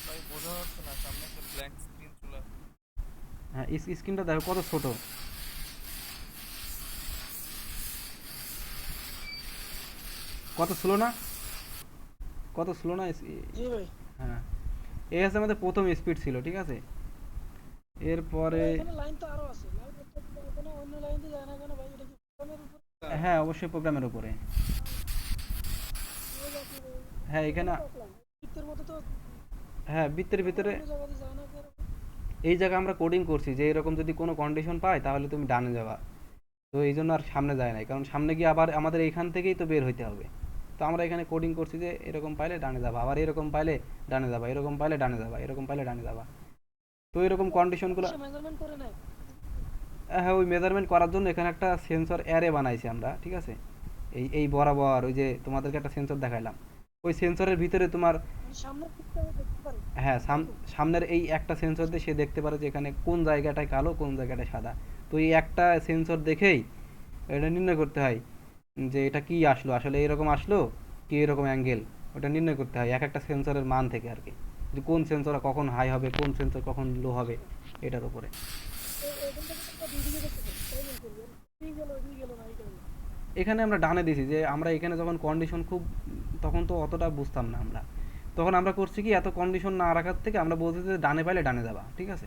ভাই বোঝা যাচ্ছে না, সামনে একটা ব্ল্যাঙ্ক স্ক্রিন চলে আসছে। হ্যাঁ, স্ক্রিনটা দেখো কত ছোট, কত স্লো না? কত স্লো না? জি ভাই। হ্যাঁ, এই হচ্ছে আমাদের প্রথম স্পিড ছিল, ঠিক আছে? এরপরে এখানে লাইন তো আরো আছে, লাইন এখানে অন্য লাইন দিয়ে যায় না কেন ভাই? এটা কি প্রোগ্রামের উপর? হ্যাঁ, অবশ্যই প্রোগ্রামের উপরে। হ্যাঁ, এখানে বৃত্তের মতো তো হ্যাঁ, বৃত্তের ভিতরে অন্য জায়গা দিয়ে যায় না কেন? এই জায়গায় আমরা কোডিং করছি যে এরকম যদি কোনো কন্ডিশন পাই তাহলে তুমি ডানে যাবা। তো এই জন্য আর সামনে যায় নাই, কারণ সামনে গিয়ে আবার আমাদের এইখান থেকেই তো বের হইতে হবে। তো আমরা এখানে কোডিং করছি যে এরকম পাইলে ডানে যাবা, আবার এরকম পাইলে ডানে যাবা, এরকম পাইলে ডানে যাবা, এরকম পাইলে ডানে যাবা। তো এরকম কন্ডিশনগুলো, সে মেজারমেন্ট করে নেয়। হ্যাঁ, ওই মেজারমেন্ট করার জন্য এখানে একটা সেন্সর অ্যারে বানাইছি আমরা, ঠিক আছে? এই বরাবর ওই যে তোমাদেরকে একটা সেন্সর দেখাইলাম, ওই সেন্সরের ভিতরে তোমার, মানে সামনে দিকটা আমি দেখতে পারি। হ্যাঁ, সামনের এই একটা সেন্সর দিয়ে সে দেখতে পারে যে এখানে কোন জায়গাটায় কালো, কোন জায়গাটায় সাদা। তো এই একটা সেন্সর দেখেই এটা নির্ণয় করতে হয় যে এটা কি আসলো, আসলে এরকম আসলো কি এরকম অ্যাঙ্গেল, ওটা নির্ণয় করতে হয় এক একটা সেন্সরের মান থেকে আর কি। যে কোন সেন্সর কখন হাই হবে, কোন সেন্সর কখন লো হবে, এটার উপরে। এখান থেকে তোমরা দুদিকে দেখতে পাচ্ছ, তাই বলতে পারবেন এই গেল এই গেল না এই গেল। এখানে আমরা ডানে দিছি যে আমরা এখানে যখন কন্ডিশন খুব, তখন তো অতটা বুঝতাম না আমরা, তখন আমরা করছি কি এত কন্ডিশন না রাখার থেকে আমরা বলছি যে ডানে পাইলে ডানে যাবা, ঠিক আছে,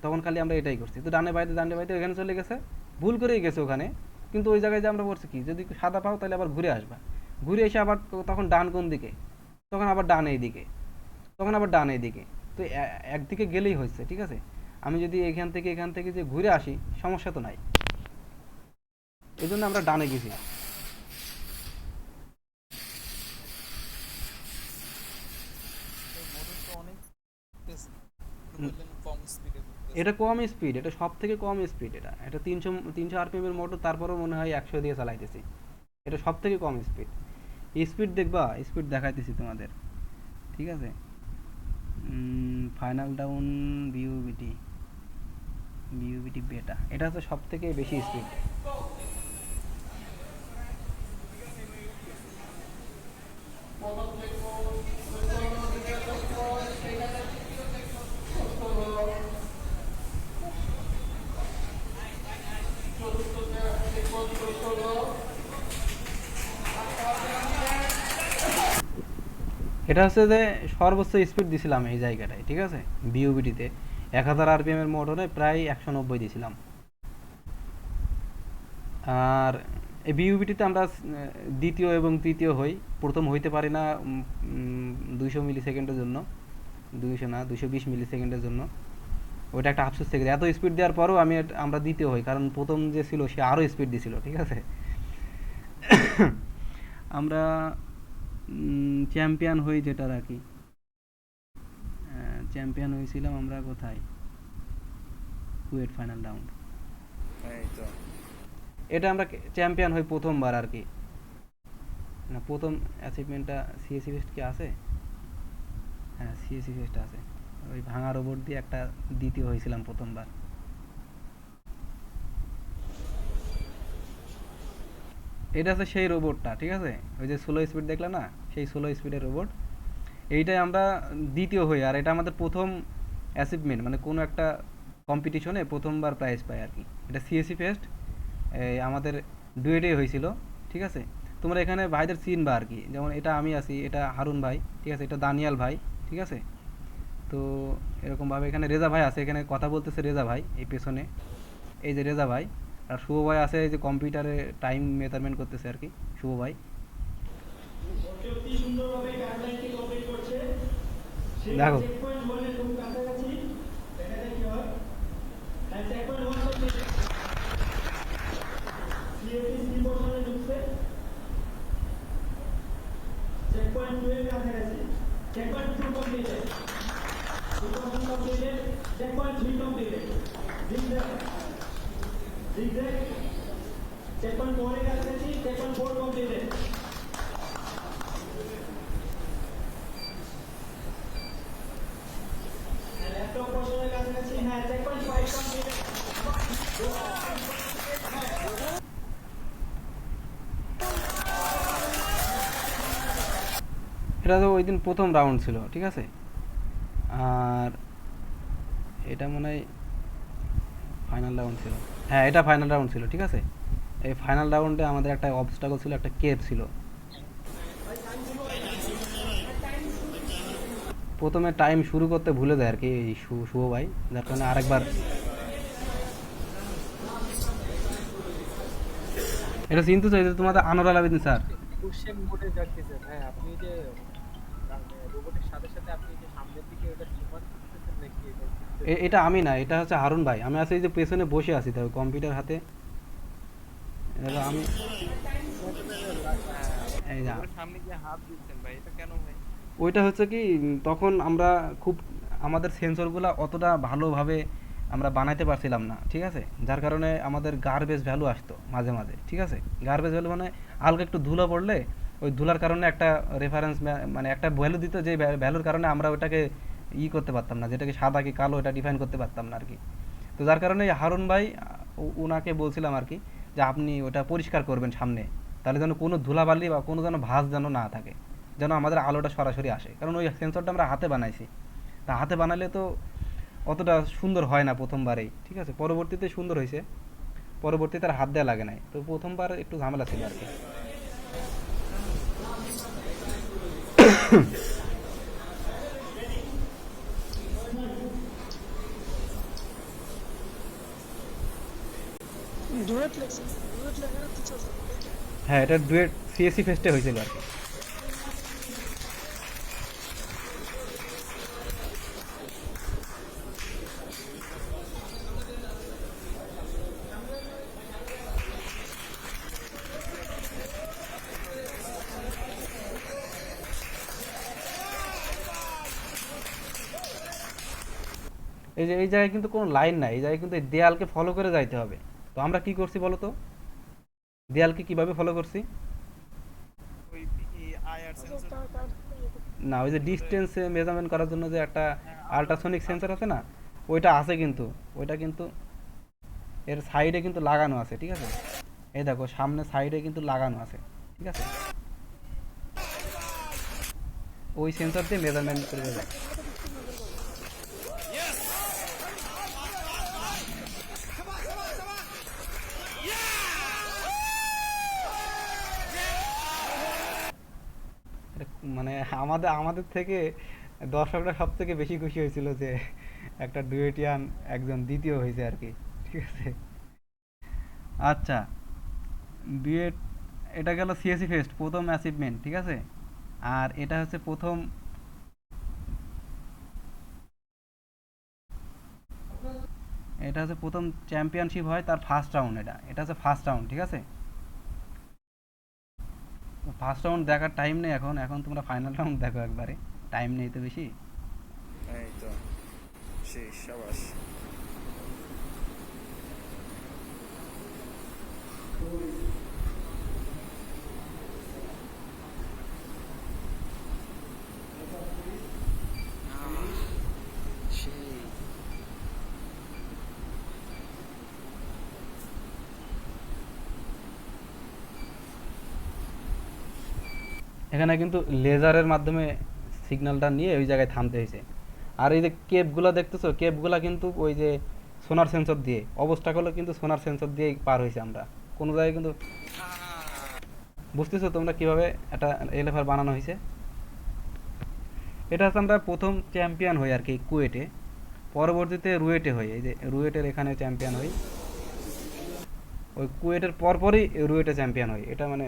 তখন খালি আমরা এটাই করছি। তো ডানে পাইতে এখানে চলে গেছে, ভুল করেই গেছে ওখানে, কিন্তু ওই জায়গায় যে আমরা বলছি কি যদি সাদা পাও তাহলে আবার ঘুরে আসবা, ঘুরে এসে আবার তখন ডান কোন দিকে, তখন আবার ডান এই দিকে, তখন আবার ডান এই দিকে। তো একদিকে গেলেই হয়েছে, ঠিক আছে। আমি যদি এখান থেকে যে ঘুরে আসি সমস্যা তো নাই, এই জন্য আমরা ডানে গেছি। মোটর তো অনেক তেজ, বললেন কম স্পিডে ঘুরতেছে। এটা কম স্পিড, এটা সব থেকে কম স্পিড, এটা 300 আরপিএম এর মোটর, তারপরেও মনে হয় 100 দিয়ে চালাইতেছি, এটা সব থেকে কম স্পিড। স্পিড দেখবা, স্পিড দেখাইতেছি তোমাদের, ঠিক আছে। ফাইনাল ডাউন বিউবিটি বেটা, এটা হচ্ছে সব থেকে বেশি স্পিড। এটা হচ্ছে যে সর্বোচ্চ স্পিড দিছিলাম এই জায়গাটায়, ঠিক আছে, বিউবিটিতে 1000 আরপিএম এর মোটরে প্রায় 190 দিছিলাম। আর এই বিউবিটিতে আমরা দ্বিতীয় এবং তৃতীয় হই, প্রথম হইতে পারি না 200 মিলি সেকেন্ডের জন্য, 200 না 220 মিলি সেকেন্ডের জন্য। ওইটা একটা আফসোস থেকে এত স্পিড দেওয়ার পরও আমরা দ্বিতীয় হই, কারণ প্রথম যে ছিল সে আরও স্পিড দিছিল, ঠিক আছে। আমরা চ্যাম্পিয়ন হই যেটা রাখি, চ্যাম্পিয়ন হয়েছিলাম আমরা কোথায়, কুয়েট ফাইনাল রাউন্ড, এটা আমরা চ্যাম্পিয়ন হই প্রথমবার আর কি। না প্রথম অ্যাচিভমেন্টটা সিএসি ফেস্ট কি আছে, হ্যাঁ সিএসি ফেস্ট আছে, ওই ভাঙা রোবট দিয়ে একটা দ্বিতীয় হয়েছিলাম প্রথমবার। এটা হচ্ছে সেই রোবটটা, ঠিক আছে, ওই যে স্লো স্পিড দেখলে না, সেই স্লো স্পিডের রোবট, এইটাই আমরা দ্বিতীয় হই। আর এটা আমাদের প্রথম অ্যাচিভমেন্ট, মানে কোনো একটা কম্পিটিশনে প্রথমবার প্রাইজ পাই আর কি। এটা সিএসি ফেস্ট আমাদের ডুয়েটেই হয়েছিল, ঠিক আছে। তোমরা এখানে ভাইদের চিনবা আর কি, যেমন এটা আমি আছি, এটা হারুন ভাই, ঠিক আছে, এটা দানিয়াল ভাই, ঠিক আছে। তো এরকমভাবে এখানে রেজা ভাই আছে, এখানে কথা বলতেছে রেজা ভাই এই পেছনে, এই যে রেজা ভাই। আর শুভ ভাই আছে এই যে কম্পিউটারে টাইম মেজারমেন্ট করতেছে আর কি, শুভ ভাই। দেখো এটা তো ওই দিন প্রথম রাউন্ড ছিল, ঠিক আছে। আর এটা মনে হয় ফাইনাল রাউন্ড ছিল, হ্যাঁ এটা ফাইনাল রাউন্ড ছিল, ঠিক আছে। এই ফাইনাল রাউন্ডে আমাদের একটা অবস্টাকল ছিল, একটা কেভ ছিল। প্রথমে টাইম শুরু করতে ভুলে যায় আর কি এই শুভ ভাই, যার কারণে আরেকবার। এটা চিন্তা চাই তোমাদের আনোয়ার আলাবিদিন স্যার, কোশ্চেন মোডে রাখতেছেন। হ্যাঁ আপনি যে রোবটের সাথে সাথে আপনি যে সামনের দিকে ওটা সমান করতেছেন নাকি এটা আমি না, এটা হচ্ছে হারুন ভাই, আমি আছি এই যে পেছনে বসে আছি তাই কম্পিউটার হাতে, এটা আমি এই যা সামনে গিয়ে হাত দিচ্ছেন ভাই, এটা কেন ভাই? ওইটা হচ্ছে কি তখন আমরা খুব আমাদের সেন্সরগুলো অতটা ভালোভাবে আমরা বানাইতে পারছিলাম না, ঠিক আছে, যার কারণে আমাদের গার্বেজ ভ্যালু আসতো মাঝে মাঝে, ঠিক আছে। গার্বেজ ভ্যালু মানে হালকা একটু ধুলো পড়লে ওই ধুলার কারণে একটা রেফারেন্স মানে একটা ভ্যালু দিত, যে ভ্যালুর কারণে আমরা ওটাকে করতে পারতাম না, যেটাকে সাদা কি কালো এটা ডিফাইন করতে পারতাম না আর কি। তো যার কারণে হারুন ভাই ওনাকে বলছিলাম আর কি যে আপনি ওটা পরিষ্কার করবেন সামনে, তাহলে যেন কোনো ধুলাবালি বা কোনো যেন ভাঁজ যেন না থাকে, যেন আমাদের আলোটা সরাসরি আসে, কারণ ওই সেন্সরটা আমরা হাতে বানাইছি। তা হাতে বানালে তো অতটা সুন্দর হয় না প্রথমবারেই, ঠিক আছে, পরবর্তীতে সুন্দর হয়েছে, পরবর্তীতে আর হাত দেওয়া লাগে নাই, তো প্রথমবার একটু ঝামেলা ছিল আর কি। ডুয়েট লেখছেন, ডুয়েট লেখার কিছু আছে? হ্যাঁ, এটা ডুয়েট সিএসসি ফেস্টে হয়েছিল আর কি। এই যে এই জায়গায় কিন্তু কোনো লাইন নাই, এই জায়গায় কিন্তু এই দেয়ালকে ফলো করে যাইতে হবে। তো আমরা কি করছি বলো তো, দেয়ালকে কিভাবে ফলো করছি? ওই আইআর সেন্সর না, ওই যে ডিস্টেন্স মেজারমেন্ট করার জন্য যে একটা আল্ট্রাসনিক সেন্সর আছে না, ওইটা আছে কিন্তু, ওইটা কিন্তু এর সাইডে কিন্তু লাগানো আছে, ঠিক আছে, এই দেখো সামনে সাইডে কিন্তু লাগানো আছে, ঠিক আছে, ওই সেন্সর দিয়ে মেজারমেন্ট করে যায়। এটা মানে আমাদের আমাদের থেকে দর্শকরা সব থেকে বেশি খুশি হয়েছিল যে একটা ডুয়েটিয়ান একজন দ্বিতীয় হয়েছে আর কি, ঠিক আছে। আচ্ছা, ডুয়েট, এটা গেল সিএসসি ফেস্ট প্রথম অ্যাচিভমেন্ট, ঠিক আছে, আর এটা হচ্ছে প্রথম, এটা হচ্ছে প্রথম চ্যাম্পিয়নশিপ হয় তার ফার্স্ট রাউন্ড, এটা এটা হচ্ছে ফার্স্ট রাউন্ড, ঠিক আছে। ফার্স্ট রাউন্ড দেখার টাইম নেই এখন, এখন তোমরা ফাইনাল রাউন্ড দেখো একবারে, টাইম নেই তো বেশি। এই তো সেই শাবাশ। এখানে কিন্তু লেজারের মাধ্যমে সিগন্যালটা নিয়ে ওই জায়গায় থামতে হয়েছে। আর এই যে কেপগুলো দেখতেছো, কেপগুলো কিন্তু ওই যে সোনার সেন্সর দিয়ে, অবস্থাগুলো কিন্তু সোনার সেন্সর দিয়ে পার হয়েছে আমরা, কোনো জায়গায় কিন্তু, বুঝতেছো তোমরা কিভাবে একটা এলএফআর বানানো হয়েছে। এটা হচ্ছে আমরা প্রথম চ্যাম্পিয়ন হই আর কি কুয়েটে, পরবর্তীতে রুয়েটে হই, এই যে রুয়েটের এখানে চ্যাম্পিয়ন হই, ওই কুয়েটের পরপরই রুয়েটে চ্যাম্পিয়ন হই, এটা মানে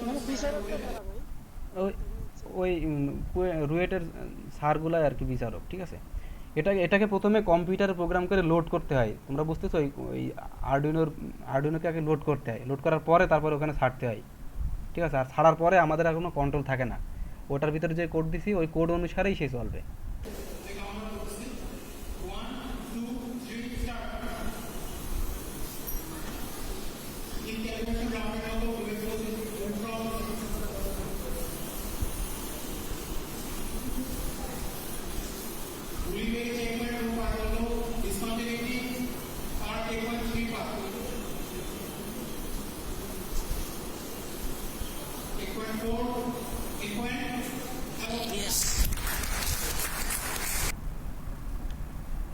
মানে বিচারকটা কারা ভাই? ওই ওই রুয়েটের সারগুলাই আর কি বিচারক, ঠিক আছে। এটাকে প্রথমে কম্পিউটারে প্রোগ্রাম করে লোড করতে হয়, তোমরা বুঝতেছো, ওই আরডুইনোকে আগে লোড করতে হয়, লোড করার পরে তারপরে ওখানে ছাড়তে হয়, ঠিক আছে। আর ছাড়ার পরে আমাদের আর কোনো কন্ট্রোল থাকে না, ওটার ভিতরে যে কোড দিছি ওই কোড অনুসারেই সে চলবে।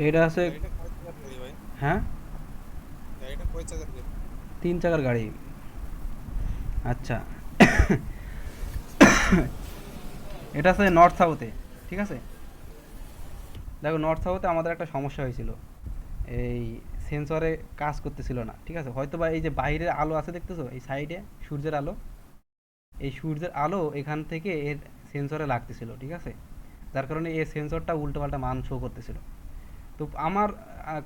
এটা আছে, গাড়িটা কয় চাকার গাড়ি ভাই? হ্যাঁ, গাড়িটা কয় চাকার গাড়ি? 3 চাকার গাড়ি। আচ্ছা, এটা আছে নর্থ সাউথে, ঠিক আছে। দেখো নর্থ সাউথে আমাদের একটা সমস্যা হয়েছিল, এই সেন্সরে কাজ করতেছিল না, ঠিক আছে, হয়তো বা এই যে বাইরের আলো আছে দেখতেছো এই সাইডে সূর্যের আলো, এই সূর্যের আলো এখান থেকে এর সেন্সরে লাগতেছিল, ঠিক আছে, যার কারণে এই সেন্সরটা উল্টোপাল্টা মান শো করতেছিল। তো আমার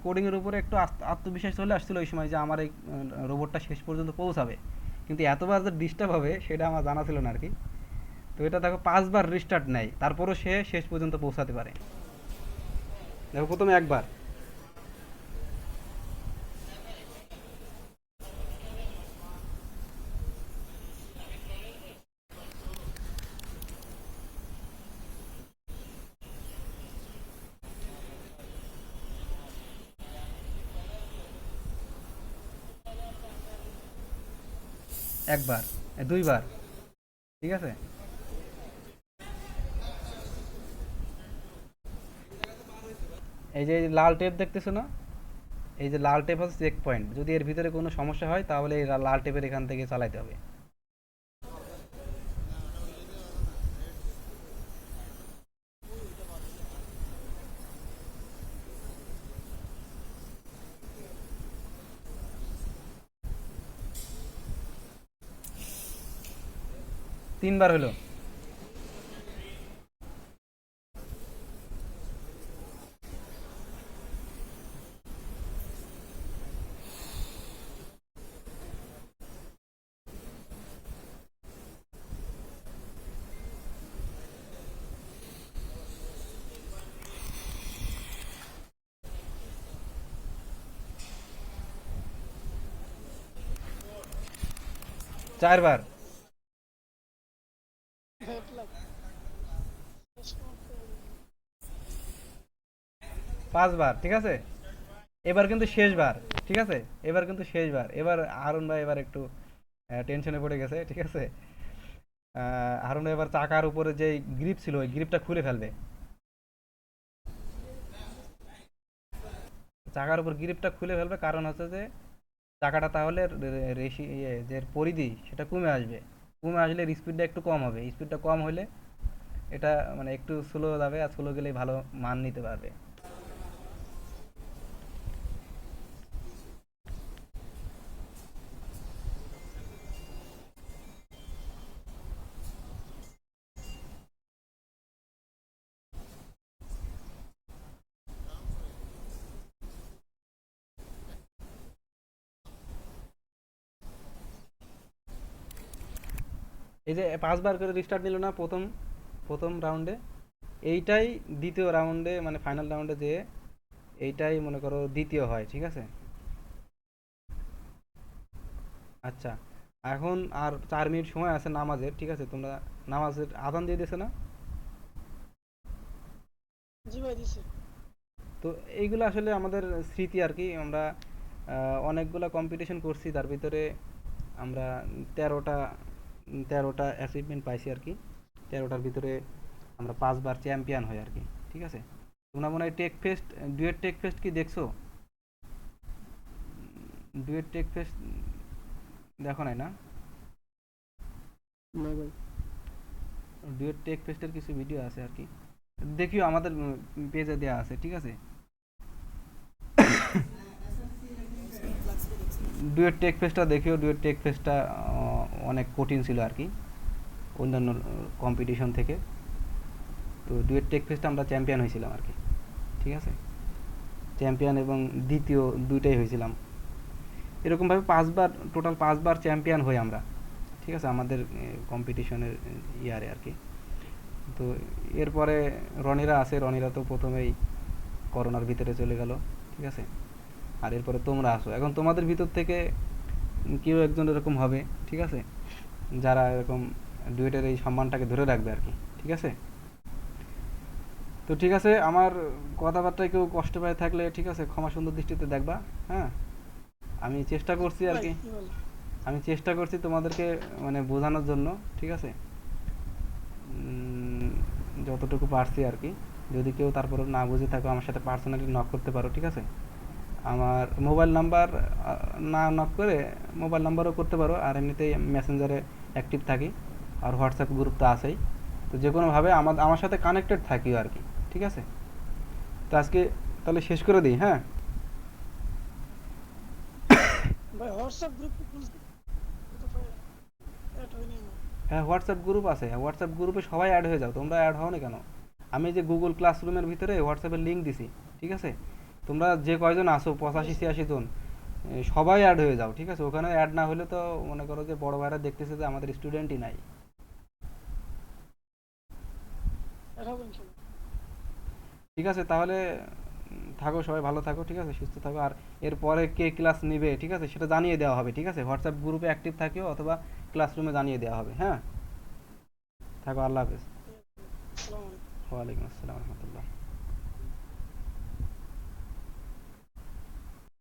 কোডিংয়ের উপরে একটু আত্মবিশ্বাস চলে আসছিল ওই সময় যে আমার এই রোবটটা শেষ পর্যন্ত পৌঁছাবে, কিন্তু এতবার যে ডিস্টার্ব হবে সেটা আমার জানা ছিল না আর কি। তো এটা দেখো 5 বার রিস্টার্ট নেয়, তারপরও সে শেষ পর্যন্ত পৌঁছাতে পারে। দেখো প্রথমে একবার, একবার, দুইবার, ঠিক আছে। এই যে লাল টেপ দেখতেছো না, এই যে লাল টেপ হচ্ছে চেক পয়েন্ট। যদি এর ভিতরে কোনো সমস্যা হয় তাহলে এই লাল টেপের এখান থেকে চালাইতে হবে। তিনবার হলো। চারবার। পাঁচবার, ঠিক আছে। এবার কিন্তু শেষবার, ঠিক আছে। এবার কিন্তু শেষবার। এবার হারুন ভাই এবার একটু টেনশনে পড়ে গেছে, ঠিক আছে। হারুন ভাই এবার চাকার উপরে যে গ্রিপ ছিল ওই গ্রিপটা খুলে ফেলবে। চাকার উপর গ্রিপটা খুলে ফেলবে, কারণ হচ্ছে যে চাকাটা তাহলে যে পরিধি সেটা কমে আসবে। কমে আসলে স্পিডটা একটু কম হবে। স্পিডটা কম হলে এটা মানে একটু স্লো যাবে, আর স্লো গেলেই ভালো মান নিতে পারবে। এই যে পাঁচবার করে রিস্টার্ট নিল না প্রথম প্রথম রাউন্ডে, এইটাই দ্বিতীয় রাউন্ডে মানে ফাইনাল রাউন্ডে যে এইটাই মনে করো দ্বিতীয় হয়, ঠিক আছে। আচ্ছা, এখন আর 4 মিনিট সময় আছে নামাজের, ঠিক আছে। তোমরা নামাজের আজান দিয়ে দিয়েছে না? জি ভাই দিছে। তো এইগুলো আসলে আমাদের স্মৃতি আর কি। আমরা অনেকগুলা কম্পিটিশন করছি, তার ভিতরে আমরা 13টা অ্যাচিভমেন্ট পাইছি আর কি। 13টার ভিতরে আমরা 5বার চ্যাম্পিয়ন হই আর কি, ঠিক আছে। তোমরা মনে হয় ডুয়েট টেক ফেস্ট কি দেখছো? ডুয়েট টেক ফেস্ট দেখো নাই না? না ভাই। ডুয়েট টেক ফেস্টের কিছু ভিডিও আছে আর কি, দেখিও আমাদের পেজে দেওয়া আছে, ঠিক আছে। ডুয়েট টেক ফেস্টটা দেখিও। ডুয়েট টেক ফেস্টটা অনেক কঠিন ছিল আর কি অন্যান্য কম্পিটিশন থেকে। তো ডুয়েট টেক ফেস্টে আমরা চ্যাম্পিয়ন হয়েছিলাম আর কি, ঠিক আছে। চ্যাম্পিয়ন এবং দ্বিতীয় দুইটাই হয়েছিলাম। এরকমভাবে টোটাল 5বার চ্যাম্পিয়ন হই আমরা, ঠিক আছে, আমাদের কম্পিটিশনের ইয়ারে আর কি। তো এরপরে রনিরা আছে, রনিরা তো প্রথমেই করোনার ভিতরে চলে গেল, ঠিক আছে। আর এরপরে তোমরা আসো। এখন তোমাদের ভিতর থেকে কেউ একজন এরকম হবে, ঠিক আছে, যারা এরকম ডুয়েটের এই সম্মানটাকে ধরে রাখবে আর কি, ঠিক আছে। তো ঠিক আছে, আমার কথাবার্তায় কেউ কষ্ট পায় থাকলে ঠিক আছে, ক্ষমা সুন্দর দৃষ্টিতে দেখবা। হ্যাঁ, আমি চেষ্টা করছি আর কি, আমি চেষ্টা করছি তোমাদেরকে মানে বোঝানোর জন্য, ঠিক আছে, যতটুকু পারছি আর কি। যদি কেউ তারপরে না বুঝে থাকো আমার সাথে পার্সোনালি নক করতে পারো, ঠিক আছে। আমার মোবাইল নাম্বার না নক করে মোবাইল নাম্বারও করতে পারো, আর এমনিতেই মেসেঞ্জারে অ্যাক্টিভ থাকি, আর হোয়াটসঅ্যাপ গ্রুপ তো আছেই। তো যে কোনোভাবে আমার সাথে কানেক্টেড থাকিও আর কি, ঠিক আছে। তো আজকে তাহলে শেষ করে দিই। হ্যাঁ ভাই হোয়াটসঅ্যাপ গ্রুপ খুলতে অ্যাড হয়নি আমার। হ্যাঁ, হোয়াটসঅ্যাপ গ্রুপ আছে। হোয়াটসঅ্যাপ গ্রুপে সবাই অ্যাড হয়ে যাও। তোমরা অ্যাড হও না কেন? আমি যে গুগল ক্লাসরুমের ভিতরে হোয়াটসঅ্যাপের লিঙ্ক দিছি, ঠিক আছে। তোমরা যে কয়জন আসো 85-86 জন, সবাই অ্যাড হয়ে যাও, ঠিক আছে। ওখানে অ্যাড না হলে তো মনে করো যে বড় ভাইরা দেখতেছে যে আমাদের স্টুডেন্টই নাই। অ্যাড হবে ইনশাআল্লাহ। ঠিক আছে, তাহলে থাকো, সবাই ভালো থাকো, ঠিক আছে, সুস্থ থাকো। আর এরপরে কে ক্লাস নেবে, ঠিক আছে, সেটা জানিয়ে দেওয়া হবে, ঠিক আছে। হোয়াটসঅ্যাপ গ্রুপে অ্যাক্টিভ থাকিও অথবা ক্লাসরুমে জানিয়ে দেওয়া হবে। হ্যাঁ, থাকো, আল্লাহ হাফেজ। আসসালামু আলাইকুম। ওয়ালাইকুম আসসালাম রহমতুল্লাহ।